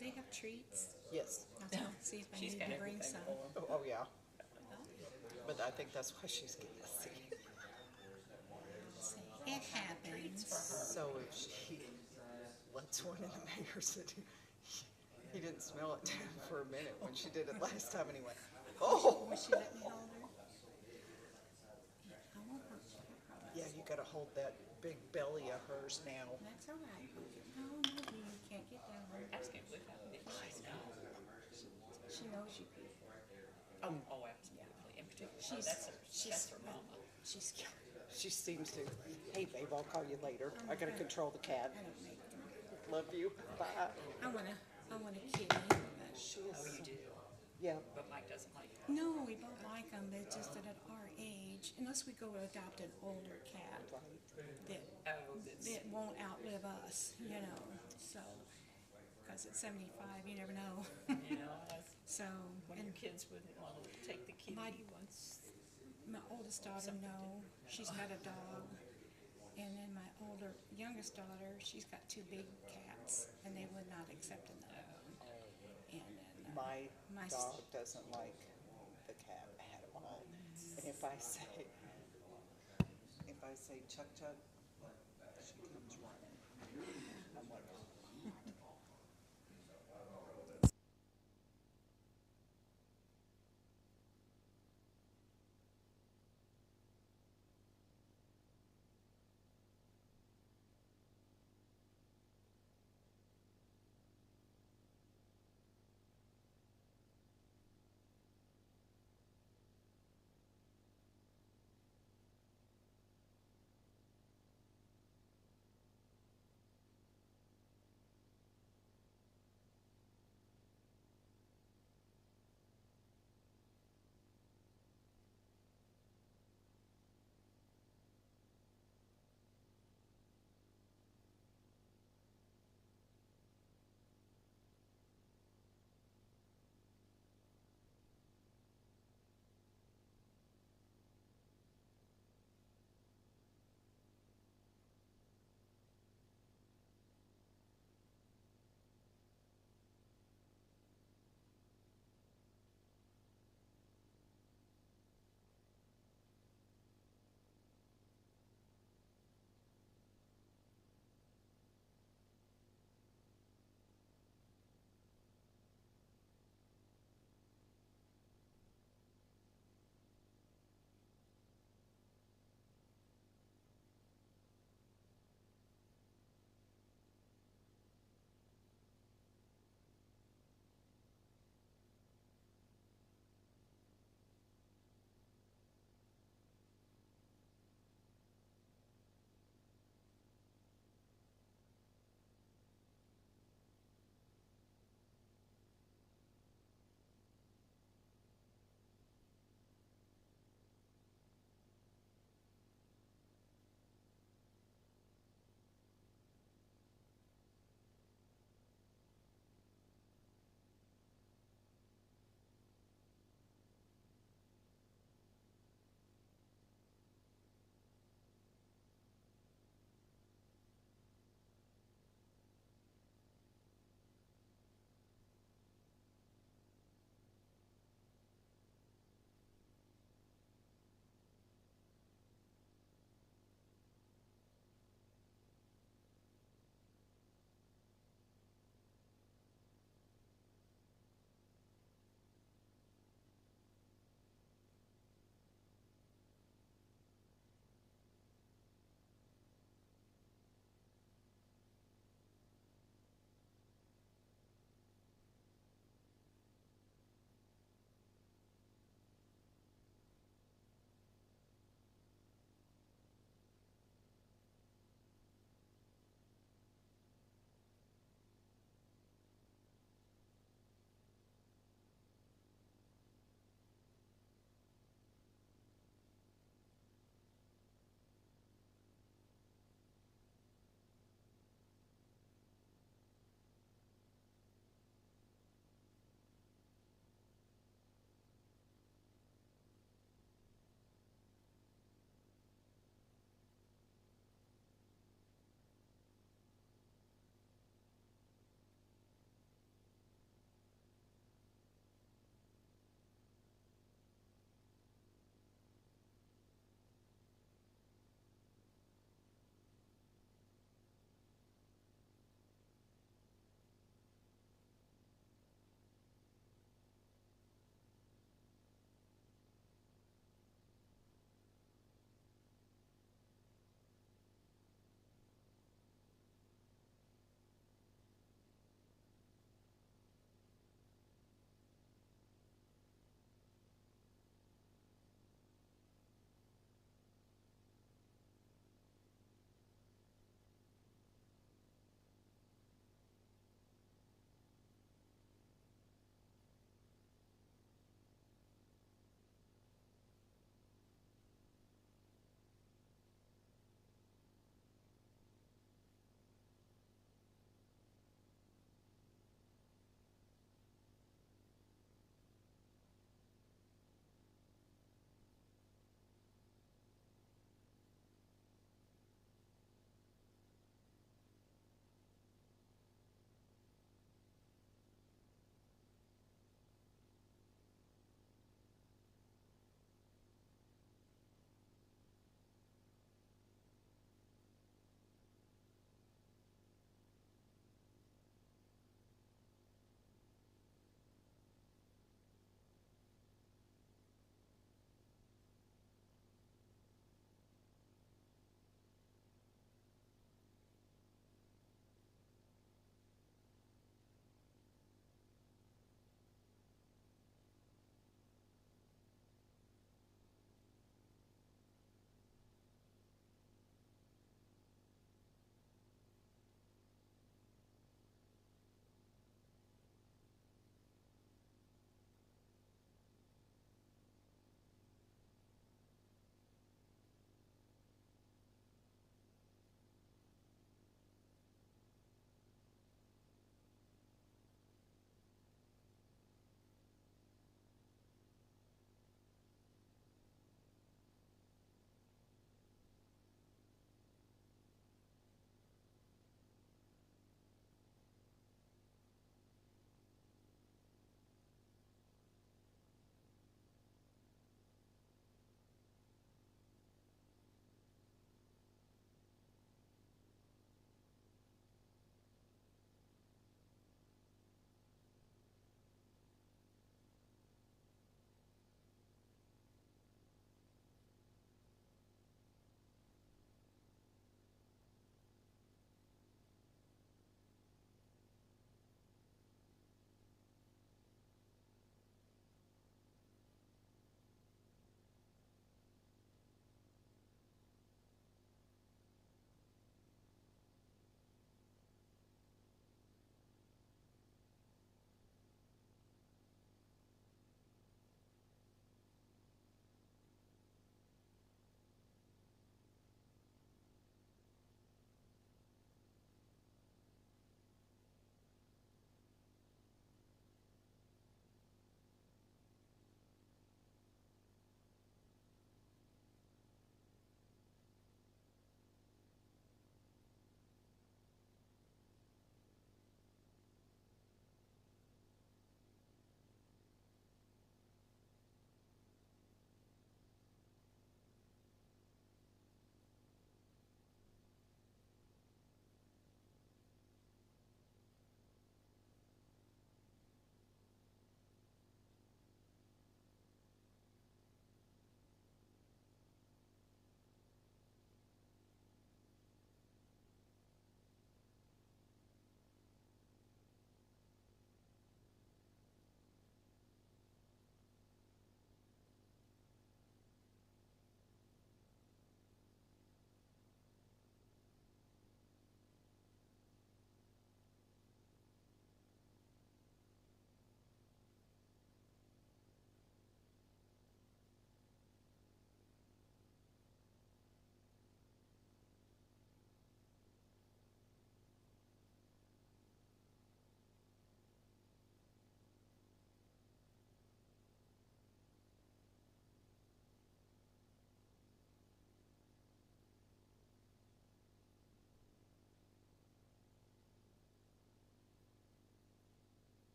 they have treats? Yes. I'll see if I need to bring some. Oh, yeah. But I think that's why she's gassy. It happens. So if she lets one in the mayor's, he didn't smell it for a minute when she did it last time, and he went, oh. Will she let me hold her? I won't hurt her. Yeah, you gotta hold that big belly of hers now. That's all right. No, you can't get down there. I just can't believe how she knows you people. Oh, absolutely. In particular, She's scared. she seems to. Hey, babe, I'll call you later. I gotta control the cat. I don't make them. Love you. Bye. I want a kitty. But She is. Oh, you do? Yeah. But Mike doesn't like them. No, we both like them. They're just that at our age, unless we go adopt an older cat that won't outlive us, you know. So, because at 75, you never know. So, One of your kids wouldn't want to take the kitty once. My oldest daughter, no, she's got a dog. And then my youngest daughter, she's got two big cats, and they would not accept another one. And then, My dog doesn't like the cat at all. And if I say Chuck Chuck, she comes running. I'm like,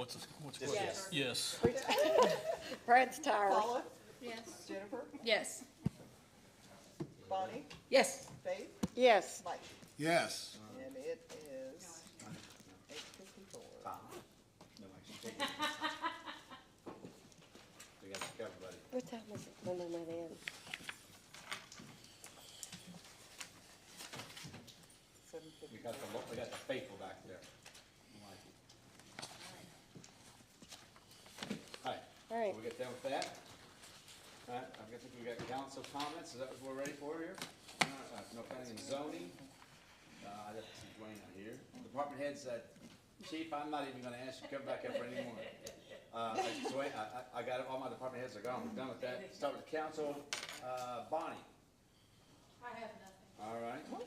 What's the Just question? Yes. Brad's tired. Paula? Yes. Jennifer? Yes. Bonnie? Yes. Faith? Yes. Mike? Yes. And it is 8:54. We got to cover, buddy. What time is it when they went in? 7:50. We got the faithful back there. I like it. All right, All right. so we get done with that. All right, I think we got council comments, is that what we're ready for here? No planning and zoning. I'd have to see Dwayne out here. Department heads, chief, I'm not even gonna ask you to come back up anymore. Dwayne, I got it, all my department heads are gone, we're done with that. Start with the council, Bonnie. I have nothing. All right. All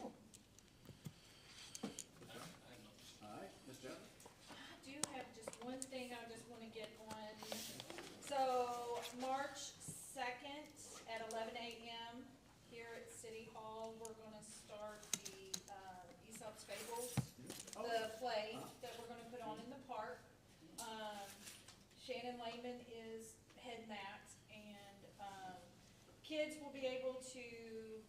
right, Ms. Jones? I do have just one thing I just wanna get on. So, March 2nd at 11 a.m. here at City Hall, we're gonna start the, Aesop's Fables, the play that we're gonna put on in the park. Shannon Lehman is heading that, and, kids will be able to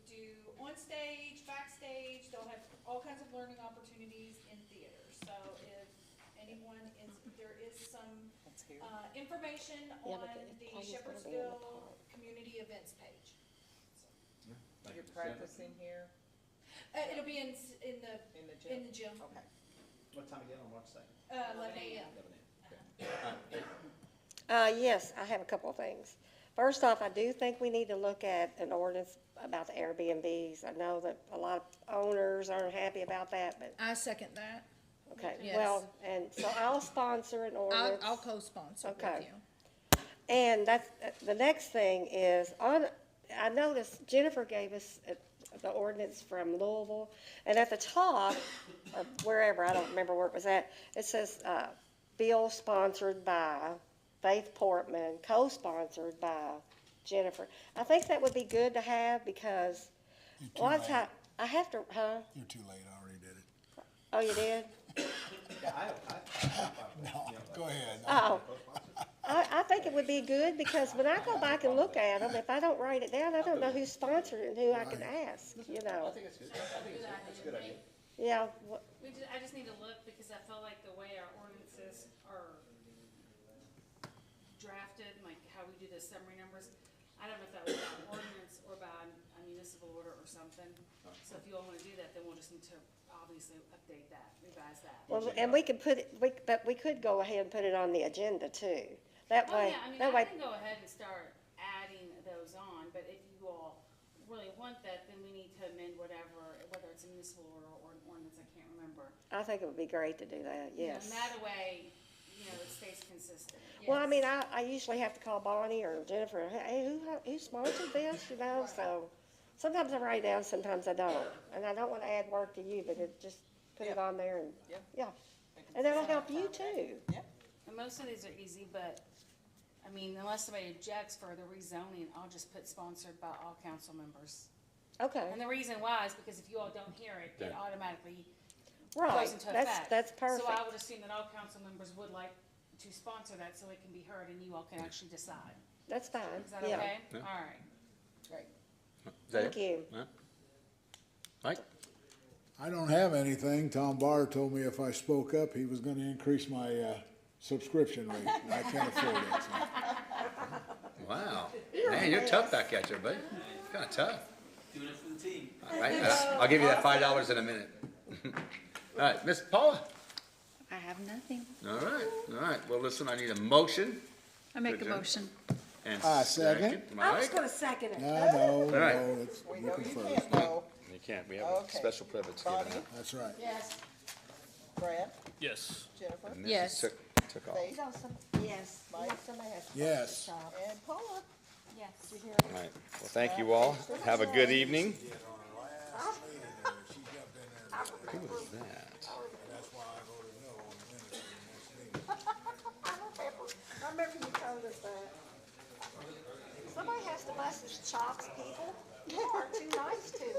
do on stage, backstage, they'll have all kinds of learning opportunities in theater. So if anyone is, there is some, information Yeah, on but the the play's gonna be in the Shepherdsville park. Community Events page. You're practicing here It'll be in in the gym? in the gym, Okay. What time again on March 2nd? 11 a.m. 11 a.m. Yes, I have a couple of things. First off, I do think we need to look at an ordinance about the Airbnbs. I know that a lot of owners aren't happy about that, but, I second that. okay, Yes. well, and so I'll sponsor an ordinance. I'll co-sponsor with Okay. you. And that's, the next thing is, I noticed Jennifer gave us the ordinance from Louisville, and at the top, or wherever, I don't remember where it was at, it says, bill sponsored by Faith Portman, co-sponsored by Jennifer. I think that would be good to have, because a lot of time, I have to, You're too late, I already did it. Oh, you did? Yeah, No, go ahead. Oh, I think it would be good, because when I go back and look at them, if I don't write it down, I don't know who's sponsored and who I can ask, you know? I think it's good, it's a good idea. Yeah, I just need to look, because I feel like the way our ordinances are drafted, like how we do the summary numbers, I don't know if that was by ordinance or by a municipal order or something. So if you all wanna do that, then we'll just need to obviously update that, revise that. well, and we could put it, but we could go ahead and put it on the agenda too. That Oh, way, yeah, I mean, that I way, can go ahead and start adding those on, but if you all really want that, then we need to amend whatever, whether it's a municipal order or an ordinance, I can't remember. I think it would be great to do that, You know, yes. And that way, you know, it stays consistent. Well, I mean, I usually have to call Bonnie or Jennifer, hey, who sponsored this, you know, so sometimes I write it down, sometimes I don't. And I don't wanna add work to you, but it just put it on there and, Yep. yeah. And that'll help you too. And most of these are easy, but, I mean, unless somebody objects for the rezoning, I'll just put sponsored by all council members. Okay, And the reason why is because if you all don't hear it, it Yeah. automatically right, goes into effect. that's So I perfect. would assume that all council members would like to sponsor that so it can be heard and you all can actually decide. That's fine, Is that yeah. okay? Yeah. All right. Is that Thank it? you. Huh? Mike? I don't have anything. Tom Barr told me if I spoke up, he was gonna increase my, subscription rate. I can't afford it, so. Wow. Man, you're tough back at you, buddy. Kinda tough. Doing it for the team. All right, I'll give you that $5 in a minute. All right, Miss Paula? I have nothing. All right. Well, listen, I need a motion. I make a Good. motion. And I second. Mike? gonna second it. No, right. no, it's We know looking you first. can't know. You can't, we have Okay. a special privilege given Bonnie? out. That's right. Yes. Brad? Yes. Jennifer? And this Yes. Took off. Faith? Yes. Mike? Somebody has to. Yes. And Paula? Yes. All right, well, thank you all. Have a good evening. Who was that? That's why I voted no on the minutes of the next meeting. I remember you told us that. Somebody has to bust his chops, people. You are too nice to me.